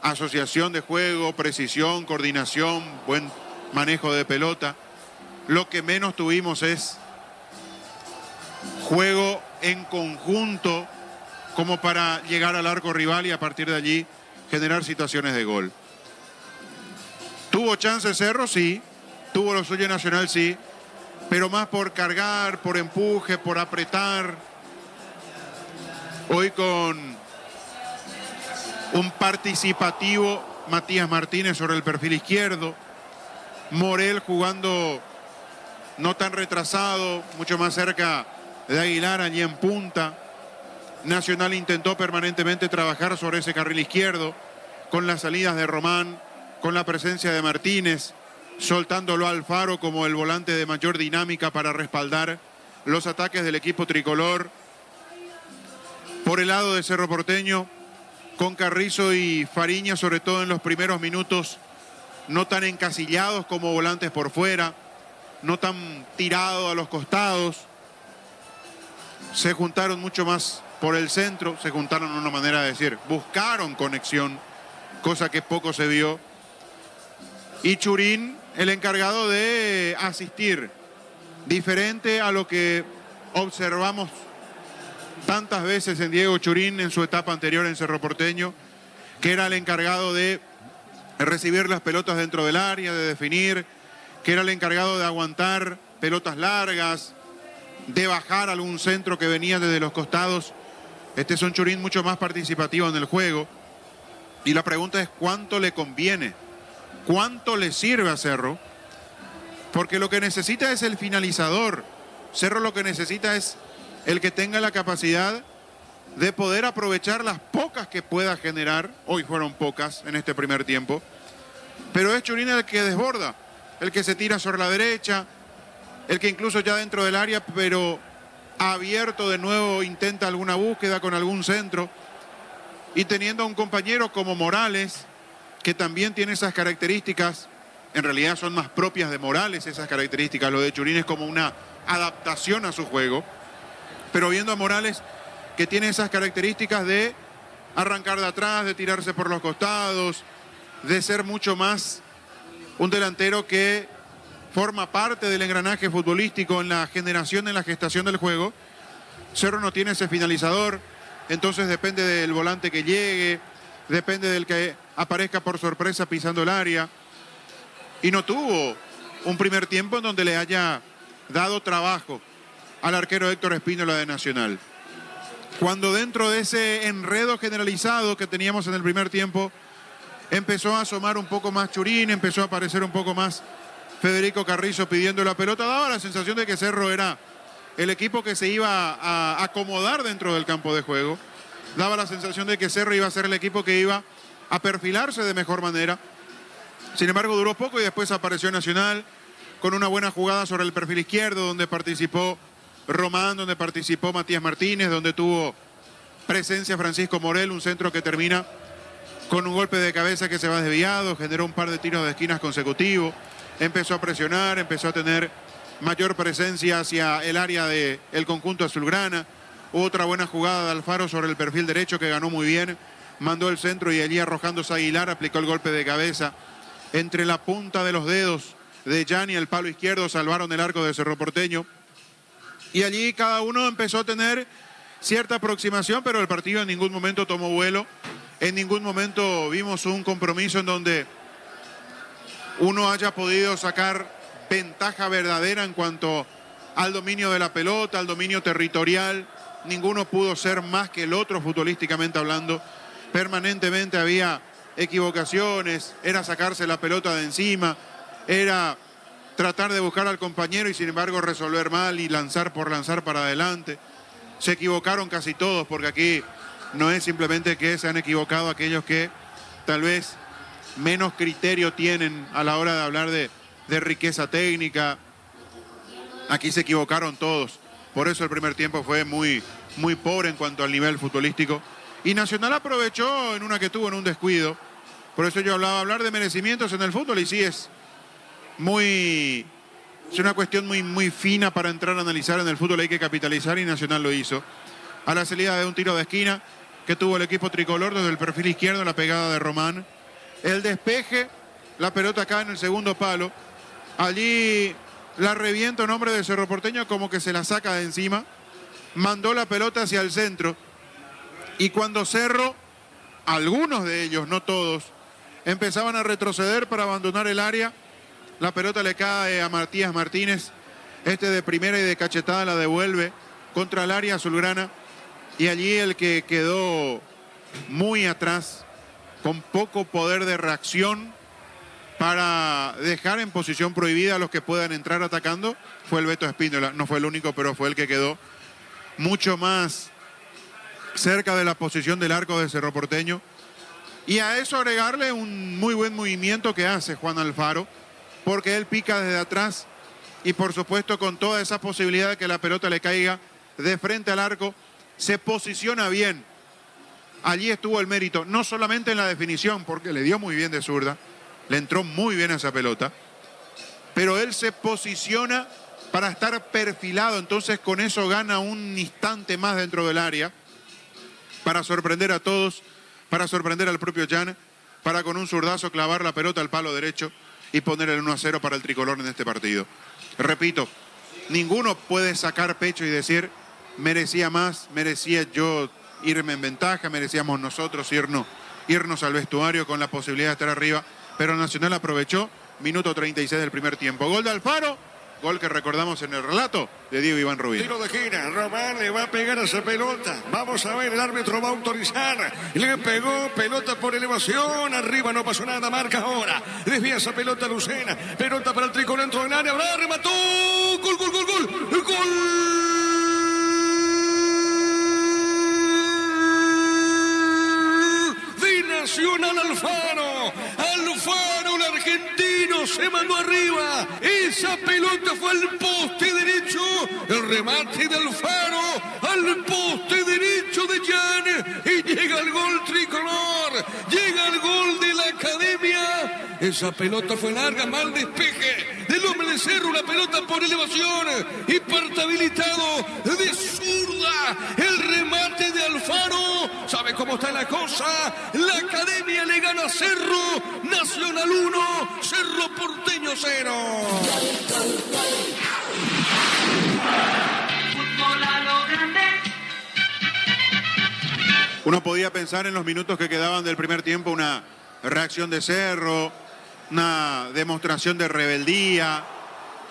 asociación de juego, precisión, coordinación, buen manejo de pelota. Lo que menos tuvimos es juego en conjunto como para llegar al arco rival y a partir de allí generar situaciones de gol. ¿Tuvo chance Cerro? Sí. ¿Tuvo lo suyo Nacional? Sí. Pero más por cargar, por empuje, por apretar. Hoy con un participativo Matías Martínez sobre el perfil izquierdo. Morel jugando no tan retrasado, mucho más cerca de Aguilar allí en punta. Nacional intentó permanentemente trabajar sobre ese carril izquierdo con las salidas de Román, con la presencia de Martínez, soltándolo a Alfaro como el volante de mayor dinámica para respaldar los ataques del equipo tricolor. Por el lado de Cerro Porteño, con Carrizo y Fariña, sobre todo en los primeros minutos, no tan encasillados como volantes por fuera, no tan tirados a los costados. Se juntaron mucho más por el centro, se juntaron de una manera de decir, buscaron conexión, cosa que poco se vio. Y Churín, el encargado de asistir, diferente a lo que observamos tantas veces en Diego Churín en su etapa anterior en Cerro Porteño, que era el encargado de recibir las pelotas dentro del área, de definir, que era el encargado de aguantar pelotas largas, de bajar algún centro que venía desde los costados. Este es un Churín mucho más participativo en el juego. Y la pregunta es ¿cuánto le conviene? ¿Cuánto le sirve a Cerro? Porque lo que necesita es el finalizador. Cerro lo que necesita es el que tenga la capacidad de poder aprovechar las pocas que pueda generar. Hoy fueron pocas en este primer tiempo. Pero es Churín el que desborda, el que se tira sobre la derecha, el que incluso ya dentro del área, pero abierto de nuevo, intenta alguna búsqueda con algún centro. Y teniendo a un compañero como Morales, que también tiene esas características, en realidad son más propias de Morales esas características. Lo de Churín es como una adaptación a su juego. Pero viendo a Morales, que tiene esas características de arrancar de atrás, de tirarse por los costados, de ser mucho más un delantero que forma parte del engranaje futbolístico en la generación, en la gestación del juego. Cerro no tiene ese finalizador, entonces depende del volante que llegue, depende del que aparezca por sorpresa pisando el área. Y no tuvo un primer tiempo en donde le haya dado trabajo al arquero Héctor Espínola de Nacional. Cuando dentro de ese enredo generalizado que teníamos en el primer tiempo, empezó a asomar un poco más Churín, empezó a aparecer un poco más Federico Carrizo pidiendo la pelota. Daba la sensación de que Cerro era el equipo que se iba a acomodar dentro del campo de juego. Daba la sensación de que Cerro iba a ser el equipo que iba a perfilarse de mejor manera. Sin embargo, duró poco y después apareció Nacional con una buena jugada sobre el perfil izquierdo, donde participó Román, donde participó Matías Martínez, donde tuvo presencia Francisco Morel, un centro que termina con un golpe de cabeza que se va desviado, generó un par de tiros de esquinas consecutivos, empezó a presionar, empezó a tener mayor presencia hacia el área del conjunto azulgrana. Otra buena jugada de Alfaro sobre el perfil derecho que ganó muy bien, mandó el centro y allí arrojándose a Aguilar, aplicó el golpe de cabeza entre la punta de los dedos de Gianni, el palo izquierdo, salvaron el arco de Cerro Porteño. Y allí cada uno empezó a tener cierta aproximación, pero el partido en ningún momento tomó vuelo. En ningún momento vimos un compromiso en donde uno haya podido sacar ventaja verdadera en cuanto al dominio de la pelota, al dominio territorial. Ninguno pudo ser más que el otro futbolísticamente hablando. Permanentemente había equivocaciones, era sacarse la pelota de encima, era tratar de buscar al compañero y sin embargo resolver mal y lanzar por lanzar para adelante. Se equivocaron casi todos, porque aquí no es simplemente que se han equivocado aquellos que tal vez menos criterio tienen a la hora de hablar de riqueza técnica. Aquí se equivocaron todos. Por eso el primer tiempo fue muy pobre en cuanto al nivel futbolístico. Y Nacional aprovechó en una que tuvo en un descuido. Por eso yo hablar de merecimientos en el fútbol, y sí es una cuestión muy fina para entrar a analizar en el fútbol, hay que capitalizar y Nacional lo hizo. A la salida de un tiro de esquina que tuvo el equipo tricolor desde el perfil izquierdo, la pegada de Román. El despeje, la pelota cae en el segundo palo. Allí la revienta un hombre de Cerro Porteño, como que se la saca de encima. Mandó la pelota hacia el centro. Y cuando Cerro, algunos de ellos, no todos, empezaban a retroceder para abandonar el área, la pelota le cae a Matías Martínez. Este de primera y de cachetada la devuelve contra el área azulgrana. Y allí el que quedó muy atrás, con poco poder de reacción para dejar en posición prohibida a los que puedan entrar atacando, fue el Beto Espíndola. No fue el único, pero fue el que quedó mucho más cerca de la posición del arco de Cerro Porteño. Y a eso agregarle un muy buen movimiento que hace Juan Alfaro, porque él pica desde atrás y por supuesto con toda esa posibilidad de que la pelota le caiga de frente al arco, se posiciona bien. Allí estuvo el mérito, no solamente en la definición, porque le dio muy bien de zurda, le entró muy bien a esa pelota, pero él se posiciona para estar perfilado, entonces con eso gana un instante más dentro del área, para sorprender a todos, para sorprender al propio Jan, para con un zurdazo clavar la pelota al palo derecho y poner el 1-0 para el tricolor en este partido. Repito, ninguno puede sacar pecho y decir merecía más, merecía yo irme en ventaja, merecíamos nosotros irnos al vestuario con la posibilidad de estar arriba, pero Nacional aprovechó. Minuto 36 del primer tiempo. Gol de Alfaro, gol que recordamos en el relato de Diego Iván Rubín. Tiro de esquina, Román le va a pegar a esa pelota. Vamos a ver, el árbitro va a autorizar. Le pegó, pelota por elevación, arriba no pasó nada, marca ahora. Desvía esa pelota Lucena, pelota para el tricolor dentro del área, ahora remató. Gol, gol, gol, gol, gol. Nacional Alfaro, el argentino se mandó arriba, esa pelota fue al poste derecho, el remate de Alfaro al poste derecho de Jan y llega el gol tricolor, llega el gol de la academia. Esa pelota fue larga, mal despeje del hombre de Cerro, una pelota por elevación y parte habilitado de zurda, el remate de Alfaro. ¿Sabe cómo está la cosa? La academia le gana a Cerro, Nacional 1, Cerro Porteño 0. Uno podía pensar en los minutos que quedaban del primer tiempo una reacción de Cerro, una demostración de rebeldía,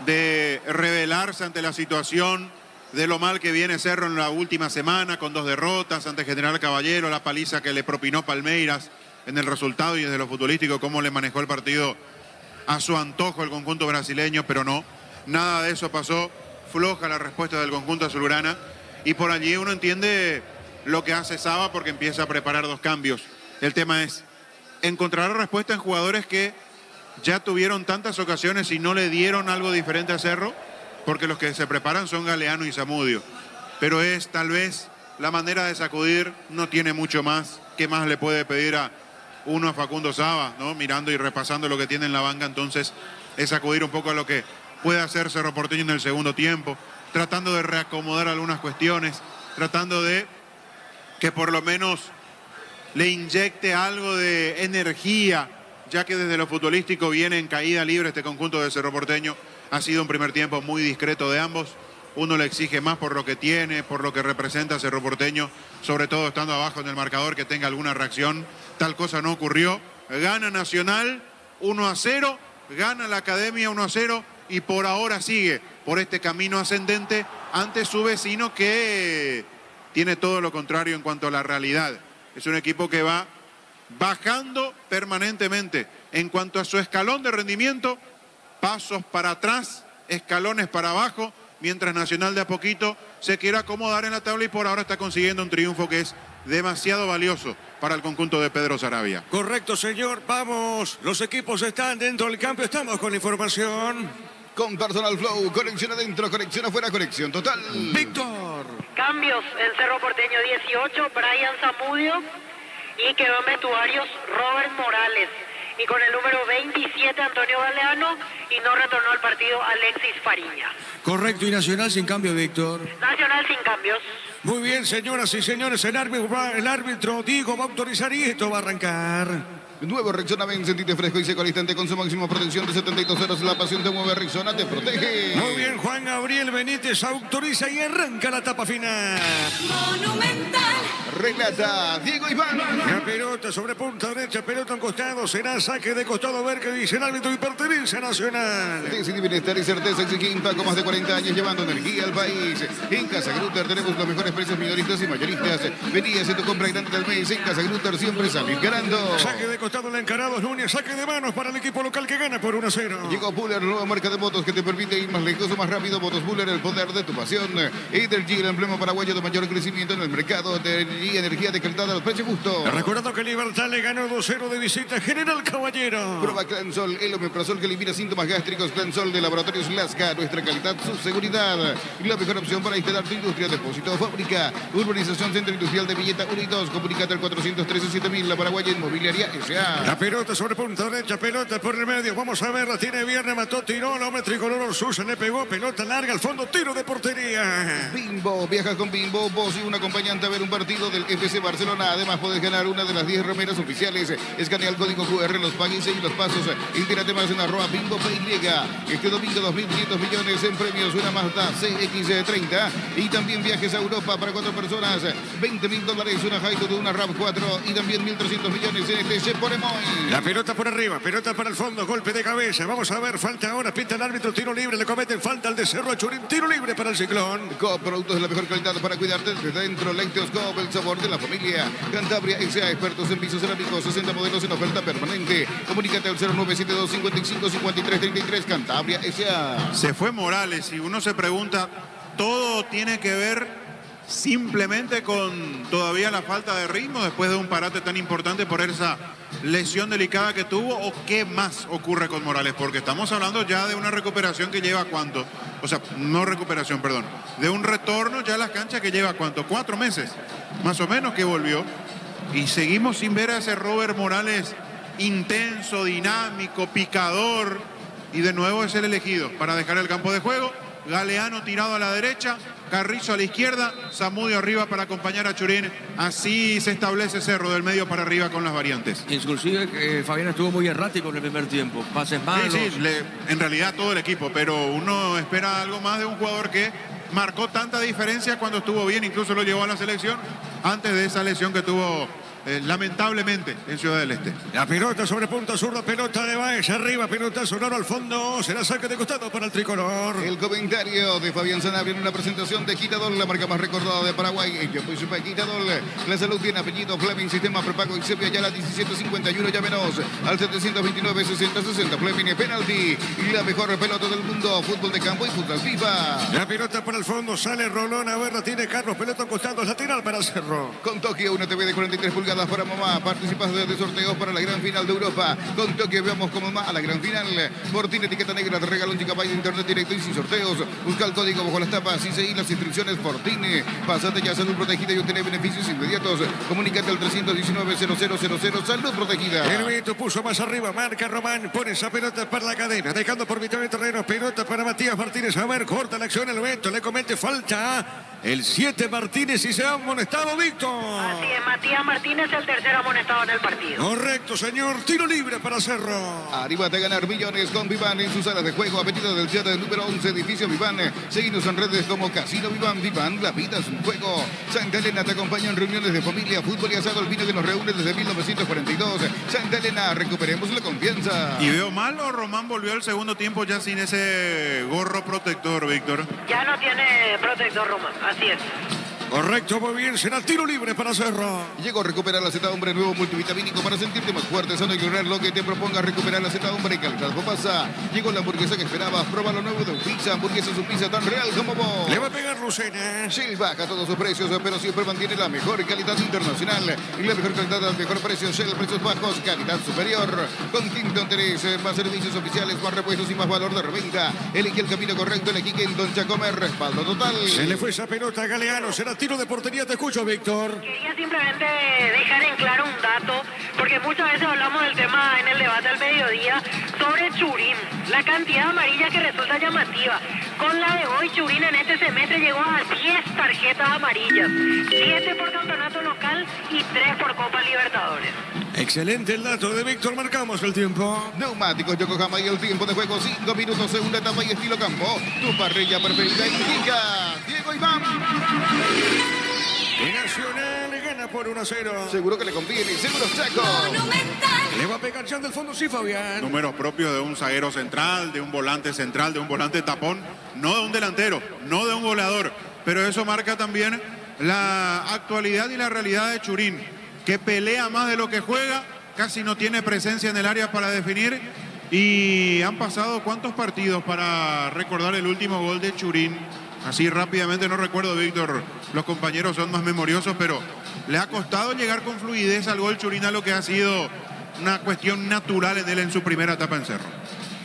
de rebelarse ante la situación de lo mal que viene Cerro en la última semana con 2 derrotas ante General Caballero, la paliza que le propinó Palmeiras, en el resultado y desde lo futbolístico cómo le manejó el partido a su antojo el conjunto brasileño, pero no, nada de eso pasó. Floja la respuesta del conjunto azulgrana y por allí uno entiende lo que hace Saba porque empieza a preparar 2 cambios. El tema es encontrar respuesta en jugadores que ya tuvieron tantas ocasiones y no le dieron algo diferente a Cerro, porque los que se preparan son Galeano y Zamudio. Pero es tal vez la manera de sacudir, no tiene mucho más. ¿Qué más le puede pedir a Facundo Saba, ¿no? Mirando y repasando lo que tiene en la banca, entonces es sacudir un poco a lo que puede hacer Cerro Porteño en el segundo tiempo, tratando de reacomodar algunas cuestiones, tratando de que por lo menos le inyecte algo de energía, ya que desde lo futbolístico viene en caída libre este conjunto de Cerro Porteño. Ha sido un primer tiempo muy discreto de ambos. Uno le exige más por lo que tiene, por lo que representa Cerro Porteño, sobre todo estando abajo en el marcador, que tenga alguna reacción. Tal cosa no ocurrió. Gana Nacional 1-0, gana la Academia 1-0 y por ahora sigue por este camino ascendente ante su vecino que tiene todo lo contrario en cuanto a la realidad. Es un equipo que va bajando permanentemente en cuanto a su escalón de rendimiento, pasos para atrás, escalones para abajo, mientras Nacional de a poquito se quiere acomodar en la tabla y por ahora está consiguiendo un triunfo que es demasiado valioso para el conjunto de Pedro Saravia. Correcto, señor. Vamos, los equipos están dentro del campo, estamos con información. Con Personal Flow, conexión adentro, conexión afuera, conexión total. Víctor. Cambios en Cerro Porteño 18, Brian Zamudio y quedó en vestuarios Robert Morales. Y con el número 27 Antonio Galeano y no retornó al partido Alexis Fariña. Correcto, y Nacional sin cambio, Víctor. Nacional sin cambios. Muy bien, señoras y señores, el árbitro Diego va a autorizar y esto va a arrancar. Nuevo Rexona, ven, sentite fresco y seco al instante con su máxima protección de 72 horas. La pasión te mueve, Rexona te protege. Muy bien, Juan Gabriel Benítez autoriza y arranca la etapa final. Monumental. Relata Diego Iván. La pelota sobre punta derecha, pelota en costado, será saque de costado, a ver qué dice el árbitro y pertenece a Nacional. Decidir bienestar y certeza exige Impaco, más de 40 años llevando energía al país. En Casa Grutter tenemos los mejores precios minoristas y mayoristas. Vení a hacer tu compra grande del mes. En Casa Grutter siempre salís ganando. Saque de costado, el encarado Núñez, saque de manos para el equipo local que gana por 1-0. Llegó Buller, nueva marca de motos que te permite ir más lejos o más rápido. Motos Buller, el poder de tu pasión. Energy, el emblema paraguayo de mayor crecimiento en el mercado de energía decretada al precio justo. Recordando que Libertad le ganó 2-0 de visita a General Caballero. Prueba Clansol, el omeprazol que elimina síntomas gástricos. Clansol de Laboratorios Lasca, nuestra calidad, su seguridad. La mejor opción para instalar tu industria, depósito, fábrica, urbanización, centro industrial de Villeta 1 y 2. Comunicate al 413-7000, la Paraguaya Inmobiliaria S.A. La pelota sobre punta derecha, pelota por el medio. Vamos a ver, la tiene Viernes, mató, tiró, el hombre tricolor Orsusa le pegó, pelota larga al fondo, tiro de portería. Bimbo, viaja con Bimbo, vos y un acompañante a ver un partido del FC Barcelona. Además, podés ganar una de las 10 remeras oficiales. Escanea el código QR, los pagues y los pasos. Entérate más en @Bimbo PY. Este domingo 2.500 millones en premios, una Mazda CX-30 y también viajes a Europa para 4 personas. $20.000, una Hilux, una RAV4 y también 1.300 millones en este por Emoy. La pelota por arriba, pelota para el fondo, golpe de cabeza. Vamos a ver, falta ahora, pinta el árbitro, tiro libre, le cometen falta al de Cerro a Churín, tiro libre para el Ciclón. Coop, productos de la mejor calidad para cuidarte desde dentro. Lácteos Coop, el sabor de la familia. Cantabria S.A., expertos en pisos cerámicos, 60 modelos en oferta permanente. Comunícate al 0972 55 53 33. Cantabria S.A. Se fue Morales y uno se pregunta, ¿todo tiene que ver simplemente con todavía la falta de ritmo después de un parate tan importante por esa lesión delicada que tuvo, o qué más ocurre con Morales? Porque estamos hablando ya de una recuperación que lleva ¿cuánto? O sea, no recuperación, perdón, de un retorno ya a las canchas que lleva ¿cuánto? 4 meses, más o menos, que volvió, y seguimos sin ver a ese Robert Morales intenso, dinámico, picador, y de nuevo es el elegido para dejar el campo de juego. Galeano tirado a la derecha, Carrizo a la izquierda, Zamudio arriba para acompañar a Churín. Así se establece Cerro del medio para arriba con las variantes. Inclusive Fabián estuvo muy errático en el primer tiempo. Pases malos. Sí, en realidad todo el equipo, pero uno espera algo más de un jugador que marcó tanta diferencia cuando estuvo bien, incluso lo llevó a la selección antes de esa lesión que tuvo lamentablemente, en Ciudad del Este. La pelota sobre punta zurda, pelota de Baez, arriba, pelota sonoro al fondo, será saque de costado para el tricolor. El comentario de Fabián Sanabria en una presentación de Quitadol, la marca más recordada de Paraguay. Yo fui super Quitadol. La salud tiene apellido Fleming, sistema prepago Xepia, ya la 1751, llámenos al 729-6060. Fleming, penalti. La mejor pelota del mundo, fútbol de campo y fútbol FIFA. La pelota para el fondo, sale Rolón, a ver, la tiene Carlos, pelota a costado, lateral para Cerro. Con Tokio, una TV de 43 pulgadas para mamá. Participas de sorteos para la gran final de Europa. Con Tokio, veamos como mamá a la gran final. Fortín, etiqueta negra, te regalo un gigabyte de internet directo y sin sorteos. Busca el código bajo las tapas y seguí las instrucciones Fortine. Pásate ya a Salud Protegida y obtener beneficios inmediatos. Comunícate al 319-0000. Salud Protegida. El Vito puso más arriba, marca Román, pone esa pelota para la cadena, dejando por mitad de terreno, pelota para Matías Martínez, a ver, corta la acción el Beto, le comete falta el 7 Martínez y se ha amonestado Víctor. Así es, Matías Martínez, el tercer amonestado en el partido. Correcto, señor, tiro libre para Cerro. Anímate a ganar millones con Vivan en sus salas de juego. Avenida del Chat, número 11, edificio Vivan. Seguinos en redes como Casino Vivan. Vivan, la vida es un juego. Santa Elena te acompaña en reuniones de familia, fútbol y asado, el vino que nos reúne desde 1942. Santa Elena, recuperemos la confianza. ¿Y veo mal o Román volvió al segundo tiempo ya sin ese gorro protector, Víctor? Ya no tiene protector Román, así es. Correcto, muy bien, será tiro libre para Cerro. Llegó a recuperar la Z Hombre nuevo multivitamínico para sentirte más fuerte, sano y lograr lo que te proponga. Recuperar la Z Hombre y calidad pasa. Llegó la hamburguesa que esperabas. Prueba lo nuevo de Pizza. Hamburguesa es un pizza tan real como vos. Le va a pegar Lucena. Shell baja todos sus precios, pero siempre mantiene la mejor calidad internacional. Y la mejor calidad al mejor precio. Shell, precios bajos, calidad superior. Con quinto interés, más servicios oficiales, más repuestos y más valor de reventa. Elige el camino correcto, elegí Kenton Chacomer. Respaldo total. Se le fue esa pelota a Galeano, será tiro de portería, te escucho, Víctor. Quería simplemente dejar en claro un dato, porque muchas veces hablamos del tema en el debate al mediodía sobre Churín, la cantidad amarilla que resulta llamativa. Con la de hoy, Churín en este semestre llegó a 10 tarjetas amarillas, 7 por campeonato local y 3 por Copa Libertadores. Excelente el dato de Víctor, marcamos el tiempo. Neumáticos Yokohama y el tiempo de juego 5 minutos, segunda etapa y estilo campo. Tu parrilla perfecta indica Diego Iván. Y Nacional gana por 1-0. Seguro que le conviene, seguro Chaco. Monumental. Le va a pegar Chan del fondo, sí, Fabián. Números propios de un zaguero central, de un volante central, de un volante tapón, no de un delantero, no de un goleador. Pero eso marca también la actualidad y la realidad de Churín, que pelea más de lo que juega, casi no tiene presencia en el área para definir. Y han pasado cuántos partidos para recordar el último gol de Churín. Así rápidamente no recuerdo, Víctor, los compañeros son más memoriosos, pero le ha costado llegar con fluidez al gol Churín, a lo que ha sido una cuestión natural en él en su primera etapa en Cerro.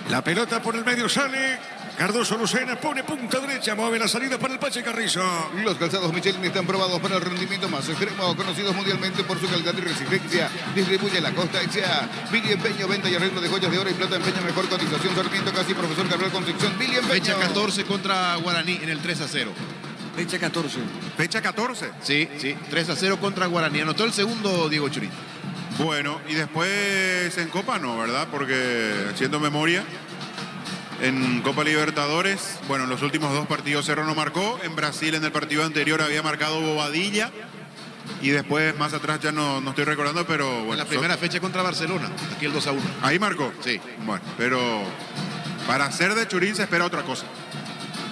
La pelota por el medio sale. Cardoso Lucena pone punta derecha, mueve la salida para el Pache Carrizo. Los calzados Michelin están probados para el rendimiento más extremo, conocidos mundialmente por su calidad y resistencia. Distribuye la Costa Hecha. Billy Empeño, venta y arreglo de joyas de oro y plata. Empeño, mejor cotización. Sarmiento, casi profesor Gabriel Concepción. Billy Empeño. Fecha 14 contra Guaraní en el 3-0. Fecha 14. Fecha 14. Sí, 3-0 contra Guaraní. Anotó el segundo Diego Churín. Bueno, y después en Copa no, ¿verdad? Porque haciendo memoria, en Copa Libertadores, bueno, en los últimos 2 partidos Cerro no marcó. En Brasil, en el partido anterior, había marcado Bobadilla. Y después, más atrás, ya no estoy recordando, pero bueno. En la primera fecha contra Barcelona, aquí el 2-1. ¿Ahí marcó? Sí. Bueno, pero para ser de Churín se espera otra cosa.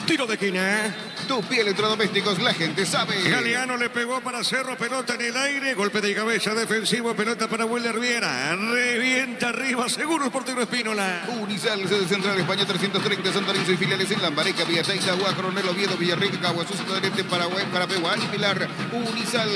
Tiro de esquina. Tu pie electrodomésticos, la gente sabe. Galeano le pegó para Cerro, pelota en el aire, golpe de cabeza defensivo, pelota para Wilder Viera. Revienta arriba, seguro el portero Espínola. Unisal, sede central España 330, Santa Lorenzo y filiales en Lambareca, Villateita, Agua, Coronel Oviedo, Villarrica, Caguazú, Ciudad del Este, Paraguay, Parapehuán y Pilar. Unisal,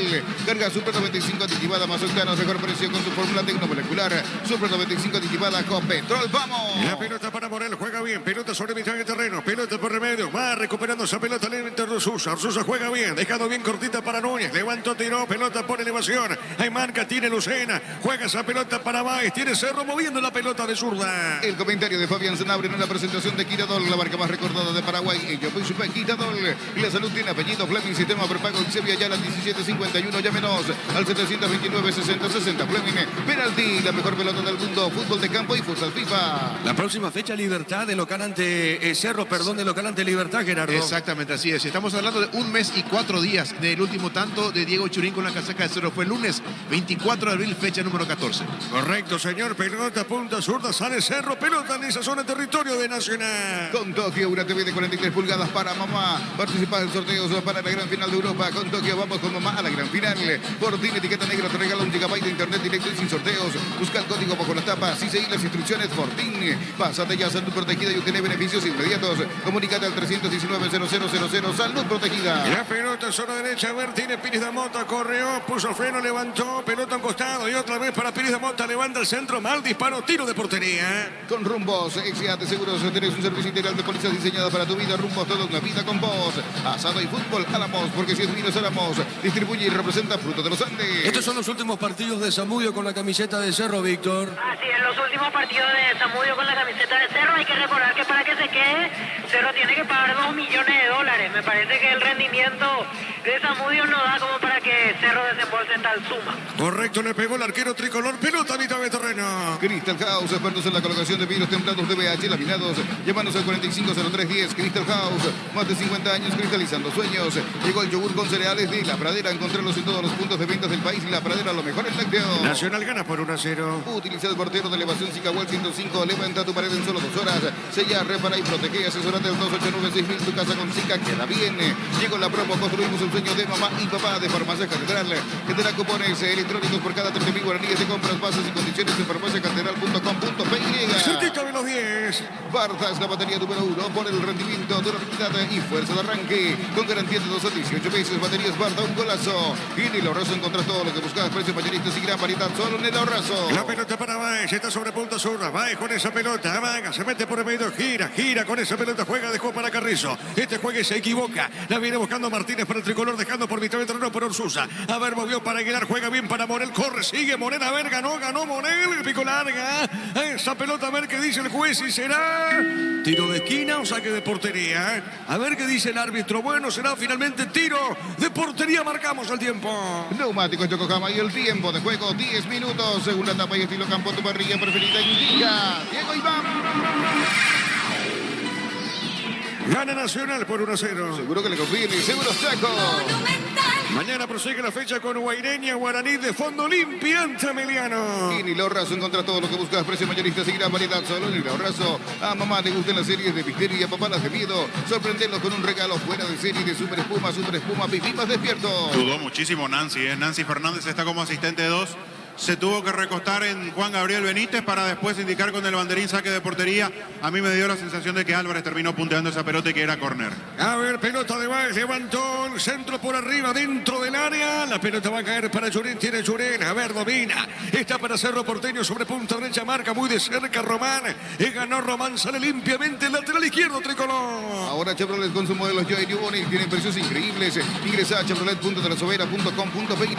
carga Super 95 aditivada más octanos, mejor precio con su fórmula tecnomolecular. Super 95 aditivada con petrol, ¡vamos! La pelota para Morel, juega bien, pelota sobre mitad de terreno, pelota por remedio, va recuperando esa pelota lenta Arzuza. Arzuza juega bien, dejado bien cortita para Núñez, levantó, tiró, pelota por elevación, hay marca, tiene Lucena, juega esa pelota para Baez, tiene Cerro moviendo la pelota de zurda. El comentario de Fabián Sanabria en la presentación de Quitadol, la marca más recordada de Paraguay. Yo soy Super Quitadol. Y la salud tiene apellido Fleming, sistema prepago Xevia, ya la 1751, llámenos al 729-6060. Fleming, penalti, la mejor pelota del mundo, fútbol de campo y futsal FIFA. La próxima fecha, Libertad de local ante Cerro, perdón, de local ante Libertad, Gerardo. Exactamente, así Así es, estamos hablando de 1 mes y 4 días del último tanto de Diego Churín con la casaca de Cerro. Fue el lunes 24 de abril, fecha número 14. Correcto, señor. Pelota, punta zurda, sale Cerro. Pelota en esa zona, territorio de Nacional. Con Tokio, una TV de 43 pulgadas para mamá. Participa en sorteos para la gran final de Europa. Con Tokio vamos con mamá a la gran final. Por ti, etiqueta negra te regala 1 GB de internet directo y sin sorteos. Busca el código bajo las tapas y seguí las instrucciones por ti. Pásate ya a Salud Protegida y obtener beneficios inmediatos. Comunícate al 319-0000. Salud Protegida. La pelota, zona derecha. Martínez, Pires de Mota, corrió, puso freno, levantó. Pelota a un costado y otra vez para Pires de Mota. Levanta el centro, mal disparo, tiro de portería. Con Rumbos, Exiate Seguros, tenés un servicio integral de policía diseñada para tu vida. Rumbos, toda una vida con vos. Asado y fútbol, Álamos, porque si es vino, Álamos. Distribuye y representa Fruto de los Andes. Estos son los últimos partidos de Zamudio con la camiseta de Cerro, Víctor. Así es, los últimos partidos de Zamudio con la camiseta de Cerro. Hay que recordar que para que se quede, Cerro tiene que pagar $2 millones. Me parece que el rendimiento de Zamudio no da como para que Cerro desembolse tal suma. Correcto, le pegó el arquero tricolor. Pelota a mitad de terreno. Crystal House, expertos en la colocación de vidrios templados de BH laminados. Llámanos al 450310. Crystal House, más de 50 años cristalizando sueños. Llegó el yogur con cereales de La Pradera. Encontrarlos en todos los puntos de ventas del país. La Pradera, lo mejor en lácteos. Nacional gana por 1-0. Utiliza el portero de elevación Cicahuel 105. Levanta tu pared en solo 2 horas. Sella, repara y protege. Asesorate al 289-6000. Tu casa con Cica queda bien. Llegó la promo. Construimos un sueño de mamá y papá de Farmacia Catedral. Que te da cupones electrónicos por cada 30.000 guaraníes de compras. Bases y condiciones en farmaciacatedral.com.py. Cerquita de los 10. Bartas, la batería número 1 por el rendimiento, durabilidad y fuerza de arranque. Con garantía de 2 a 18 meses. Baterías Barta, un golazo. Y en el Ahorrazo encontrás todo lo que buscabas. Precios mayoristas y gran variedad solo en el Ahorrazo. La pelota para Baez, está sobre punta zurda. Baez con esa pelota, amaga, se mete por el medio, gira con esa pelota, juega, dejó para Carrizo. Este juega y se equivoca. La viene buscando Martínez para el tricolor, dejando por mitad de terreno por Orsusa. A ver, movió para Aguilar, juega bien para Morel, corre, sigue Morel, a ver, ganó Morel, pico larga. Esa pelota, a ver qué dice el juez y será tiro de esquina o saque de portería. A ver qué dice el árbitro. Bueno, será finalmente tiro de portería, marcamos el tiempo. Neumáticos Yokohama y el tiempo de juego 10 minutos. Segunda etapa y estilo campo, tu parrilla preferida indica Diego Iván. Gana Nacional por 1-0. Seguro que le conviene, Seguros Chaco. Mañana prosigue la fecha con Guaireña, Guaraní de Fondo Limpia, Emiliano. En el Ahorrazo encontrás todo lo que buscas, precios mayoristas y gran variedad solo en el Ahorrazo. A mamá le gustan las series de misterio y a papá las de miedo. Sorprenderlos con un regalo fuera de serie de Super Espuma, Pipipas despiertos. Dudó muchísimo Nancy, Nancy Fernández está como asistente de 2. Se tuvo que recostar en Juan Gabriel Benítez para después indicar con el banderín saque de portería. A mí me dio la sensación de que Álvarez terminó punteando esa pelota y que era córner. A ver, pelota de Baez, levantó el centro por arriba, dentro del área. La pelota va a caer para Churín, tiene Churín. A ver, domina. Está para Cerro Porteño sobre punta derecha, marca muy de cerca Román. Ganó Román, sale limpiamente el lateral izquierdo tricolor. Ahora Chevrolet con su modelo Joy New Onix tienen precios increíbles. Ingresa a chevrolet.delasovera.com.py.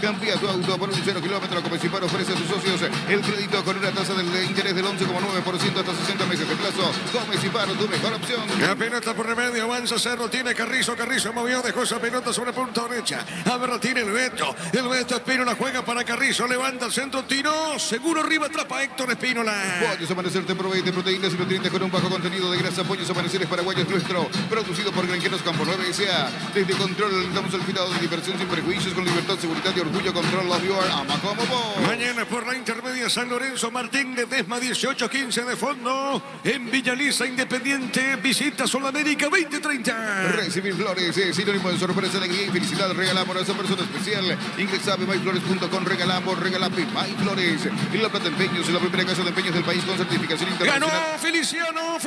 Cambia tu auto por un 0 kilómetro. Comecipar ofrece a sus socios el crédito con una tasa de interés del 11,9% hasta 60 meses de plazo. Comecipar, tu mejor opción. La pelota por remedio, avanza Cerro, tiene Carrizo movió, dejó esa pelota sobre punta derecha. A ver, tiene el Beto Espínola juega para Carrizo, levanta el centro, tiro, seguro arriba, atrapa Héctor Espínola. Pollos Amanecer te provee de proteínas y nutrientes con un bajo contenido de grasa. Pollos Amaneceres Paraguayos nuestro, producido por Granjeros Campo 9 S.A. Desde Control damos el cuidado de diversión sin prejuicios, con libertad, seguridad y orgullo. Control, love your, ama como vos. Mañana por la intermedia San Lorenzo, Martín de Desma 18-15 de fondo. En Villaliza Independiente, visita Sudamérica 20-30. Recibir flores es sinónimo de sorpresa, alegría y felicidad. Regalamos a esa persona especial. Ingresa a myflores.com, regalamos MyFlores. Y La Plata Empeños, la primera casa de empeños del país con certificación internacional. Ganó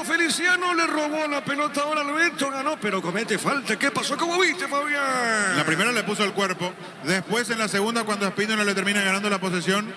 Feliciano, le robó la pelota ahora al Beto, ganó, pero comete falta. ¿Qué pasó? ¿Cómo viste, Fabián? La primera le puso el cuerpo, después en la segunda cuando Espínola le termina ganando la posesión,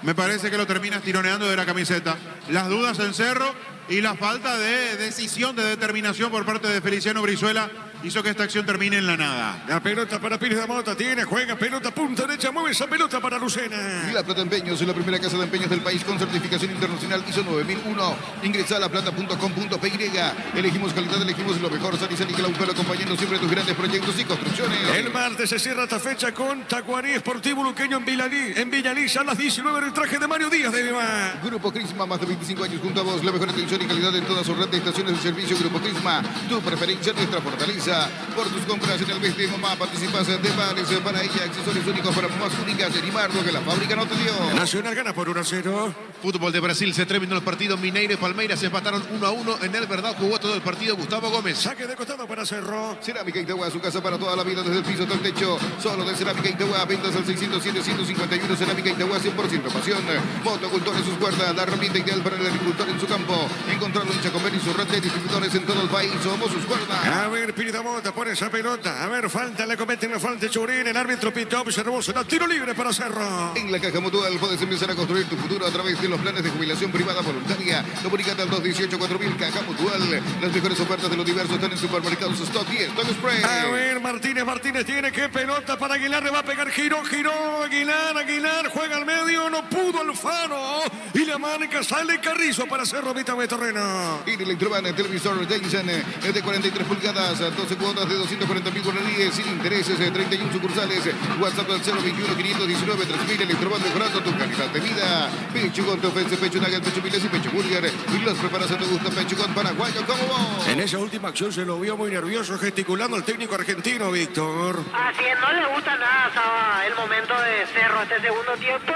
me parece que lo termina estironeando de la camiseta. Las dudas en Cerro y la falta de decisión, de determinación por parte de Feliciano Brizuela hizo que esta acción termine en la nada. La pelota para Pires de Mota, juega pelota punta derecha, mueve esa pelota para Lucena. La Plata Empeños es la primera casa de empeños del país con certificación internacional ISO 9001. Ingresa a laplata.com.py. Elegimos calidad, elegimos lo mejor. San y San Nicolás acompañando siempre tus grandes proyectos y construcciones. El martes se cierra esta fecha con Tacuarí Esportivo Luqueño en Villalilla a las 19 en el traje de Mario Díaz de Vima. Grupo Crisma, más de 25 años junto a vos. La mejor atención y calidad en toda su red de estaciones de servicio. Grupo Crisma, tu preferencia, nuestra fortaleza. Por tus compras en el mes de mamá participas de vales para ella, accesorios únicos para mamás únicas de Rimardo que la fábrica no te dio. Nacional gana por 1-0. Fútbol de Brasil, se terminó el partido. Mineiro y Palmeiras se empataron 1-1. En el verdad jugó todo el partido Gustavo Gómez. Saque de costado para Cerro. Cerámica Itagua, su casa para toda la vida, desde el piso hasta el techo. Solo de Cerámica Itagua, ventas al 607-151. Cerámica Itagua, 100% pasión. Motocultor en sus cuerdas, la herramienta ideal para el agricultor en su campo. Encontrarlo en Chacomer y su red de distribuidores en todo el país. Somos sus cuerdas. A ver, Piridamota pone esa pelota. A ver, falta, le cometen la falta Churín. El árbitro pitó, observó, será tiro libre para Cerro. En la Caja Mutual puedes empezar a construir tu futuro a través de los planes de jubilación privada voluntaria. Comunicate al 218-4000 Caja Mutual. Las mejores ofertas de los diversos están en supermercados Stock y Stock Express. A ver, Martínez tiene que pelota para Aguilar, le va a pegar, giró, Aguilar, juega al medio, no pudo Alfaro. Y la marca sale Carrizo para Cerro, mitad de terreno. En Electroban, televisor Jason de 43 pulgadas, 12 cuotas de 240.000 guaraníes sin intereses, 31 sucursales. WhatsApp al 021-519-3000. Electroban, mejorando tu calidad de vida. Pechugón te ofrece pecho nugget, pecho miles y pecho burger. Y los preparas a tu gusto, Pechugón paraguayo como vos. En esa última acción se lo vio muy nervioso, gesticulando el técnico argentino, Víctor. Así es, no le gusta nada, Saba, el momento de Cerro este segundo tiempo,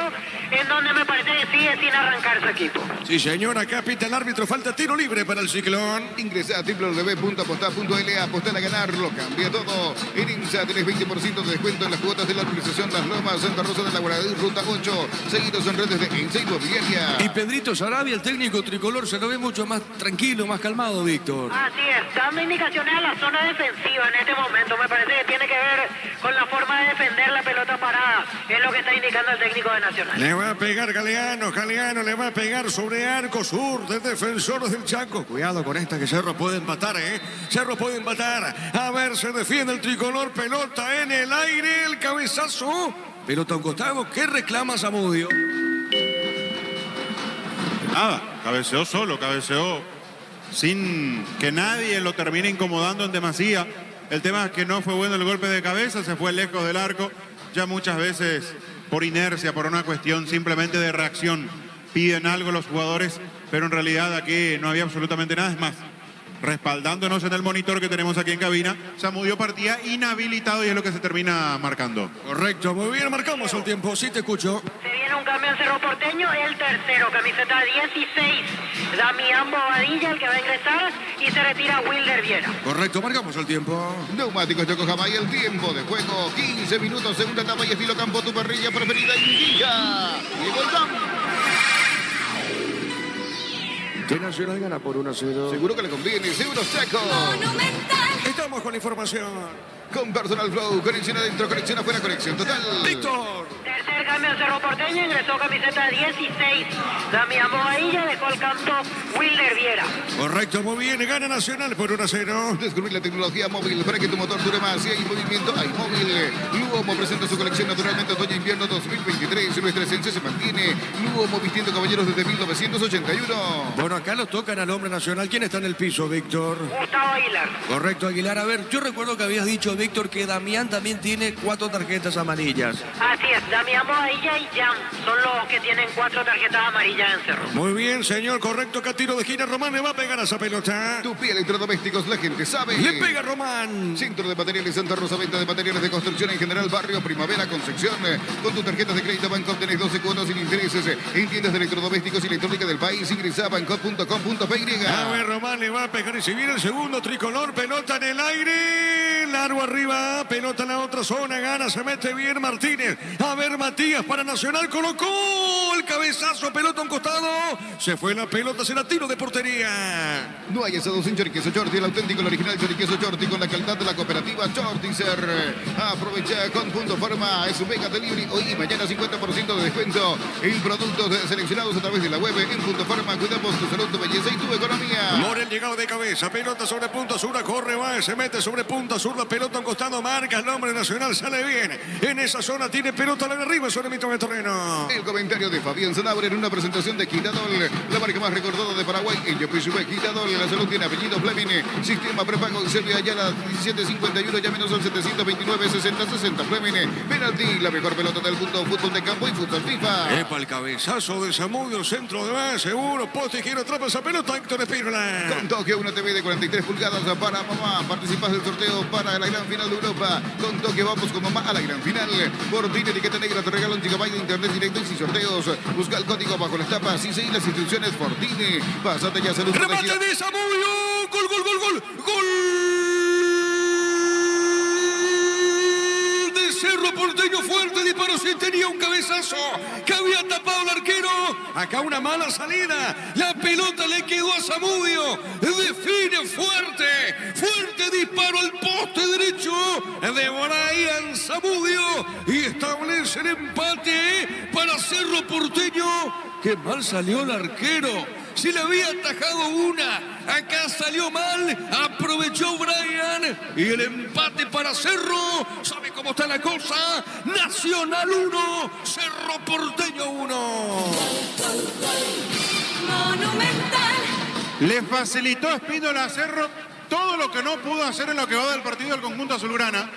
en donde me parece que sigue sin arrancar su equipo. Sí, señor, acá pita el árbitro, falta tiro libre para el Ciclón. Ingresa a www.apostar.la, apostar a ganar, lo cambia todo. En INSA tenés 20% de descuento en las cuotas de la organización Las Lomas, Santa Rosa de la Guardia, Ruta 8. Seguidos en redes de INSA Inmobiliaria. Y Pedrito Sarabia, el técnico tricolor, se lo ve mucho más tranquilo, más calmado, Víctor. Así es, dando indicaciones a la zona defensiva en este momento. Me parece que tiene que ver con la forma de defender la pelota parada. Es lo que está indicando el técnico de Nacional. Le va a pegar Galeano le va a pegar sobre arco sur de Defensores del Chaco. Cuidado con esta que Cerro puede empatar, Cerro puede empatar. A ver, se defiende el tricolor, pelota en el aire, el cabezazo. Pelota a un costado, ¿qué reclama Zamudio? Nada, cabeceó solo, cabeceó sin que nadie lo termine incomodando en demasía. El tema es que no fue bueno el golpe de cabeza, se fue lejos del arco. Ya muchas veces por inercia, por una cuestión simplemente de reacción, piden algo los jugadores, pero en realidad aquí no había absolutamente nada. Es más, respaldándonos en el monitor que tenemos aquí en cabina, Zamudio partía inhabilitado y es lo que se termina marcando. Correcto, muy bien, marcamos el tiempo, sí te escucho. Se viene un cambio en Cerro Porteño, el tercero, camiseta 16, Damián Bobadilla, el que va a ingresar, y se retira Wilder Viera. Correcto, marcamos el tiempo. Neumáticos Yokohama y el tiempo de juego. 15 minutos, segunda etapa y estilo campo, tu parrilla preferida indica. Llegó el campo. Que Nacional gana por 1-0. Seguro que le conviene. Seguros Chaco. Monumental. Estamos con la información. Con Personal Flow. Conexión adentro, conexión afuera, conexión total. Víctor. Tercer cambio en Cerro Porteño, ingresó camiseta 16, Damián Bobadilla, dejó el campo Wilder Viera. Correcto, muy bien, gana Nacional por 1-0. Descubrir la tecnología móvil para que tu motor dure más. Si hay movimiento, hay móvil. Luomo presenta su colección naturalmente otoño-invierno 2023. Nuestra esencia se mantiene. Luomo vistiendo caballeros desde 1981. Bueno, acá los tocan al hombre nacional. ¿Quién está en el piso, Víctor? Gustavo Aguilar. Correcto, Aguilar. A ver, yo recuerdo que habías dicho, Víctor, que Damián también tiene 4 tarjetas amarillas. Así es, Damián Bobadilla y Jan son los que tienen 4 tarjetas amarillas en Cerro. Muy bien, señor, correcto, que a tiro de esquina Román le va a pegar a esa pelota. Tupi Electrodomésticos, la gente sabe. Le pega Román. Centro de Materiales Santa Rosa, venta de materiales de construcción en general, barrio Primavera, Concepción. Con tus tarjetas de crédito Bancop tenés 12 cuotas sin intereses. En tiendas de electrodomésticos y electrónica del país, ingresa a bancop.com.py. A ver, Román le va a pegar y si viene el segundo tricolor, pelota en el aire. Largo arriba, pelota en la otra zona, gana, se mete bien Martínez. A ver, Matías. Matías para Nacional, colocó el cabezazo, pelota a un costado, se fue la pelota, será tiro de portería. No hay asados sin choriqueso Chorti, el auténtico, el original choriqueso Chorti con la calidad de la cooperativa Chortizer. Aprovecha con punto forma, es un Mega Delivery hoy y mañana 50% de descuento en productos seleccionados a través de la web en punto forma. Cuidamos tu salud, tu belleza y tu economía. Morel llegado de cabeza, pelota sobre punta sur, corre, va, se mete sobre punta sur, la pelota a un costado, marca el nombre Nacional, sale bien. En esa zona tiene pelota la de arriba sobre mitad de terreno. El comentario de Fabián Zanabria en una presentación de Quitadol, la marca más recordada de Paraguay. En Yopisube, Quitadol, la salud tiene apellido Fleming, sistema prepago en Serbia, ya la 1751, ya menos al 729-60-60 Fleming. Penalti, la mejor pelota del mundo, fútbol de campo y fútbol FIFA. Epa, el cabezazo de Zamudio, centro de más, seguro, poste, giro, atrapa esa pelota, Héctor Espínola. Con Toque, una TV de 43 pulgadas para mamá. Participas del sorteo para la gran final de Europa. Con Toque, vamos con mamá a la gran final. Por ti, etiqueta negra, te regala un gigabyte de internet directo y sin sorteos. Busca el código bajo las tapas y seguí las instrucciones. Fortini, pásate ya, salud. Remate de Zamudio, gol, gol, gol, gol, gol. Cerro Porteño, fuerte disparo, sí tenía un cabezazo que había tapado el arquero. Acá una mala salida, la pelota le quedó a Zamudio, define fuerte disparo al poste derecho de Brian Zamudio y establece el empate para Cerro Porteño. Qué mal salió el arquero. Si le había atajado una, acá salió mal, aprovechó Brian y el empate para Cerro. ¿Sabe cómo está la cosa? Nacional 1, Cerro Porteño 1. Monumental. Le facilitó Espínola a Cerro todo lo que no pudo hacer en lo que va del partido del conjunto azulgrana,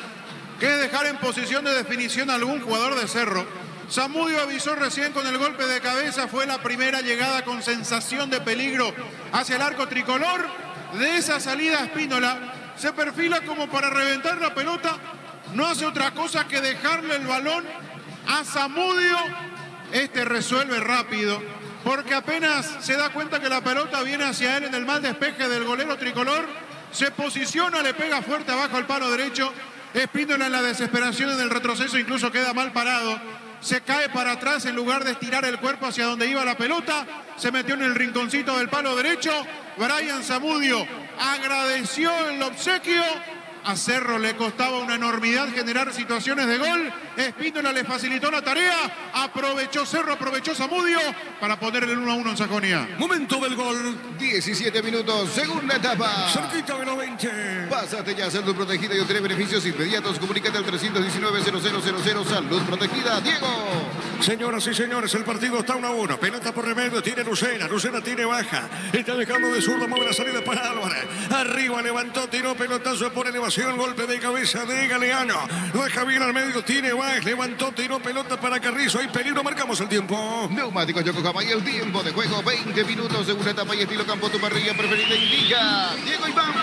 que es dejar en posición de definición a algún jugador de Cerro. Zamudio avisó recién con el golpe de cabeza, fue la primera llegada con sensación de peligro hacia el arco tricolor. De esa salida Espínola se perfila como para reventar la pelota, no hace otra cosa que dejarle el balón a Zamudio. Este resuelve rápido, porque apenas se da cuenta que la pelota viene hacia él en el mal despeje del golero tricolor, se posiciona, le pega fuerte abajo al palo derecho. Espínola en la desesperación, en el retroceso, incluso queda mal parado. Se cae para atrás en lugar de estirar el cuerpo hacia donde iba la pelota. Se metió en el rinconcito del palo derecho. Brian Zamudio agradeció el obsequio. A Cerro le costaba una enormidad generar situaciones de gol. Espínola le facilitó la tarea. Aprovechó Cerro, aprovechó Zamudio para poner el 1-1 en Sajonia. Momento del gol. 17 minutos, segunda etapa. Cerquita de los 20. Pásate ya a Salud Protegida y obtener beneficios inmediatos. Comunícate al 319-0000. Salud Protegida, Diego. Señoras y señores, el partido está 1-1. Pelota por remedio, tiene Lucena. Lucena tiene baja. Está dejando de zurdo, mueve la salida para Álvarez. Arriba levantó, tiró pelotazo por elevación. Golpe de cabeza de Galeano. Lo deja bien al medio, tiene Baez. Levantó, tiró pelota para Carrizo. Hay peligro, marcamos el tiempo. Neumáticos Yokohama y el tiempo de juego. 20 minutos, segunda etapa y estilo campo. Tu parrilla preferida indica Diego Iván.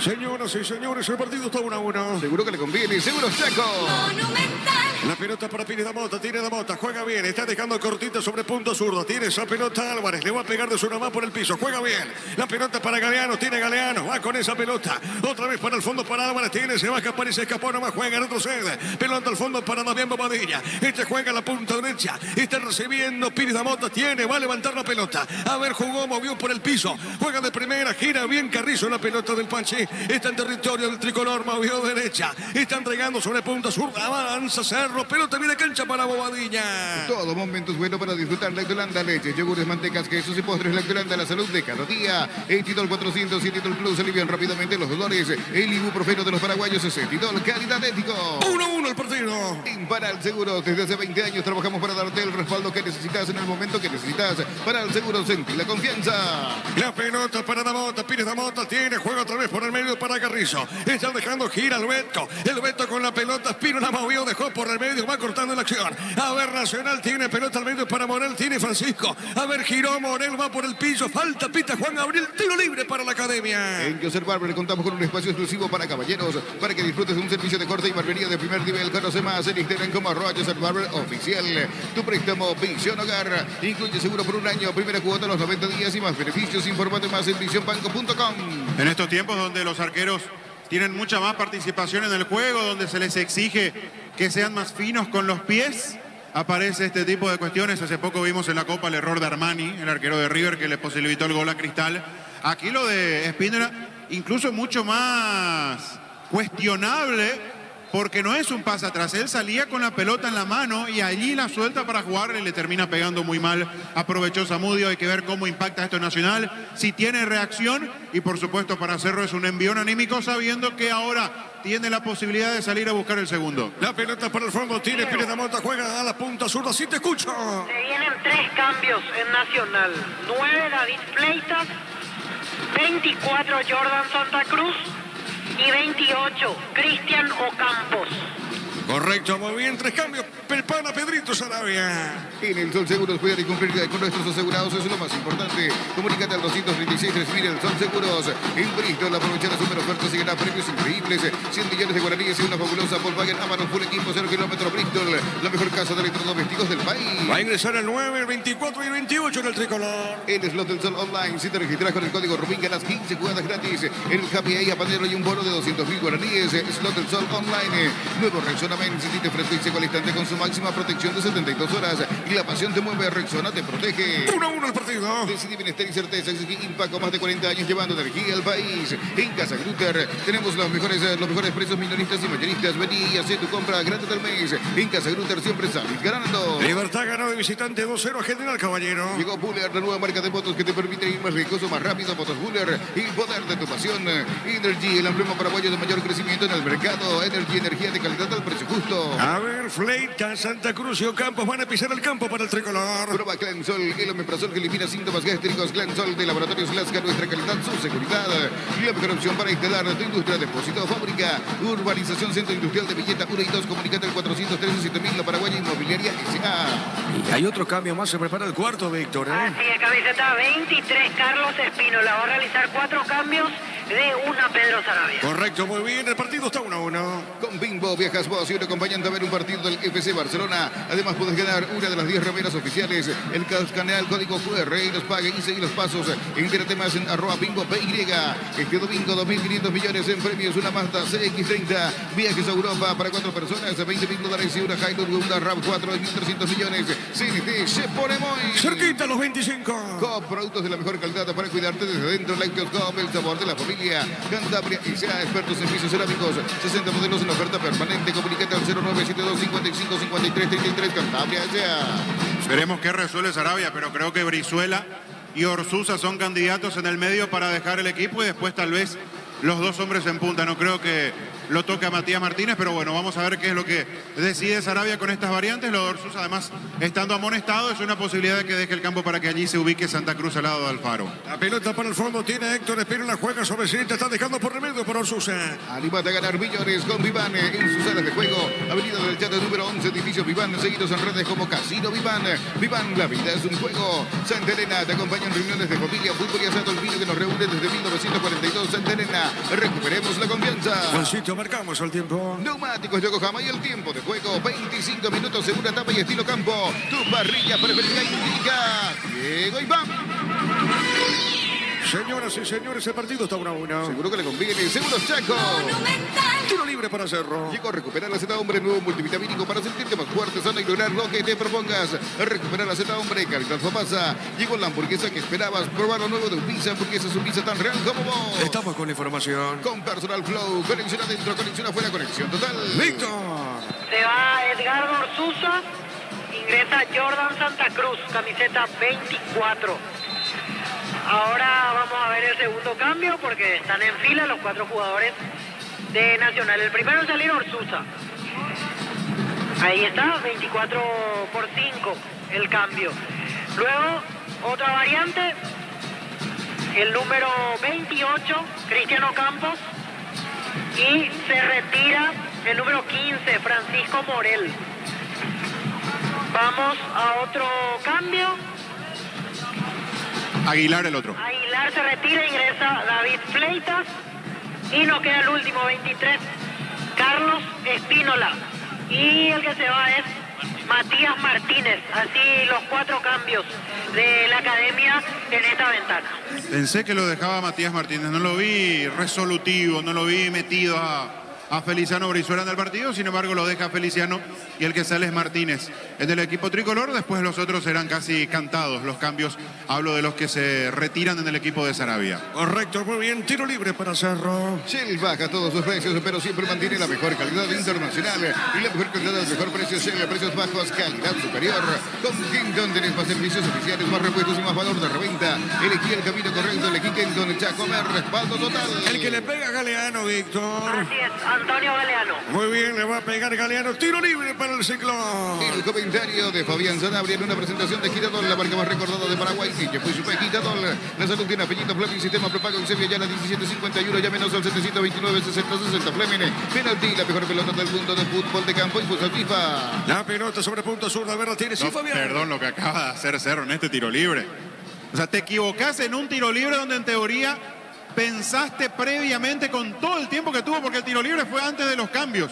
Señoras y señores, el partido está 1-1. Seguro que le conviene, seguro Chaco. Monumental. La pelota para Pires Damota, tiene Damota, juega bien, está dejando cortita sobre punto zurdo, tiene esa pelota Álvarez, le va a pegar de su nomás por el piso, juega bien, la pelota para Galeano, tiene Galeano, va con esa pelota, otra vez para el fondo para Álvarez, tiene, se va a escapar y se escapó, nomás juega, retrocede, pelota al fondo para Damián Bobadilla, este juega a la punta derecha, está recibiendo Pires Damota, tiene, va a levantar la pelota, a ver, jugó, movió por el piso, juega de primera, gira bien Carrizo, la pelota del Panchi, está en territorio del tricolor, movió derecha, está entregando sobre punta zurda, avanza Cerro, pelota viene cancha para Bobadilla. Todo momento es bueno para disfrutar Lactolanda, leche, yogures, mantecas, quesos y postres. Lactolanda, la salud de cada día. Etidol 400 y Etidol Plus alivian rápidamente los dolores. El ibuprofeno de los paraguayos es Etidol, calidad ético. 1-1 el partido. En Paral Seguros, desde hace 20 años trabajamos para darte el respaldo que necesitas en el momento que necesitas. Paral Seguros, sentí la confianza. La pelota para Damota, Pires Damota tiene, juega otra vez por el medio para Carrizo. Están dejando gira el Beto con la pelota, Spino la movió, dejó por el medio, va cortando la acción. A ver, Nacional tiene pelota al medio para Morel, tiene Francisco. A ver, giró Morel, va por el piso, falta, pita Juan Gabriel, tiro libre para la academia. En Joseph Barber contamos con un espacio exclusivo para caballeros, para que disfrutes de un servicio de corte y barbería de primer nivel. Conoce más en Instagram como @Joseph Barber Oficial. Tu préstamo Visión Hogar incluye seguro por un año, primera cuota a los 90 días y más beneficios. Informate más en visionbanco.com. En estos tiempos donde los arqueros tienen mucha más participación en el juego, donde se les exige que sean más finos con los pies, aparece este tipo de cuestiones. Hace poco vimos en la Copa el error de Armani, el arquero de River, que le posibilitó el gol a Cristal. Aquí lo de Spínola, incluso mucho más cuestionable, porque no es un pase atrás. Él salía con la pelota en la mano y allí la suelta para jugar y le termina pegando muy mal. Aprovechó Zamudio. Hay que ver cómo impacta esto en Nacional, si tiene reacción, y por supuesto para Cerro es un envión anímico, sabiendo que ahora tiene la posibilidad de salir a buscar el segundo. La pelota para el fondo, tiene Pineda Mota, juega a la punta zurda, sí te escucho. Se vienen 3 cambios en Nacional. 9 David Fleitas, 24 Jordan Santa Cruz y 28 Cristian Ocampos. Correcto, muy bien, 3 cambios. Pelpana, Pedrito Sarabia. En el Sol Seguros, cuidar y cumplir con nuestros asegurados es lo más importante. Comunícate al 236 recibir el Sol Seguros. En Bristol, aprovechar las super ofertas y ganar premios increíbles. 100 millones de guaraníes y una fabulosa Volkswagen Amarok Full Equipo, 0 kilómetros Bristol. La mejor casa de electrodomésticos del país. Va a ingresar el 9, el 24 y el 28 en el tricolor. En Slot del Sol Online, si te registras con el código Rubín, ganas 15 jugadas gratis. En el Happy Ahí, Habanero y un bono de 200.000 guaraníes. Slot del Sol Online. Nuevo Rexona Men, sentite fresco y seco al instante con su máxima protección de 72 horas. Y la pasión te mueve, Rexona te protege. 1-1 el partido. Decidí bienestar y certeza. Impact con más de 40 años llevando energía al país. En Casa Grutter tenemos los mejores precios minoristas y mayoristas. Vení y haz tu compra gratis del mes. En Casa Grutter siempre salís ganando. Libertad ganó de visitante 2-0 a General Caballero. Llegó Buller, la nueva marca de motos que te permite ir más riesgoso, más rápido. Motos Buller, el poder de tu pasión. Energy, el emblema paraguayo de mayor crecimiento en el mercado. Energy, energía de calidad al precio justo. A ver, Fleita, Santa Cruz y Ocampos van a pisar el campo para el tricolor. Prueba Clansol, el omeprazol que elimina síntomas gástricos. Clansol de Laboratorios Lasca, nuestra calidad, su seguridad. Y la mejor opción para instalar tu industria, depósito, fábrica, urbanización, centro industrial de Villeta 1 y 2. Comunicate al 413-7000, la Paraguaya Inmobiliaria S.A. Y hay otro cambio más, se prepara el cuarto, Víctor. Así es, camiseta 23 Carlos Espínola. Va a realizar 4 cambios de una Pedro Sarabia. Correcto, muy bien, el partido está 1-1. Con Bimbo viajas vos y un acompañante a ver un partido del FC Barcelona. Además puedes ganar una de las 10 remeras oficiales. El escanea el código QR y los pague y seguir los pasos. Entérate más en @BimboPY. Este domingo 2.500 millones en premios. Una Mazda CX-30. Viajes a Europa para 4 personas. $20.000 y una Hilux, una RAV4 de 1.300 millones. CNT se pone muy Cerquita a los 25. Coop, productos de la mejor calidad para cuidarte desde dentro. Lácteos Coop, el sabor de la familia. Cantabria y sea expertos en pisos cerámicos. 60 modelos en oferta permanente. Comunicate al 0972 55 53 33. Cantabria sea. Veremos qué resuelve Sarabia, pero creo que Brizuela y Orsuza son candidatos en el medio para dejar el equipo y después tal vez los dos hombres en punta. No creo que lo toque a Matías Martínez, pero bueno, vamos a ver qué es lo que decide Sarabia con estas variantes. Lo de Orsuza, además, estando amonestado, es una posibilidad de que deje el campo para que allí se ubique Santa Cruz al lado de Alfaro. La pelota para el fondo tiene Héctor Espino, la juega sobre Cinta, está dejando por remedio por Orsuza. Anímate a ganar millones con Vivan en sus salas de juego. Avenida del Chato número 11, edificio Vivan, seguidos en redes como Casino Vivan. Vivan, la vida es un juego. Santa Elena te acompaña en reuniones de familia, fútbol y asado, el vino que nos reúne desde 1942. Santa Elena, recuperemos la confianza. Juancito, marcamos el tiempo. Neumáticos Yokohama y el tiempo de juego. 25 minutos, segunda etapa y estilo campo. Tu parrilla preferida indica Diego Iván. Señoras y señores, el partido está 1-1. Seguro que le conviene. Seguros Chaco. Monumental. Tiro libre para Cerro. Llegó a recuperar la Z Hombre, nuevo multivitamínico para sentirte más fuerte, sano y lograr lo que te propongas. A recuperar la Z Hombre, calidad pasa. Llegó la hamburguesa que esperabas. Probar lo nuevo de un pizza, hamburguesa es un pizza tan real como vos. Estamos con la información. Con Personal Flow, conexión adentro, conexión afuera, conexión total. Víctor. Se va Edgardo Orsuza. Ingresa Jordan Santa Cruz, camiseta 24. Ahora vamos a ver el segundo cambio porque están en fila los 4 jugadores de Nacional. El primero en salir Orsuza. Ahí está, 24 por 5 el cambio. Luego, otra variante, el número 28, Cristiano Campos. Y se retira el número 15, Francisco Morel. Vamos a otro cambio. Aguilar el otro. Aguilar se retira, ingresa David Fleitas. Y nos queda el último, 23, Carlos Espínola. Y el que se va es Matías Martínez. Así los 4 cambios de la academia en esta ventana. Pensé que lo dejaba Matías Martínez, no lo vi resolutivo, no lo vi metido a Feliciano Brizuela en el partido, sin embargo lo deja Feliciano y el que sale es Martínez. Es del equipo tricolor, después los otros serán casi cantados los cambios, hablo de los que se retiran en el equipo de Sarabia. Correcto, muy bien, tiro libre para Cerro. Shell baja todos sus precios, pero siempre mantiene la mejor calidad internacional y la mejor calidad al mejor precio. Shell, precios bajos, calidad superior. Con Kenton tenés más servicios oficiales, más repuestos y más valor de reventa. Elegí el camino correcto, elegí Kenton, ya comer, respaldo total. El que le pega a Galeano, Víctor. Así es, Antonio Galeano. Muy bien, le va a pegar Galeano. Tiro libre para el Ciclón. El comentario de Fabián Sanabria en una presentación de Giradol, la marca más recordada de Paraguay, que fue su Giradol. La salud tiene apellido Fleming, sistema prepago en Sevilla, ya la 1751, ya menos al 729-60-60 Fleming. Penalti, la mejor pelota del mundo de fútbol de campo y futsal FIFA. La pelota sobre punto sur, de verdad tiene. Sí, No, Fabián. perdón lo que acaba de hacer Cerro en este tiro libre. O sea, te equivocás en un tiro libre donde en teoría pensaste previamente con todo el tiempo que tuvo, porque el tiro libre fue antes de los cambios.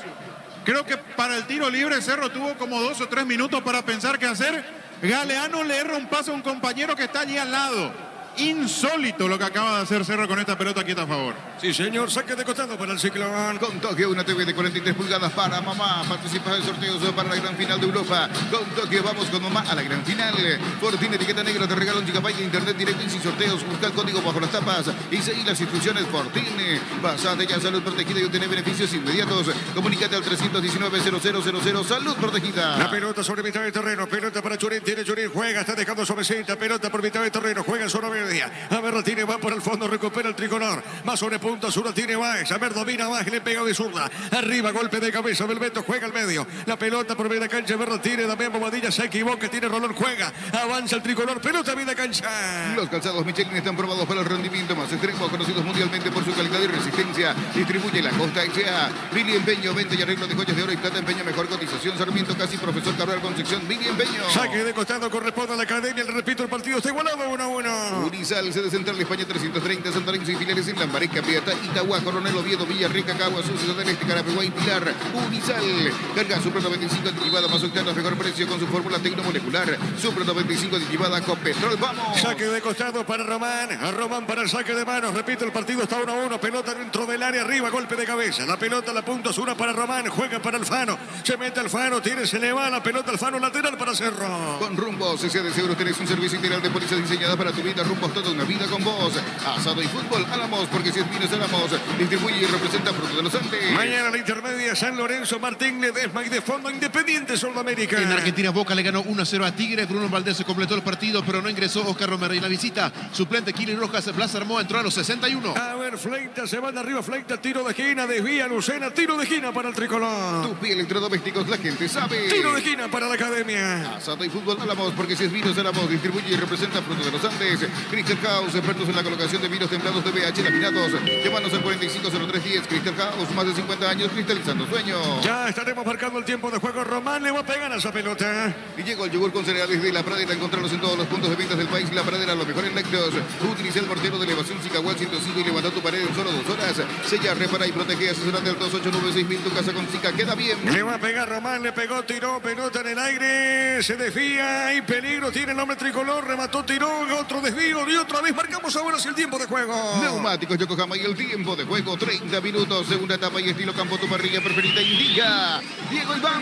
Creo que para el tiro libre Cerro tuvo como 2 o 3 minutos para pensar qué hacer. Galeano le erra un paso a un compañero que está allí al lado. Insólito lo que acaba de hacer Cerro con esta pelota quieta a favor. Sí, señor, saque de costado para el Ciclón. Con Tokio, una TV de 43 pulgadas para mamá. Participa en sorteos para la gran final de Europa. Con Tokio, vamos con mamá a la gran final. Fortuna etiqueta negra, te regala un gigabyte de internet directo y sin sorteos. Busca el código bajo las tapas y seguí las instrucciones. Fortune, basate ya salud protegida y obtener beneficios inmediatos. Comunícate al 319-0000. Salud protegida. La pelota sobre mitad de terreno. Pelota para Churín. Tiene Churín. Juega. Está dejando suavecita. Pelota por mitad de terreno. Juega sobre media. A ver, tiene va por el fondo. Recupera el tricolor. Va sobre punta. Sur tiene Báez. A ver, domina Báez. Le pega de zurda. Arriba. Golpe de cabeza. Belbeto juega al medio. La pelota por media cancha. Berra tiene. Damián Bobadilla se equivoca. Tiene Rolón. Juega. Avanza el tricolor. Pelota a media cancha. Los calzados Michelin están probados para el rendimiento más extremo, conocidos mundialmente por su calidad y resistencia. Distribuye la Costa S.A. Mili Empeño, venta y arreglo de joyas de oro y plata. Empeño, mejor cotización. Sarmiento, casi profesor Cabral Concepción. Mili Empeño. Saque de costado corresponde a la academia. Le repito, el partido está igualado 1-1. Unisal, sede central España 330, Santa Lorenzo y filiales en Lambaré, Capiatá, Itagua, Coronel Oviedo, Villarrica, Caguas, Ciudad del Este, Carapeguá y Pilar. Unisal, carga Supra 95 aditivada más octano, mejor precio con su fórmula tecnomolecular. Supra 95 aditivada con petrol. ¡Vamos! Saque de costado para Román. A Román para el saque de manos. Repito, el partido está 1-1. Pelota dentro del área, arriba, golpe de cabeza. La pelota, la punta, una para Román. Juega para Alfano. Se mete Alfano, se le va la pelota Alfano, lateral para Cerro. Con Rumbos, CCA de Seguros tenés un servicio integral de policía diseñada para tu vida. Rumbos, toda una vida con vos. Asado y fútbol, Álamos, porque si es vino es Álamos. Distribuye y representa Fruto de los Andes. Mañana la intermedia, San Lorenzo, Martín Ledesma y de fondo Independiente Sudamérica. En Argentina, Boca le ganó 1-0 a Tigre. Bruno Valdés se completó el partido, pero no ingresó Oscar Romero. Y la visita, suplente Kili Rojas, Blas Armó entró a los 61. A ver, Fleita, se van de arriba, Fleita, tiro de esquina, desvía Lucena, tiro de esquina para el tricolor. Tupi Electrodomésticos, la gente sabe. Tiro de esquina para la academia. Asado y fútbol, Álamos, porque si es vino es Álamos. Distribuye y representa Fruto de los Andes. Crystal House, expertos en la colocación de vinos templados de BH laminados. Llámanos al 450310. Crystal House, más de 50 años cristalizando sueños. Ya estaremos marcando el tiempo de juego. Román le va a pegar a esa pelota. Y llegó el yogur con cereales de La Pradera. Encontrarlos en todos los puntos de ventas del país. La Pradera, lo mejor en lácteos. Utiliza el mortero de elevación Cicahual 105 y levanta tu pared en solo 2 horas. Sella, repara y protege. Asesorante al 2896.000. Tu casa con Cica queda bien. Le va a pegar Román, le pegó, tiró, pelota en el aire. Se desvía y peligro. Tiene el hombre tricolor. Remató, tiró, otro desvío y otra vez. Marcamos ahora el tiempo de juego. Neumáticos Yokohama y el tiempo de juego 30 minutos, segunda etapa y estilo campo, tu parrilla preferida indica Diego Iván.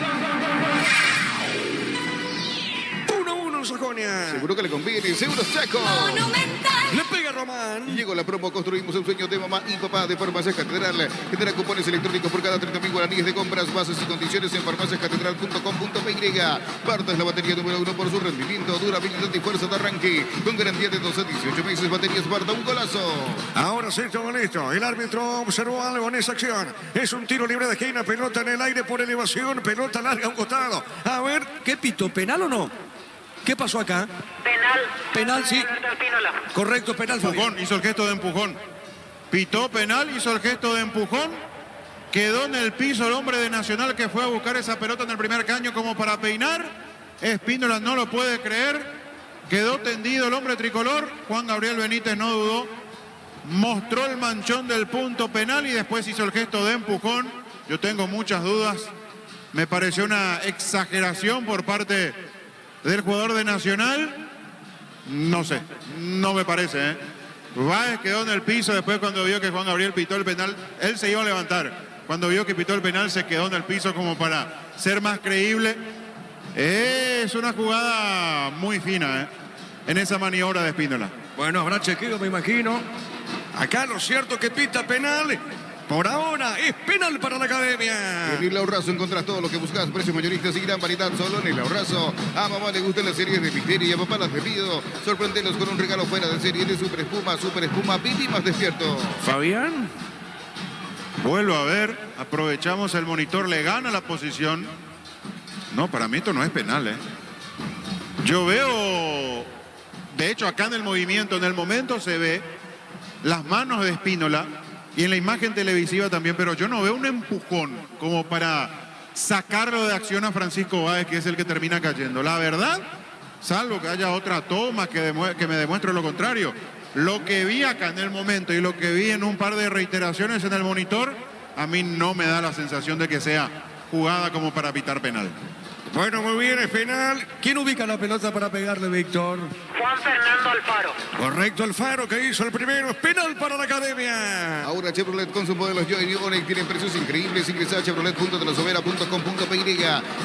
1-1 en Sajonia. Seguro que le conviene, Seguros Chaco. Monumental. Le pega Román. Llegó la promo, construimos un sueño de mamá y papá de Farmacias Catedral. Genera cupones electrónicos por cada 30.000 guaraníes de compras, bases y condiciones en farmaciascatedral.com.py. Parta es la batería número 1 por su rendimiento, durabilidad y fuerza de arranque. Con garantía de 12 a 18 meses, baterías Parta, un golazo. Ahora sí, todo listo. El árbitro observó algo en esa acción. Es un tiro libre de esquina, pelota en el aire por elevación, pelota larga a un costado. A ver, ¿qué pito? ¿Penal o no? ¿Qué pasó acá? Penal. Penal, sí. Alberto Espínola. Correcto, penal, Fabián. Empujón, hizo el gesto de empujón. Pitó penal, hizo el gesto de empujón. Quedó en el piso el hombre de Nacional que fue a buscar esa pelota en el primer caño como para peinar. Espínola no lo puede creer. Quedó tendido el hombre tricolor. Juan Gabriel Benítez no dudó. Mostró el manchón del punto penal y después hizo el gesto de empujón. Yo tengo muchas dudas. Me pareció una exageración por parte del jugador de Nacional. No sé, no me parece, ¿eh? Báez quedó en el piso después cuando vio que Juan Gabriel pitó el penal. Él se iba a levantar. Cuando vio que pitó el penal se quedó en el piso como para ser más creíble. Es una jugada muy fina, ¿eh? En esa maniobra de Espínola. Bueno, habrá chequeo, me imagino. Acá lo cierto que pita penal. Por ahora es penal para la academia. En el Ahorrazo encontrás todo lo que buscas, precios mayoristas y gran variedad solo en el Ahorrazo. A mamá le gustan las series de misterio y a papá las de pido. Sorprendelos con un regalo fuera de serie de Super Espuma, Pipi más despierto. Fabián. Vuelvo a ver, aprovechamos el monitor, le gana la posición. No, para mí esto no es penal, ¿eh? Yo veo, de hecho acá en el movimiento, en el momento se ve las manos de Espínola y en la imagen televisiva también, pero yo no veo un empujón como para sacarlo de acción a Francisco Báez, que es el que termina cayendo. La verdad, salvo que haya otra toma que me demuestre lo contrario, lo que vi acá en el momento y lo que vi en un par de reiteraciones en el monitor, a mí no me da la sensación de que sea jugada como para pitar penal. Bueno, muy bien, es penal. ¿Quién ubica la pelota para pegarle, Víctor? Juan Fernando Alfaro. Correcto, Alfaro que hizo el primero. Es penal para la academia. Ahora Chevrolet con sus modelos Joy y Onix tienen precios increíbles. Ingresa a chevrolet.delasovera.com.py.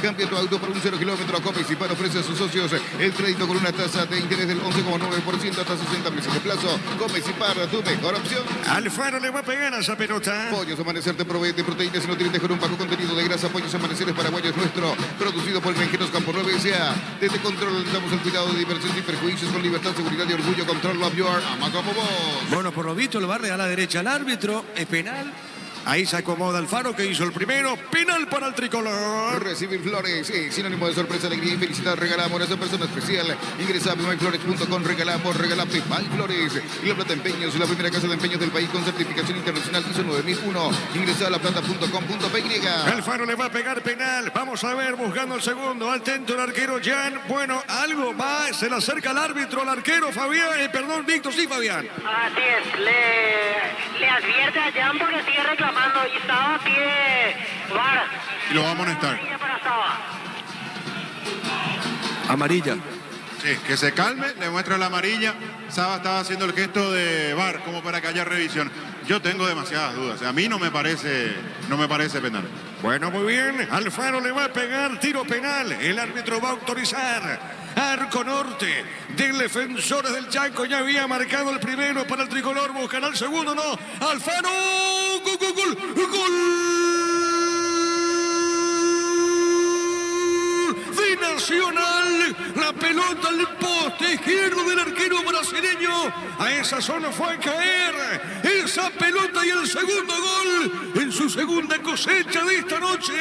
Cambia tu auto por un 0 kilómetro. Comex ofrece a sus socios el crédito con una tasa de interés del 11,9% hasta 60 meses de plazo. Comex tu mejor opción. Alfaro le va a pegar a esa pelota. Pollos Amanecer te provee de proteínas y nutrientes con un bajo contenido de grasa. Pollos Amaneceres paraguayos nuestro, producido por Granjeros Campo 9 S.A. Desde Control damos el cuidado de diversión y perjuicios con libertad, seguridad y orgullo. Control Love Your, ama como vos. Bueno, por lo visto le barre a la derecha al árbitro. Es penal. Ahí se acomoda Alfaro que hizo el primero. Penal para el tricolor. Recibir flores, sinónimo de sorpresa, alegría y felicidad. Regalamos a esa persona especial. Ingresa a pipayflores.com. Regalamos Pipay Flores. Y La Plata Empeños, la primera casa de empeños del país con certificación internacional ISO 9001. Ingresa a laplata.com.py. Alfaro le va a pegar penal. Vamos a ver, buscando el segundo. Atento el arquero Jan. Bueno, algo va. Se le acerca al árbitro, al arquero Fabián. Perdón, Víctor, sí, Fabián. Así es, le advierte a Jan porque sigue reclamando y Saba pide VAR. Y lo va a amonestar. Para Saba. Amarilla. Sí, que se calme, le muestra la amarilla. Saba estaba haciendo el gesto de VAR como para que haya revisión. Yo tengo demasiadas dudas. A mí no me parece penal. Bueno, muy bien. Alfaro le va a pegar tiro penal. El árbitro va a autorizar. Arco norte del Defensores del Chaco. Ya había marcado el primero para el tricolor. Buscará el segundo, no. Alfaro. Gol, gol, gol, gol. De Nacional. La pelota al poste izquierdo del arquero brasileño. A esa zona fue a caer esa pelota y el segundo gol en su segunda cosecha de esta noche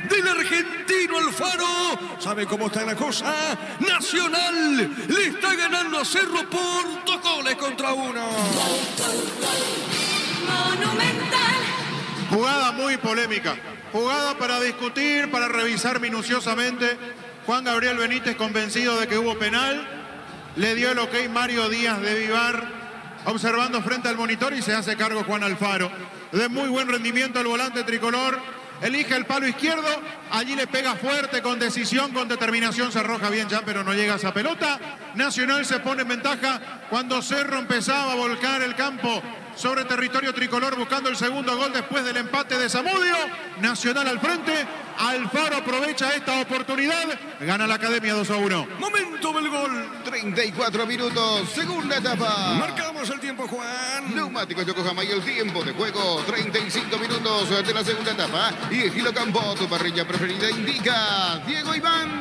del argentino Alfaro. ¿Sabe cómo está la cosa? Nacional le está ganando a Cerro por 2 goles contra 1. Monumental. Jugada muy polémica. Jugada para discutir, para revisar minuciosamente. Juan Gabriel Benítez convencido de que hubo penal. Le dio el ok Mario Díaz de Vivar, observando frente al monitor, y se hace cargo Juan Alfaro. De muy buen rendimiento el volante tricolor. Elige el palo izquierdo. Allí le pega fuerte, con decisión, con determinación. Se arroja bien ya, pero no llega a esa pelota. Nacional se pone en ventaja cuando Cerro empezaba a volcar el campo sobre territorio tricolor, buscando el segundo gol después del empate de Zamudio. Nacional al frente. Alfaro aprovecha esta oportunidad. Gana la academia 2-1. Momento del gol. 34 minutos, segunda etapa. Marcamos el tiempo, Juan. Neumáticos Yokohama y el tiempo de juego. 35 minutos de la segunda etapa. Y Gilo Campo, tu parrilla preferida, indica Diego Iván.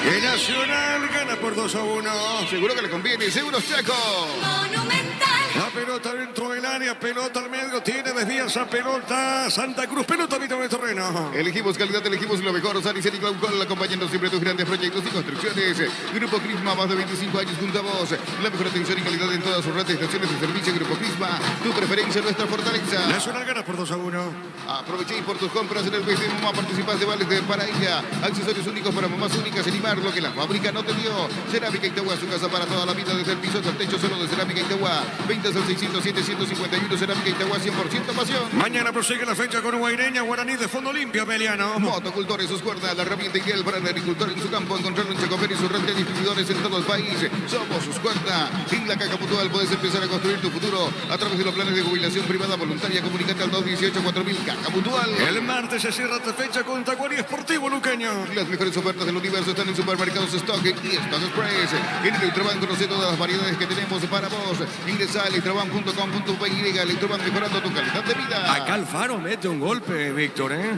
El Nacional gana por 2-1. Seguro que le conviene, Seguros Chaco. Monumental. La pelota dentro del área, pelota al medio, tiene desvía esa pelota. Santa Cruz, pelota a mitad de terreno. Elegimos calidad, elegimos lo mejor. Sanicel y Glaucol, acompañando siempre tus grandes proyectos y construcciones. Grupo Crisma, más de 25 años junto a vos. La mejor atención y calidad en todas sus redes de estaciones de servicio. Grupo Crisma, tu preferencia, nuestra fortaleza. Nacional gana por 2-1. Aproveché por tus compras en el PC Mamá, participas de vales de para ella. Accesorios únicos para mamás únicas en Imar, lo que la fábrica no te dio. Cerámica Itagua, su casa para toda la vida, desde el piso hasta el techo, solo de Cerámica Itagua. 20 Ventas al 607-151, Cerámica Itagua, 100% pasión. Mañana prosigue la fecha con Guaireña, Guaraní de Fondo Limpio, Beliano. Motocultores, sus cuerdas, la herramienta ideal para el agricultor en su campo. Encontrarlo en Chacofer y su red de distribuidores en todo el país. Somos sus cuerdas. En la Caja Mutual puedes empezar a construir tu futuro a través de los planes de jubilación privada voluntaria. Comunícate al 218-4000 Caja Mutual. El martes se cierra esta fecha con Tacuarí Esportivo Luqueño. Las mejores ofertas del universo están en Supermercados Stock y Stock Express. En Electroban conoce todas las variedades que tenemos para vos. Ingresa a electroban.com.py. Electroban, mejorando tu calidad de vida. Acá Alfaro mete un golpe, Víctor, ¿eh?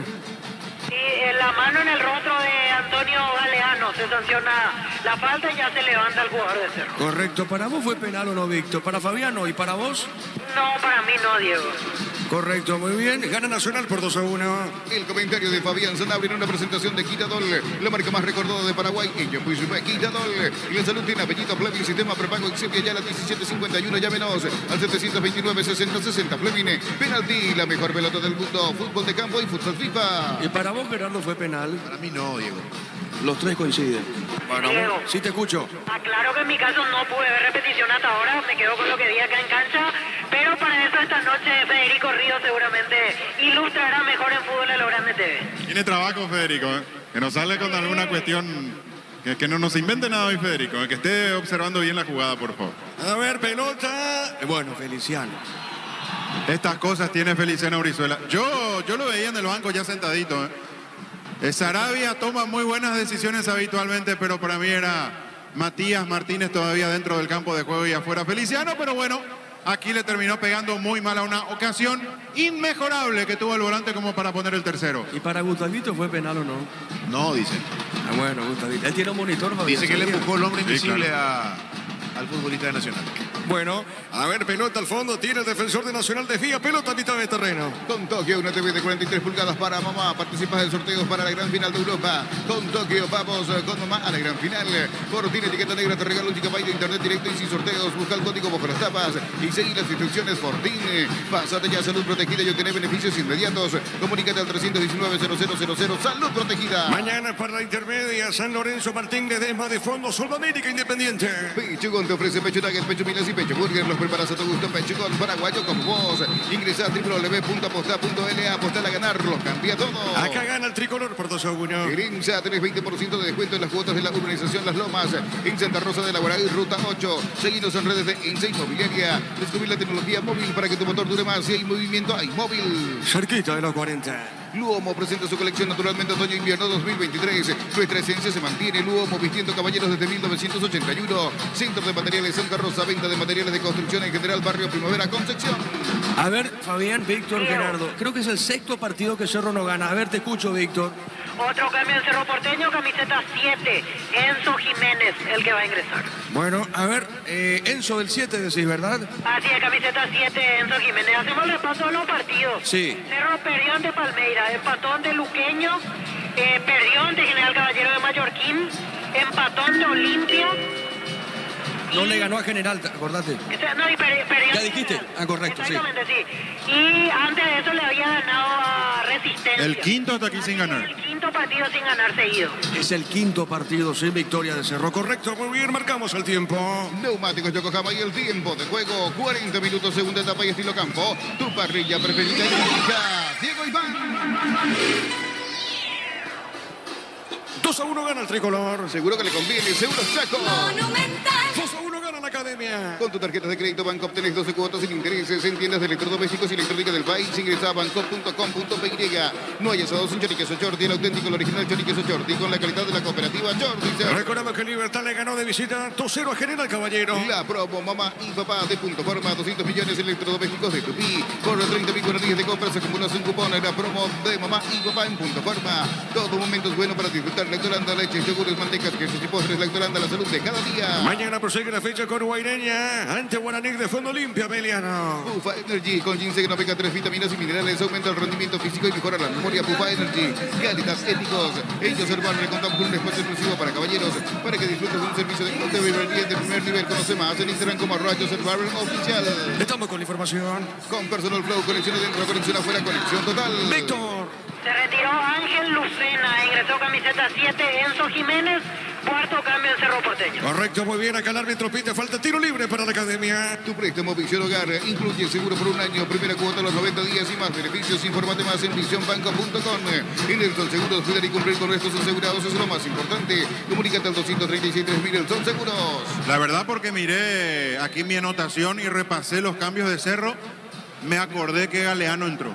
Sí, la mano en el rostro de Antonio Galeano. Se sanciona la falta y ya se levanta el jugador de Cerro. Correcto. ¿Para vos fue penal o no, Víctor? ¿Para Fabiano y para vos? No, para mí no, Diego. Correcto, muy bien. Gana Nacional por 2-1. El comentario de Fabián Sanabria en una presentación de Quitadol, la marca más recordada de Paraguay. Ella pues Quitadol. Y la salud tiene apellido Fleming, sistema prepago Excepia ya la 1751. Llámenos al 729-6060 Fleming. Penalti, la mejor pelota del mundo. Fútbol de campo y futsal FIFA. ¿Y para vos, Gerardo, fue penal? Para mí no, Diego. Los tres coinciden. Para Diego. vos, sí te escucho. Aclaro que en mi caso no pude ver repetición hasta ahora, me quedo con lo que vi acá en cancha, pero para eso esta noche Federico Ríos seguramente ilustrará mejor en Fútbol de lo Grande TV. Tiene trabajo, Federico, que nos sale con alguna cuestión, que no nos invente nada hoy, Federico, que esté observando bien la jugada, por favor. A ver, pelota. Bueno, Feliciano. Estas cosas tiene Feliciano Brizuela. Yo lo veía en el banco ya sentadito. Sarabia toma muy buenas decisiones habitualmente, pero para mí era Matías Martínez todavía dentro del campo de juego y afuera Feliciano, pero bueno, aquí le terminó pegando muy mal a una ocasión inmejorable que tuvo el volante como para poner el tercero. ¿Y para Gustavito fue penal o no? No, dice. Ah, bueno, Gustavito. Él tiene un monitor, Fabián. Dice que le ¿sabía? empujó el hombre Sí, invisible claro. al futbolista de Nacional. Bueno, a ver, pelota al fondo. Tiene el defensor de Nacional. Desvía pelota a mitad de terreno. Con Tokio, una TV de 43 pulgadas para mamá. Participas en sorteos para la gran final de Europa. Con Tokio, vamos con mamá a la gran final. Fortín, etiqueta negra, te regala un gigabyte de internet directo y sin sorteos. Busca el código bajo las tapas y seguí las instrucciones. Fortín, pásate ya a salud protegida y obtener beneficios inmediatos. Comunícate al 319-0000. Salud protegida. Mañana para la intermedia, San Lorenzo Martín Ledesma de Fondo Sudamérica Independiente. Pechugón te ofrece pecho nuggets, pecho milas y pecho burger. Los preparas a tu gusto. Pechugón paraguayo como vos. Ingresa a www.aposta.la. Apostar a ganar. Los cambia todo. Acá gana el tricolor por 2-1. Herencia, tenés 20% de descuento en las cuotas de la urbanización Las Lomas. En Santa Rosa de la Guaraí, Ruta 8. Seguinos en redes de Inse Inmobiliaria. Descubrir la tecnología móvil para que tu motor dure más. Si hay movimiento, hay móvil. Cerquita de los 40. Luomo presenta su colección naturalmente otoño-invierno 2023. Nuestra esencia se mantiene. Luomo vistiendo caballeros desde 1981. Centro de materiales Santa Rosa. Venta de materiales de construcción en general. Barrio Primavera, Concepción. A ver, Fabián, Víctor, Diego. Gerardo. Creo que es el sexto partido que Cerro no gana. A ver, te escucho, Víctor. Otro cambio en Cerro Porteño, camiseta 7, Enzo Jiménez, el que va a ingresar. Bueno, a ver, Enzo del 7 decís, ¿verdad? Así es, camiseta 7, Enzo Jiménez. Hacemos el repaso de los partidos. Sí. Cerro perdió ante Palmeira, empató ante Luqueño, perdió ante General Caballero de Mallorquín, empató ante Olimpia. No y- le ganó a General, acordate. No, y perdió ¿Ya ante dijiste? General. Ah, correcto, sí. Exactamente, sí. Y antes de eso le había ganado a Resistencia. El quinto hasta aquí sin ganar. El quinto partido sin ganar seguido. Es el quinto partido sin victoria de Cerro. Correcto, muy bien, marcamos el tiempo. Neumáticos Yokohama y el tiempo de juego. 40 minutos, segunda etapa y estilo campo. Tu parrilla preferida y única. Diego Iván. 2-1 gana el tricolor. Seguro que le conviene. Seguro Chaco. Monumental. 2-1 gana la academia. Con tu tarjeta de crédito Banco obtenés 12 cuotas sin intereses en tiendas de electrodomésticos y electrónica del país. Ingresa a banco.com.py. No hay asados sin choriqueso Chorti, el auténtico, el original choriqueso Chorti, con la calidad de la cooperativa Chorti. Recordamos que Libertad le ganó de visita 2-0 a General Caballero. La promo mamá y papá de Punto Forma, 200 millones electrodomésticos de Tupí. Por 30.000 guaraníes de compras acumulas un cupón en la promo de mamá y papá en Punto Forma. Todo momento es bueno para disfrutar. Lactolanda, leches, yogures, mantecas, quesos y postres. Lactolanda, la salud de cada día. Mañana prosigue la fecha con Guaireña ante Guaraní de Fondo Limpio, Beliano. Pufa Energy con ginseng, omega 3, vitaminas y minerales, aumenta el rendimiento físico y mejora la memoria. Pufa Energy, cálidas, éticos. Ellos Herbal, contamos con un espacio exclusivo para caballeros, para que disfrutes de un servicio de beberría de primer nivel. Conoce más en Instagram como Rayos Herbal Oficial. Estamos con la información. Con Personal Flow, conexión adentro, conexión afuera, conexión total. Víctor. Se retiró Ángel Lucena, ingresó camiseta 7, Enzo Jiménez. cuarto cambio en Cerro Porteño. Correcto, muy bien. Acá el árbitro pide falta. Tiro libre para la academia. Tu préstamo Visión Hogar incluye seguro por un año, primera cuota a los 90 días y más beneficios. Infórmate más en visionbanco.com. En el Sol Seguros, cuidar y cumplir con nuestros asegurados es lo más importante. Comunícate al 236-3000. El Sol Seguros. La verdad, porque miré aquí mi anotación y repasé los cambios de Cerro, me acordé que Galeano entró.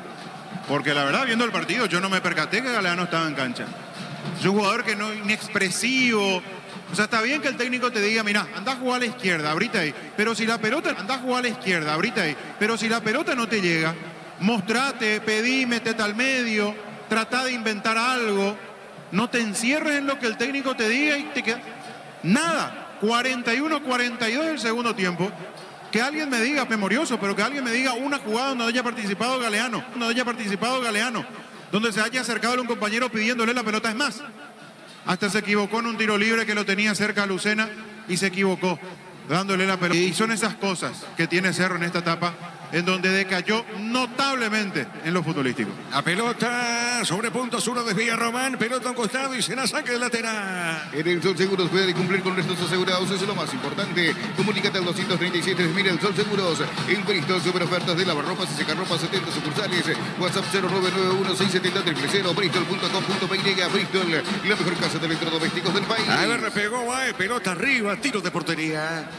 Porque la verdad, viendo el partido, yo no me percaté que Galeano estaba en cancha. Es un jugador que no inexpresivo. O sea, está bien que el técnico te diga, mira, anda a jugar a la izquierda, abrite ahí. Pero si la pelota, anda a jugar a la izquierda, abrite ahí. Pero si la pelota no te llega, mostrate, pedí, métete al medio, trata de inventar algo. No te encierres en lo que el técnico te diga y te queda. Nada. 41-42 el segundo tiempo. Que alguien me diga, memorioso, pero que alguien me diga una jugada donde haya participado Galeano, donde se haya acercado a un compañero pidiéndole la pelota. Es más, hasta se equivocó en un tiro libre que lo tenía cerca a Lucena y se equivocó dándole la pelota. Y son esas cosas que tiene Cerro en esta etapa, en donde decayó notablemente en lo futbolístico. La pelota sobre puntos, uno desvía Román, pelota a un costado y será saque de lateral. En el Sol Seguros puede cumplir con nuestros asegurados, eso es lo más importante. Comunícate al 237-3000. El Sol Seguros. En Bristol, super ofertas de lavarropas y secarropas, 70 sucursales. WhatsApp 0991-670-000. Bristol.com.py. Bristol, la mejor casa de electrodomésticos del país. A ver, le pegó, va, pelota arriba, tiro de portería.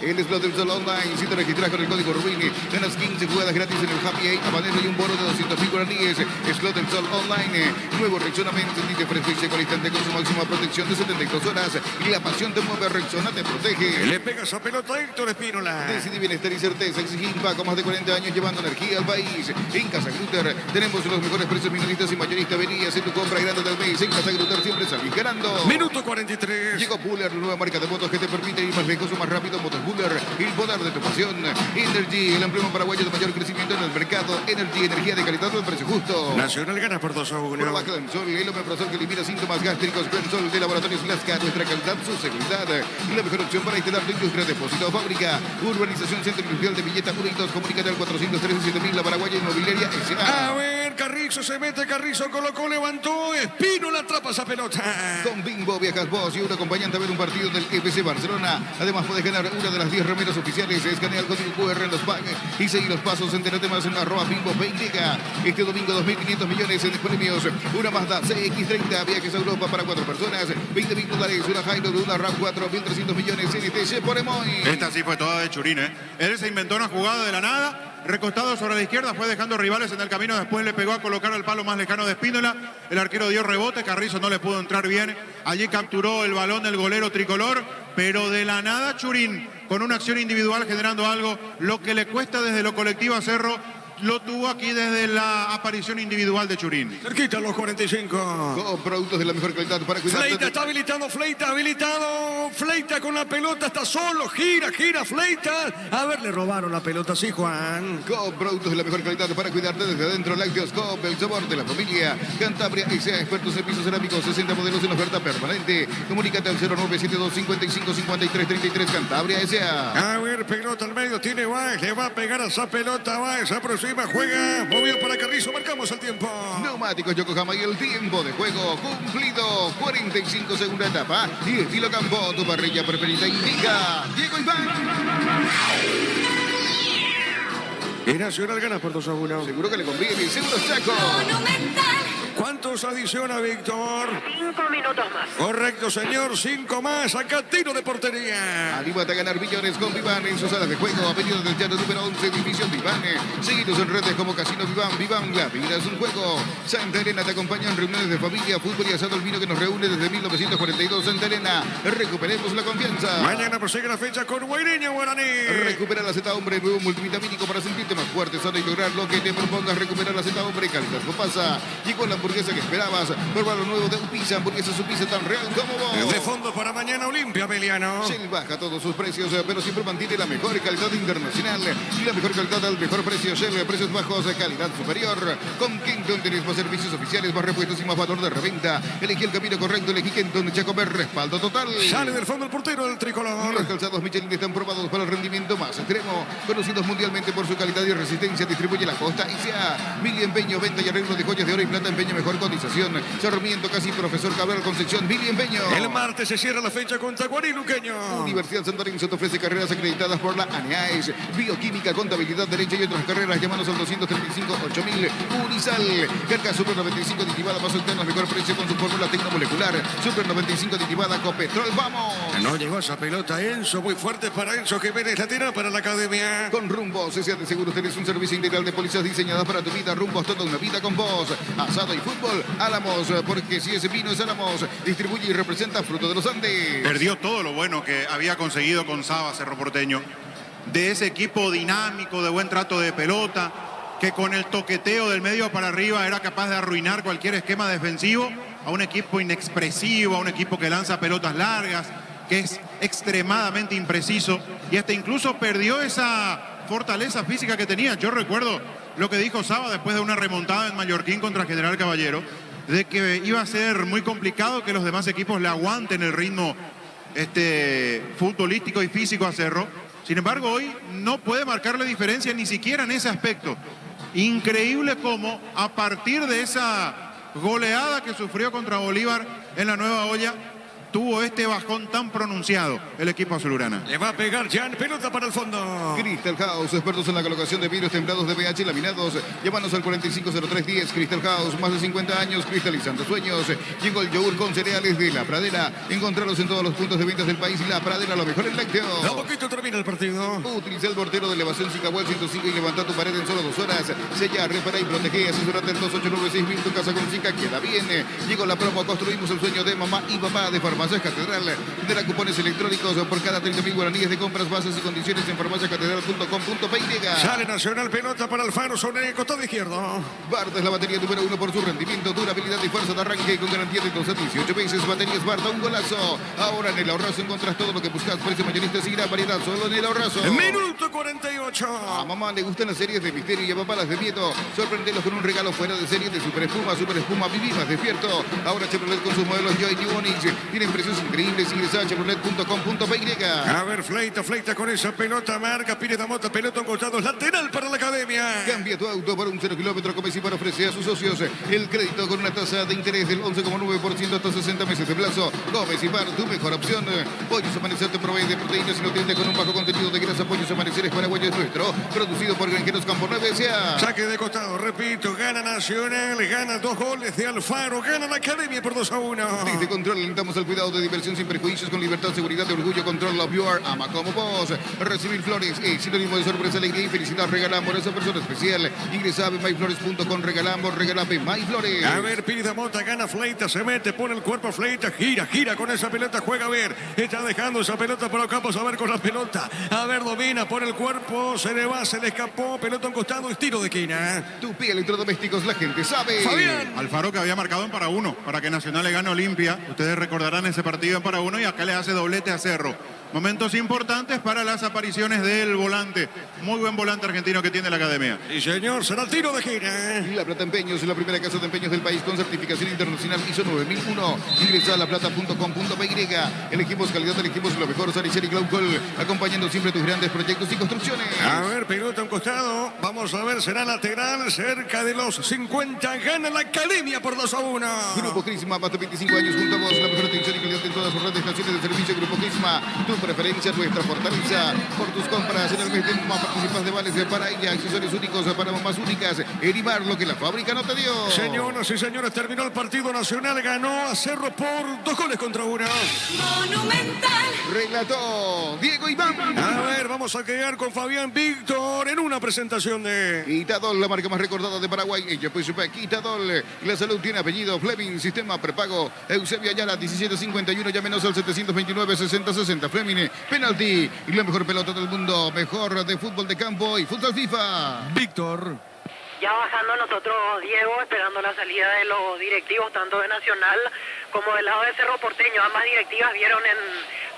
El slot del Sol Online, si te registras con el código Rubini, ganas 15 jugadas gratis en el Happy Eight, habanero y un bono de 200.000 guaraníes. Slot del Sol Online, nuevo Rexona, de fresco y seco al instante con su máxima protección de 72 horas. Y la pasión te mueve, Rexona te protege. Le pega esa pelota a Héctor Espínola. Decidí bienestar y certeza, exigimos con más de 40 años llevando energía al país. En Casa Grutter tenemos los mejores precios minoristas y mayoristas. Venías en tu compra grande del mes. En Casa Grutter siempre salís ganando. Minuto 43. Llegó Buller, la nueva marca de motos que te permite ir más lejos o más rápido. Motos Buller, el poder de tu pasión. Energy, el emblema paraguayo de mayor crecimiento en el mercado. Energy, energía de calidad al precio justo. Nacional gana por 2-1. Prueba Clensol, el omeprazol que elimina síntomas gástricos. Clensol de Laboratorios Lasca, nuestra calidad, su seguridad. La mejor opción para instalar tu industria, depósito o fábrica. Urbanización Centro Industrial de Villeta 1 y 2. Comunícate al 413-7000. La Paraguaya Inmobiliaria S.A. A ver, Carrizo se mete, Carrizo colocó, levantó. Espínola atrapa esa pelota. Con Bimbo viajas vos y un acompañante a ver un partido del FC Barcelona. Además puedes ganar una de las 10 remeras oficiales. Escanea el código QR en los pagos y seguir los pasos. Entérate más en @Bimbo20. Este domingo 2.500 millones en premios. Una Mazda CX-30, viajes a Europa para 4 personas. $20.000, una Hilux, una RAV4, 1.300 millones NTC por Emoy. Esta sí fue toda de Churín, ¿eh? Él se inventó una jugada de la nada. Recostado sobre la izquierda, fue dejando rivales en el camino. Después le pegó a colocar al palo más lejano de Espínola. El arquero dio rebote. Carrizo no le pudo entrar bien. Allí capturó el balón del golero tricolor. Pero de la nada Churín, con una acción individual generando algo, lo que le cuesta desde lo colectivo a Cerro, lo tuvo aquí desde la aparición individual de Churín. Cerquita los 45. Con productos de la mejor calidad para cuidar. Fleita está habilitado, Fleita habilitado. Fleita con la pelota, está solo. Gira, Fleita. A ver, le robaron la pelota, sí, Juan. Con productos de la mejor calidad para cuidarte desde adentro. Lácteos Coop, el sabor de la familia. Cantabria S.A. expertos en pisos cerámicos, 60 modelos en oferta permanente. Comunícate al 0972-555333. Cantabria S.A. A ver, pelota al medio, tiene Baez, le va a pegar a esa pelota, Baez, aproxima, juega, movido para Carrizo, marcamos el tiempo. Neumáticos Yokohama y el tiempo de juego cumplido. 45 segunda etapa. Y estilo campo, tu parrilla preferida indica. Diego Iván. Y Nacional gana por 2-1. Seguro que le conviene. Seguro Chaco. Monumental. ¿Cuántos adiciona Víctor? 5 minutos más. Correcto, señor, 5 más. Acá tiro de portería. Anímate a ganar millones con Vivan en sus salas de juego. Avenida del Llano número 11, División Vivan. Seguidos en redes como Casino Vivan. Vivan, la vida es un juego. Santa Elena te acompaña en reuniones de familia, fútbol y asado, el vino que nos reúne desde 1942. Santa Elena, recuperemos la confianza. Mañana prosigue la fecha con Guaireña Guaraní. Recupera la Z Hombre, nuevo multivitamínico para sentirte más fuerte, sano y lograr lo que te propongas. Recuperar la Z Hombre, calidad pasa. Llegó la hamburguesa que esperabas. Prueba lo nuevo de Upisa, hamburguesa su pizza tan real como vos. De fondo para mañana Olimpia, Beliano. Shell baja todos sus precios, pero siempre mantiene la mejor calidad internacional y la mejor calidad al mejor precio. Shell, precios bajos, calidad superior. Con Kenton tenés más servicios oficiales, más repuestos y más valor de reventa. Elegí el camino correcto, elegí Kenton, Jacober, respaldo total. Sale del fondo el portero del tricolor. Los calzados Michelin están probados para el rendimiento más extremo, conocidos mundialmente por su calidad y resistencia. Distribuye la costa y sea Mili Empeño, venta y arreglo de joyas de oro y plata. Empeño mejor mejor cotización. Sarmiento, casi Profesor Cabral, Concepción, Billy Empeño. El martes se cierra la fecha con Tacuarí Luqueño. Universidad San Lorenzo te ofrece carreras acreditadas por la ANEAES, bioquímica, contabilidad, derecho y otras carreras. Llámanos al 235-8000. Unisal, carga Super 95 aditivada más octanos, mejor precio con su fórmula tecnomolecular. Super 95 aditivada Copetrol, ¡vamos! No llegó esa pelota Enzo, muy fuerte para Enzo Jiménez, la tira para la academia. Con Rumbos, S.A. de Seguros tenés un servicio integral de pólizas diseñadas para tu vida. Rumbos, toda una vida con vos. Asado y fútbol, Álamos, porque si es vino es Álamos. Distribuye y representa Fruto de los Andes. Perdió todo lo bueno que había conseguido con Saba, Cerro Porteño. De ese equipo dinámico, de buen trato de pelota, que con el toqueteo del medio para arriba era capaz de arruinar cualquier esquema defensivo, a un equipo inexpresivo, a un equipo que lanza pelotas largas, que es extremadamente impreciso y hasta incluso perdió esa fortaleza física que tenía. Yo recuerdo lo que dijo Saba después de una remontada en Mallorquín contra General Caballero, de que iba a ser muy complicado que los demás equipos le aguanten el ritmo futbolístico y físico a Cerro. Sin embargo, hoy no puede marcarle diferencia ni siquiera en ese aspecto. Increíble cómo a partir de esa goleada que sufrió contra Bolívar en la Nueva Olla, tuvo este bajón tan pronunciado el equipo azulgrana. Le va a pegar Jan, pelota para el fondo. Crystal House, expertos en la colocación de vidrios templados de pH laminados. Llámanos al 450310. Crystal House, más de 50 años cristalizando sueños. Llegó el yogur con cereales de La Pradera. Encontrarlos en todos los puntos de ventas del país. La Pradera, lo mejor en lácteos. A poquito termina el partido. Utiliza el mortero de elevación Cicahuel 105 y levanta tu pared en solo 2 horas. Sella, repara y protege. Asesorate en 2896 tu casa con Cica queda bien. Llegó la promo, construimos el sueño de mamá y papá de Farmacias Catedral. De la cupones electrónicos por cada 30.000 guaraníes de compras, bases y condiciones en farmaciacatedral.com.py. Sale Nacional, pelota para Alfaro sobre el costado izquierdo. Barta es la batería número 1 por su rendimiento, durabilidad y fuerza de arranque con garantía de 2 a 18 veces. Baterías Barta, un golazo. Ahora en el Ahorrazo encontrás todo lo que buscas. Precio mayoristas y gran variedad solo en el Ahorrazo. Minuto 48. A mamá le gustan las series de misterio y a papá las de miedo. Sorprendelos con un regalo fuera de serie de Super Espuma, viví más despierto. Ahora Chevrolet con sus modelos Joy New Onix. Tienen precios increíbles. Ingresa a chevrolet.com.py. A ver, fleita con esa pelota. Marca Pires da Mota, pelota en costado, lateral para la academia. Cambia tu auto por un 0 kilómetro. Comecipar ofrece a sus socios el crédito con una tasa de interés del 11,9% hasta 60 meses de plazo. Comecipar, tu mejor opción. Pollos Amanecer te provee de proteínas y nutrientes con un bajo contenido de grasa. Pollos Amaneceres Paraguayo es nuestro. Producido por Granjeros Campo 9 S.A. Saque de costado, repito, gana Nacional, gana 2 goles de Alfaro, gana la academia por 2-1. Desde Control alentamos el cuidado de diversión sin prejuicios, con libertad, seguridad y orgullo. Control Love You Are, ama como vos. Recibir flores es sinónimo de sorpresa, alegría y felicidad. Regalamos a esa persona especial. Ingresa a myflores.com, regalamos, regala myflores. A ver, Pires da Mota, gana Fleita, se mete, pone el cuerpo a Fleita, gira con esa pelota, juega a ver. Está dejando esa pelota para Ocampos, a ver con la pelota. A ver, domina, pone el cuerpo, se le va, se le escapó, pelota en costado y tiro de esquina. Tupi Electrodomésticos, la gente sabe. Fabián. Alfaro que había marcado en para uno, para que Nacional le gane a Olimpia. Ustedes recordarán ese partido en para uno y acá le hace doblete a Cerro. Momentos importantes para las apariciones del volante. Muy buen volante argentino que tiene la academia. Y señor, será tiro de gira. La Plata Empeños es la primera casa de empeños del país con certificación internacional ISO 9001. Ingresa a laplata.com.py. Elegimos calidad, elegimos lo mejor. Saricel y Glaucol, acompañando siempre tus grandes proyectos y construcciones. A ver, pelota a un costado. Vamos a ver, será lateral, cerca de los 50. Gana la academia por 2-1. Grupo Crisma, más de 25 años junto a vos. La mejor atención y calidad en todas sus redes estaciones de servicio. Grupo Crisma, tu preferencia, nuestra fortaleza. Por tus compras en el mes de mamá participas de vales para ella, accesorios únicos para mamás únicas. Erivar, lo que la fábrica no te dio. Señoras y señores, terminó el partido. Nacional, ganó a Cerro por 2-1. Monumental. Relató Diego Iván. A ver, vamos a quedar con Fabián Víctor en una presentación de... Quitadol, la marca más recordada de Paraguay. Ella pues Quitadol. La salud tiene apellido. Fleming, sistema prepago. Eusebio Ayala, 1751. Llámenos al 729-6060. Fleming, penalti. Y la mejor pelota del mundo. Mejor de fútbol de campo y fútbol FIFA. Víctor. Ya bajando nosotros, Diego, esperando la salida de los directivos, tanto de Nacional como del lado de Cerro Porteño. Ambas directivas vieron en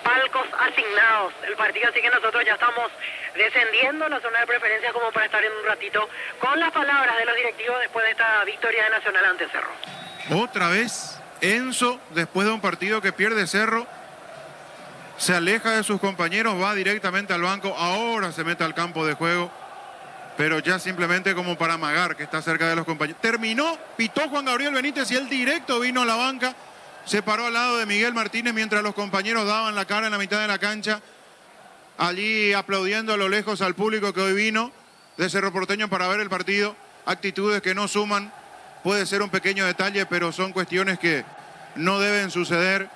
palcos asignados el partido, así que nosotros ya estamos descendiendo la zona de preferencia como para estar en un ratito con las palabras de los directivos después de esta victoria de Nacional ante Cerro. Otra vez Enzo, después de un partido que pierde Cerro, se aleja de sus compañeros, va directamente al banco, ahora se mete al campo de juego. pero ya simplemente como para amagar que está cerca de los compañeros. Terminó, pitó Juan Gabriel Benítez y él directo vino a la banca, se paró al lado de Miguel Martínez mientras los compañeros daban la cara en la mitad de la cancha, allí aplaudiendo a lo lejos al público que hoy vino de Cerro Porteño para ver el partido. Actitudes que no suman, puede ser un pequeño detalle, pero son cuestiones que no deben suceder.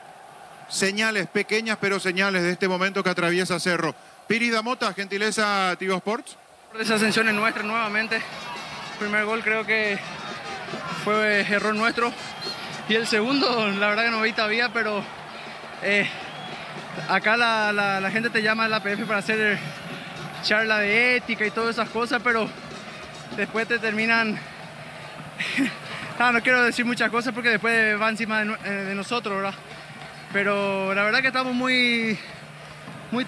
Señales, pequeñas pero señales de este momento que atraviesa Cerro. Piri Damota, gentileza Tigo Sports. Esa ascensión es nuestra nuevamente. El primer gol creo que fue error nuestro. Y el segundo, la verdad que no vi todavía, pero acá la gente te llama a la APF para hacer charla de ética y todas esas cosas, pero después te terminan... no quiero decir muchas cosas porque después va encima de nosotros, ¿verdad? Pero la verdad que estamos muy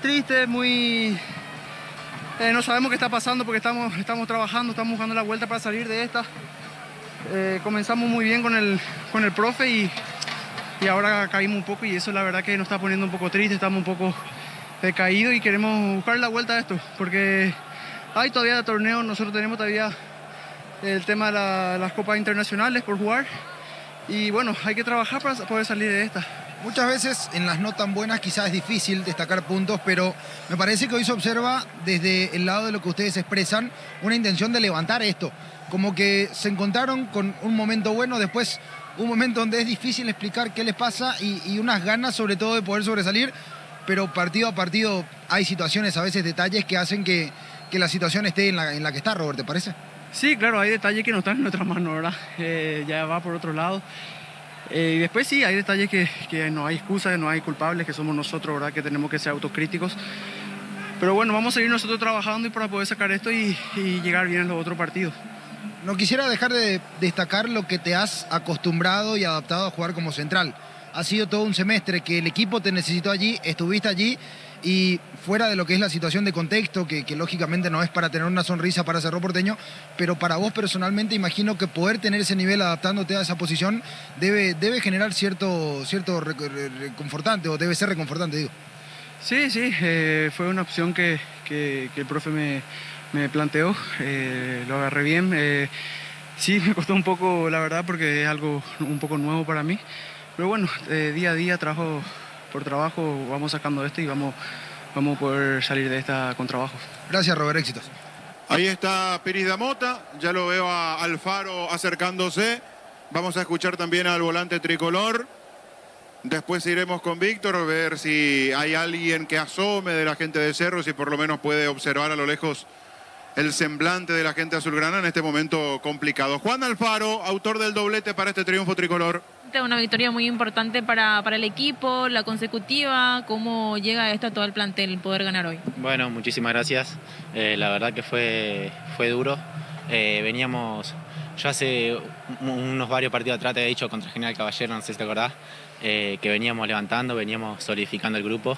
tristes, no sabemos qué está pasando porque estamos trabajando, estamos buscando la vuelta para salir de esta. Comenzamos muy bien con el profe y ahora caímos un poco y eso la verdad que nos está poniendo un poco triste, estamos un poco decaídos y queremos buscar la vuelta a esto porque hay todavía torneos, nosotros tenemos todavía el tema de las copas internacionales por jugar y bueno, hay que trabajar para poder salir de esta. Muchas veces en las no tan buenas quizás es difícil destacar puntos, pero me parece que hoy se observa desde el lado de lo que ustedes expresan una intención de levantar esto. Como que se encontraron con un momento bueno, después un momento donde es difícil explicar qué les pasa y unas ganas sobre todo de poder sobresalir, pero partido a partido hay situaciones, a veces detalles que hacen que la situación esté en la que está, Robert, ¿te parece? Sí, claro, hay detalles que no están en nuestras manos, ¿verdad? Ya va por otro lado. Y después sí, hay detalles que no hay excusas, no hay culpables, que somos nosotros, ¿verdad? Que tenemos que ser autocríticos. Pero bueno, vamos a seguir nosotros trabajando y para poder sacar esto y llegar bien a los otros partidos. No quisiera dejar de destacar lo que te has acostumbrado y adaptado a jugar como central. Ha sido todo un semestre que el equipo te necesitó allí, estuviste allí y fuera de lo que es la situación de contexto, que lógicamente no es para tener una sonrisa para Cerro Porteño, pero para vos personalmente imagino que poder tener ese nivel adaptándote a esa posición debe generar cierto reconfortante o debe ser reconfortante, digo. Sí, fue una opción que el profe me planteó, lo agarré bien. Sí, me costó un poco, la verdad, porque es algo un poco nuevo para mí. Pero bueno, día a día, trabajo por trabajo, vamos sacando esto y vamos a poder salir de esta con trabajo. Gracias, Robert, éxitos. Ahí está Piris Damota, ya lo veo a Alfaro acercándose. Vamos a escuchar también al volante tricolor. Después iremos con Víctor a ver si hay alguien que asome de la gente de Cerro, si por lo menos puede observar a lo lejos el semblante de la gente azulgrana en este momento complicado. Juan Alfaro, autor del doblete para este triunfo tricolor. Una victoria muy importante para el equipo, la consecutiva. ¿Cómo llega esto a todo el plantel poder ganar hoy? Bueno, muchísimas gracias. La verdad que fue duro. Veníamos, yo hace unos varios partidos atrás te he dicho contra General Caballero, no sé si te acordás, que veníamos levantando, veníamos solidificando el grupo.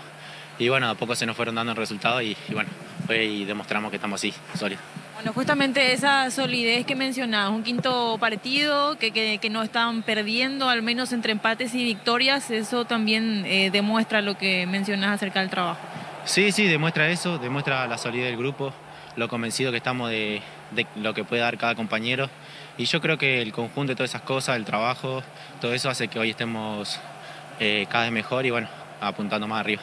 Y bueno, a poco se nos fueron dando el resultado y bueno, hoy demostramos que estamos así, sólidos. Bueno, justamente esa solidez que mencionabas, un quinto partido que no estaban perdiendo, al menos entre empates y victorias, eso también demuestra lo que mencionas acerca del trabajo. Sí, demuestra eso, demuestra la solidez del grupo, lo convencido que estamos de lo que puede dar cada compañero. Y yo creo que el conjunto de todas esas cosas, el trabajo, todo eso hace que hoy estemos cada vez mejor y bueno, apuntando más arriba.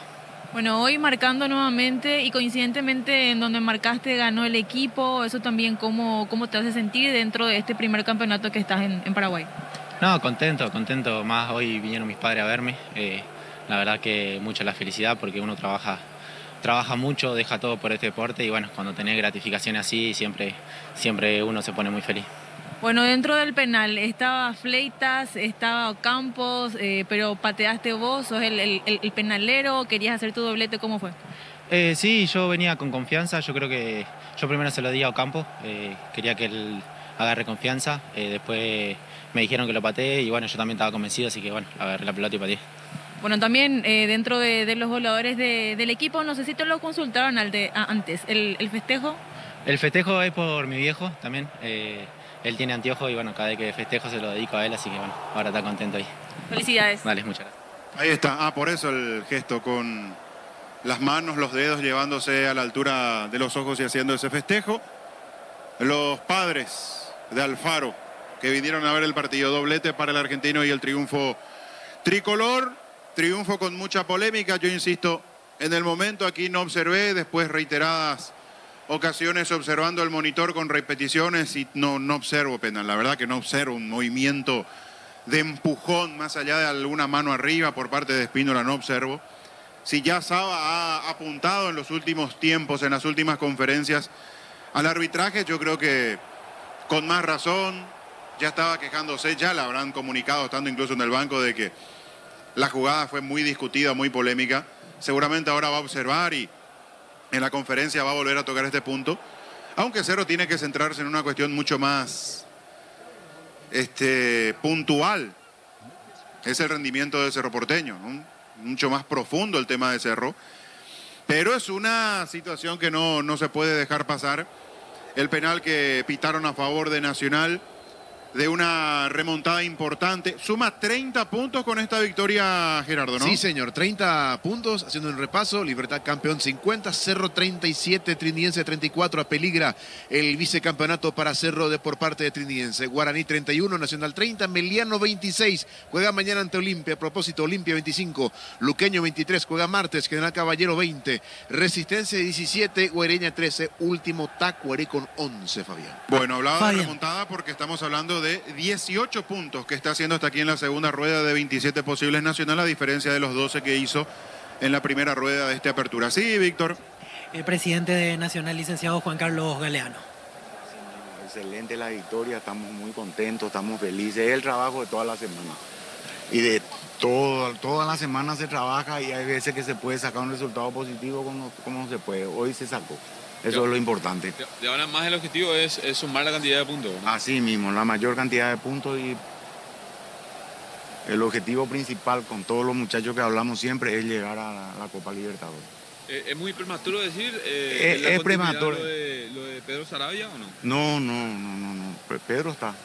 Bueno, hoy marcando nuevamente y coincidentemente en donde marcaste ganó el equipo, eso también cómo te hace sentir dentro de este primer campeonato que estás en Paraguay. No, contento, más hoy vinieron mis padres a verme, la verdad que mucha la felicidad porque uno trabaja mucho, deja todo por este deporte y bueno, cuando tenés gratificaciones así siempre uno se pone muy feliz. Bueno, dentro del penal estaba Fleitas, estaba Campos, pero pateaste vos, sos el penalero, querías hacer tu doblete, ¿cómo fue? Sí, yo venía con confianza, yo creo que yo primero se lo di a Ocampo, quería que él agarre confianza, después me dijeron que lo pateé y bueno, yo también estaba convencido, así que bueno, agarré la pelota y pateé. Bueno, también dentro de los voladores del equipo, no sé si te lo consultaron antes, ¿el festejo? El festejo es por mi viejo también. Él tiene anteojos y bueno, cada vez que festejo se lo dedico a él, así que bueno, ahora está contento ahí. Felicidades. Dale, muchas gracias. Ahí está, por eso el gesto con las manos, los dedos llevándose a la altura de los ojos y haciendo ese festejo. los padres de Alfaro que vinieron a ver el partido. Doblete para el argentino y el triunfo tricolor. Triunfo con mucha polémica. Yo insisto, en el momento aquí no observé, después reiteradas ocasiones observando el monitor con repeticiones y no observo penal. La verdad que no observo un movimiento de empujón más allá de alguna mano arriba por parte de Espínola, no observo. Si ya Saba ha apuntado en los últimos tiempos, en las últimas conferencias, al arbitraje, yo creo que con más razón ya estaba quejándose, ya le habrán comunicado, estando incluso en el banco, de que la jugada fue muy discutida, muy polémica. Seguramente ahora va a observar y en la conferencia va a volver a tocar este punto. Aunque Cerro tiene que centrarse en una cuestión mucho más puntual. Es el rendimiento de Cerro Porteño, ¿no? Mucho más profundo el tema de Cerro. Pero es una situación que no se puede dejar pasar. El penal que pitaron a favor de Nacional, de una remontada importante. Suma 30 puntos con esta victoria, Gerardo, ¿no? Sí, señor, 30 puntos, haciendo un repaso. Libertad campeón 50, Cerro 37, Trinidense 34. Apeligra el vicecampeonato para Cerro por parte de Trinidense. Guaraní 31, Nacional 30, Meliano 26. Juega mañana ante Olimpia. A propósito, Olimpia 25, Luqueño 23. Juega martes, General Caballero 20. Resistencia 17, Guareña 13. Último Tacuaré con 11, Fabián. Bueno, hablaba de remontada porque estamos hablando de 18 puntos que está haciendo hasta aquí en la segunda rueda de 27 posibles Nacional, a diferencia de los 12 que hizo en la primera rueda de esta apertura. Sí, Víctor. El presidente de Nacional, licenciado Juan Carlos Galeano. Excelente la victoria, estamos muy contentos, estamos felices. Es el trabajo de toda la semana. Y de toda la semana se trabaja y hay veces que se puede sacar un resultado positivo como se puede. Hoy se sacó. Eso es lo importante. De ahora más el objetivo es sumar la cantidad de puntos, ¿no? Así mismo, la mayor cantidad de puntos, y el objetivo principal con todos los muchachos que hablamos siempre es llegar a la Copa Libertadores. ¿Es muy prematuro decir es prematuro. Lo de Pedro Sarabia o no? No. Pedro está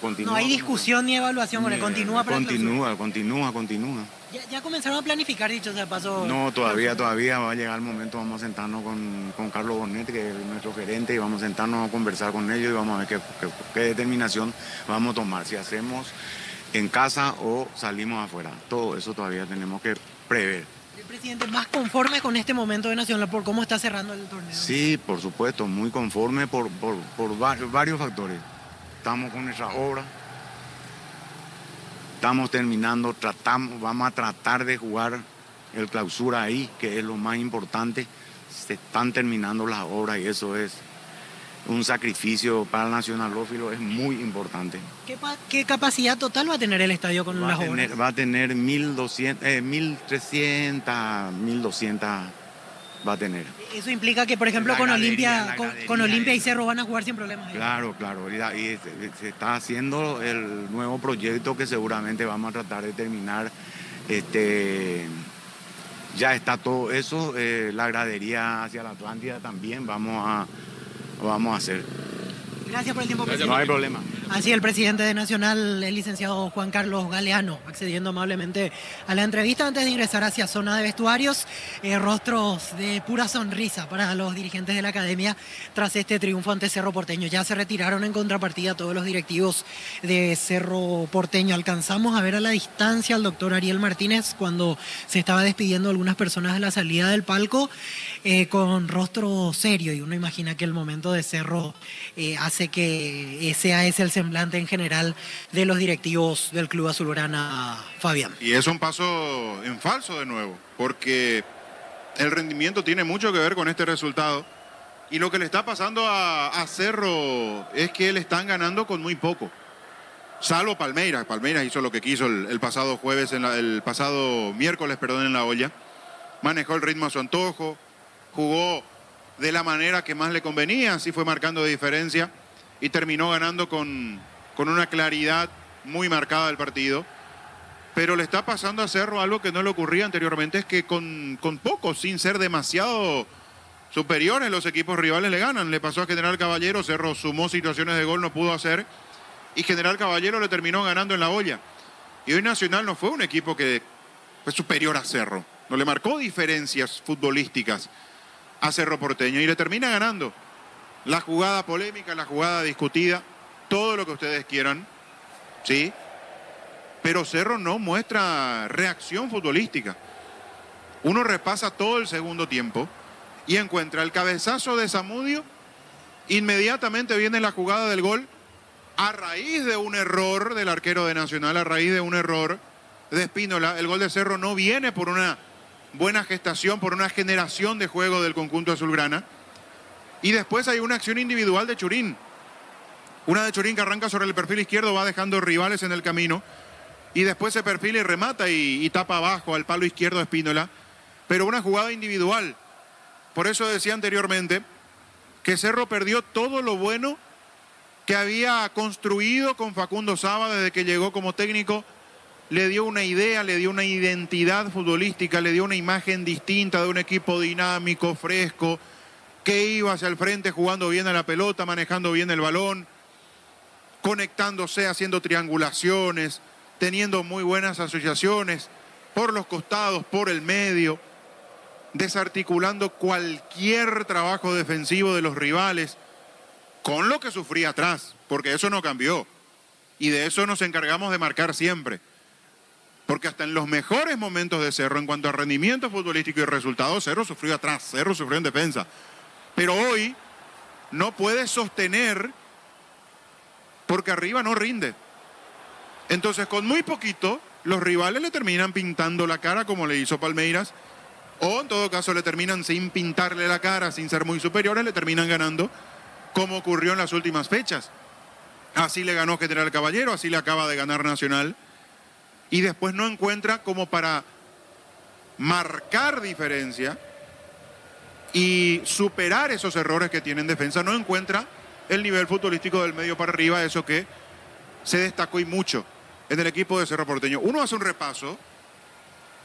continúa. No hay discusión ni evaluación con él, continúa para continúa. ¿Ya comenzaron a planificar, dicho sea paso? No, todavía va a llegar el momento, vamos a sentarnos con Carlos Bonet, que es nuestro gerente, y vamos a sentarnos a conversar con ellos y vamos a ver qué determinación vamos a tomar, si hacemos en casa o salimos afuera. Todo eso todavía tenemos que prever. ¿El presidente más conforme con este momento de Nacional por cómo está cerrando el torneo? Sí, por supuesto, muy conforme por varios factores. Estamos con nuestra obra. Estamos terminando, vamos a tratar de jugar el clausura ahí, que es lo más importante. Se están terminando las obras y eso es un sacrificio para el nacionalófilo, es muy importante. ¿Qué capacidad total va a tener el estadio con las obras? Va a tener 1.300, 1.200 va a tener. Eso implica que, por ejemplo, con Olimpia y Cerro van a jugar sin problemas. Claro, y se está haciendo el nuevo proyecto que seguramente vamos a tratar de terminar. Ya está todo eso, la gradería hacia la Atlántida también vamos a hacer. Gracias por el tiempo, presidente. No hay problema. Así el presidente de Nacional, el licenciado Juan Carlos Galeano, accediendo amablemente a la entrevista antes de ingresar hacia zona de vestuarios. Rostros de pura sonrisa para los dirigentes de la academia tras este triunfo ante Cerro Porteño. Ya se retiraron en contrapartida todos los directivos de Cerro Porteño. Alcanzamos a ver a la distancia al doctor Ariel Martínez cuando se estaba despidiendo algunas personas de la salida del palco con rostro serio, y uno imagina que el momento de Cerro hace que sea ese el semblante en general de los directivos del Club Azulgrana, Fabián. Y es un paso en falso de nuevo, porque el rendimiento tiene mucho que ver con este resultado. Y lo que le está pasando a Cerro es que le están ganando con muy poco. Salvo Palmeiras. Palmeiras hizo lo que quiso el pasado jueves, el pasado miércoles, en la olla. Manejó el ritmo a su antojo, jugó de la manera que más le convenía, así fue marcando diferencia y terminó ganando con una claridad muy marcada del partido. Pero le está pasando a Cerro algo que no le ocurría anteriormente, es que con poco, sin ser demasiado superiores, los equipos rivales le ganan. Le pasó a General Caballero, Cerro sumó situaciones de gol, no pudo hacer, y General Caballero le terminó ganando en la olla. Y hoy Nacional no fue un equipo que fue superior a Cerro, no le marcó diferencias futbolísticas a Cerro Porteño y le termina ganando. la jugada polémica, la jugada discutida, todo lo que ustedes quieran, ¿sí? Pero Cerro no muestra reacción futbolística. Uno repasa todo el segundo tiempo y encuentra el cabezazo de Zamudio, inmediatamente viene la jugada del gol a raíz de un error del arquero de Nacional, a raíz de un error de Espínola. El gol de Cerro no viene por una buena gestación, por una generación de juego del conjunto azulgrana. Y después hay una acción individual de Churín. Una de Churín que arranca sobre el perfil izquierdo, va dejando rivales en el camino. Y después se perfila y remata y tapa abajo al palo izquierdo de Espínola. Pero una jugada individual. Por eso decía anteriormente que Cerro perdió todo lo bueno que había construido con Facundo Saba desde que llegó como técnico. Le dio una idea, le dio una identidad futbolística, le dio una imagen distinta de un equipo dinámico, fresco, que iba hacia el frente jugando bien a la pelota, manejando bien el balón, conectándose, haciendo triangulaciones, teniendo muy buenas asociaciones por los costados, por el medio, desarticulando cualquier trabajo defensivo de los rivales, con lo que sufría atrás, porque eso no cambió. Y de eso nos encargamos de marcar siempre. Porque hasta en los mejores momentos de Cerro, en cuanto a rendimiento futbolístico y resultados, Cerro sufrió atrás, Cerro sufrió en defensa. Pero hoy no puede sostener porque arriba no rinde. Entonces, con muy poquito, los rivales le terminan pintando la cara como le hizo Palmeiras, o en todo caso le terminan sin pintarle la cara, sin ser muy superiores, le terminan ganando, como ocurrió en las últimas fechas. Así le ganó General Caballero, así le acaba de ganar Nacional. Y después no encuentra como para marcar diferencia y superar esos errores que tiene en defensa, no encuentra el nivel futbolístico del medio para arriba, eso que se destacó y mucho en el equipo de Cerro Porteño. Uno hace un repaso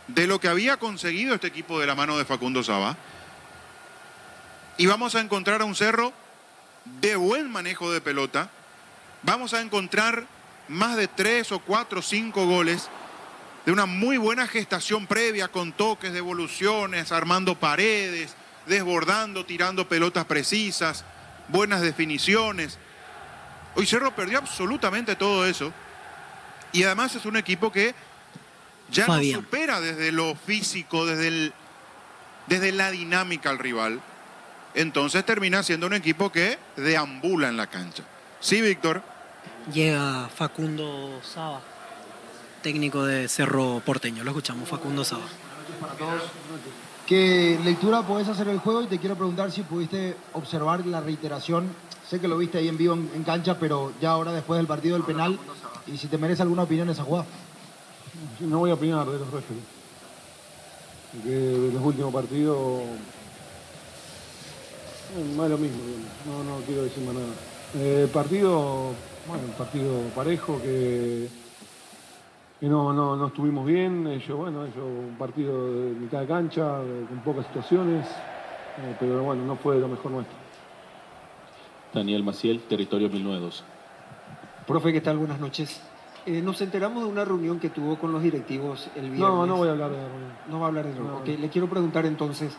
de lo que había conseguido este equipo de la mano de Facundo Saba y vamos a encontrar a un Cerro de buen manejo de pelota, vamos a encontrar más de 3 o 4 o 5 goles de una muy buena gestación previa con toques, devoluciones, armando paredes, desbordando, tirando pelotas precisas, buenas definiciones. Hoy Cerro perdió absolutamente todo eso y además es un equipo que ya no supera desde lo físico, desde la dinámica al rival. Entonces termina siendo un equipo que deambula en la cancha. Sí, Víctor. Llega Facundo Saba, técnico de Cerro Porteño. Lo escuchamos, Facundo Saba. Para todos. ¿Qué lectura podés hacer del juego? Y te quiero preguntar si pudiste observar la reiteración. Sé que lo viste ahí en vivo en cancha, pero ya ahora después del partido del penal, y si te merece alguna opinión en esa jugada. No voy a opinar de los referees. Porque de los últimos partidos, más lo mismo. No quiero decir más nada. Partido parejo, que no estuvimos bien. Ellos un partido de mitad de cancha, con pocas situaciones, pero bueno, no fue lo mejor nuestro. Daniel Maciel, Territorio 1912. Profe, ¿qué tal? Buenas noches. Nos enteramos de una reunión que tuvo con los directivos el viernes. No voy a hablar de la reunión. No va a hablar de la reunión. Okay, le quiero preguntar entonces,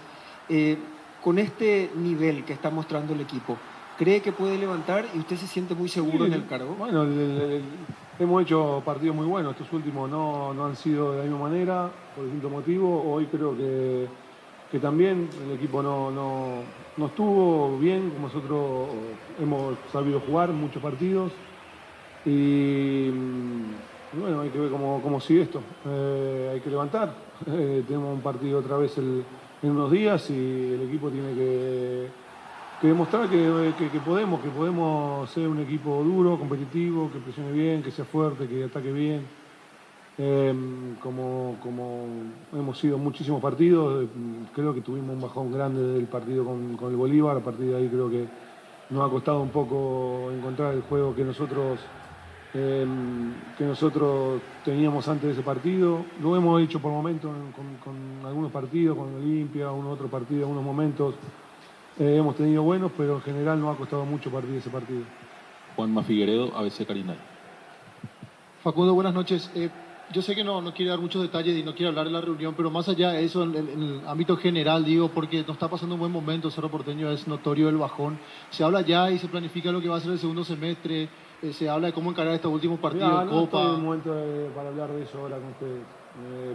con este nivel que está mostrando el equipo, ¿cree que puede levantar y usted se siente muy seguro en el cargo? Bueno, hemos hecho partidos muy buenos. Estos últimos no han sido de la misma manera, por distinto motivo. Hoy creo que también el equipo no estuvo bien, como nosotros hemos sabido jugar muchos partidos. Y bueno, hay que ver cómo sigue esto. Hay que levantar. Tenemos un partido otra vez en unos días y el equipo tiene que demostrar que podemos ser un equipo duro, competitivo, que presione bien, que sea fuerte, que ataque bien. Como hemos sido muchísimos partidos, creo que tuvimos un bajón grande del partido con el Bolívar. A partir de ahí creo que nos ha costado un poco encontrar el juego que nosotros teníamos antes de ese partido. Lo hemos hecho por momentos con algunos partidos, con Olimpia, algunos otros partidos, algunos momentos hemos tenido buenos, pero en general nos ha costado mucho partir de ese partido. Juanma Figueredo, ABC Carinal. Facundo, buenas noches. yo sé que no quiere dar muchos detalles y no quiere hablar de la reunión, pero más allá de eso, en el ámbito general, digo, porque nos está pasando un buen momento, Cerro Porteño es notorio el bajón. Se habla ya y se planifica lo que va a ser el segundo semestre, se habla de cómo encarar estos últimos partidos en No Copa. estoy en el momento para hablar de eso ahora con ustedes.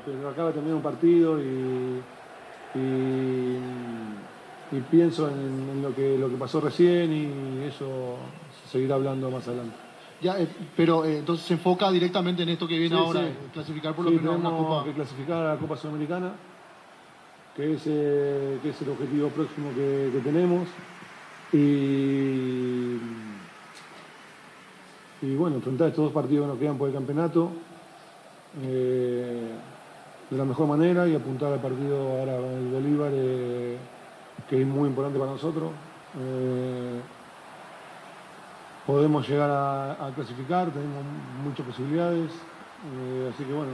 Pero acaba de terminar un partido y pienso en lo que pasó recién y eso se seguirá hablando más adelante. Ya, pero entonces se enfoca directamente en esto que viene ahora, clasificar por lo menos a una tenemos Copa. que clasificar a la Copa Sudamericana, que es el objetivo próximo que tenemos. Y bueno, enfrentar estos 2 partidos que nos quedan por el campeonato de la mejor manera y apuntar al partido ahora con el Bolívar, que es muy importante para nosotros. Podemos llegar a clasificar, tenemos muchas posibilidades, así que bueno,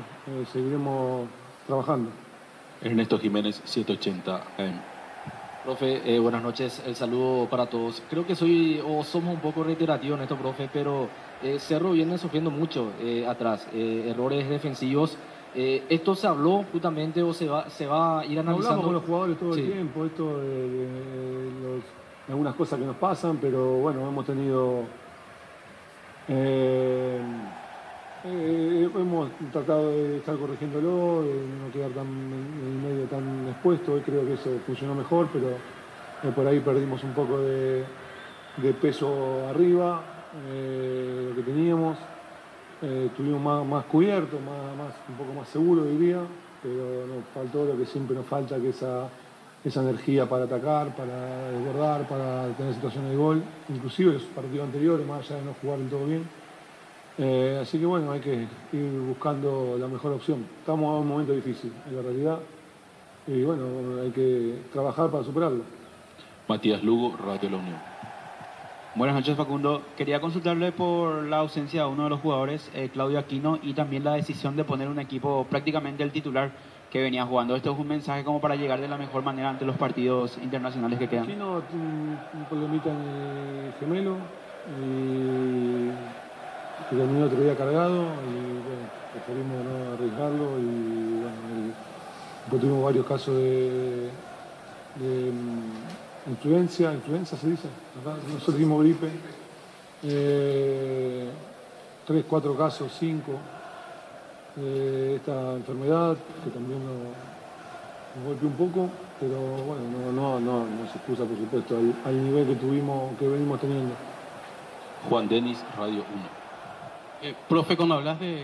seguiremos trabajando. Ernesto Jiménez, 780 AM. Profe, buenas noches, el saludo para todos. Creo que somos un poco reiterativos en esto, profe, pero Cerro viene sufriendo mucho atrás, errores defensivos. ¿Esto se habló justamente o se va a ir analizando? Hablamos con los jugadores todo Sí. el tiempo, algunas cosas que nos pasan, pero bueno, hemos tenido... hemos tratado de estar corrigiéndolo, de no quedar en el medio tan expuesto. Hoy creo que eso funcionó mejor, pero por ahí perdimos un poco de peso arriba, lo que teníamos. Estuvimos más cubiertos, un poco más seguros, diría, pero nos faltó lo que siempre nos falta, que esa energía para atacar, para desbordar, para tener situaciones de gol, inclusive los partidos anteriores, más allá de no jugar del todo bien. Así que bueno, hay que ir buscando la mejor opción. Estamos en un momento difícil, en la realidad, y bueno, hay que trabajar para superarlo. Matías Lugo, Radio La Unión. Buenas noches, Facundo. Quería consultarle por la ausencia de uno de los jugadores, Claudio Aquino, y también la decisión de poner un equipo prácticamente el titular que venía jugando. Esto es un mensaje como para llegar de la mejor manera ante los partidos internacionales que quedan. Aquino tiene un problemita en el gemelo y que terminó otro día cargado y bueno, preferimos no arriesgarlo y bueno, después tuvimos varios casos de influenza se dice, acá nosotros tuvimos gripe, 3, 4 casos, 5 de esta enfermedad que también nos golpeó un poco, pero bueno, no se excusa por supuesto al nivel que venimos teniendo. Juan Denis, Radio 1. Profe, cuando hablas de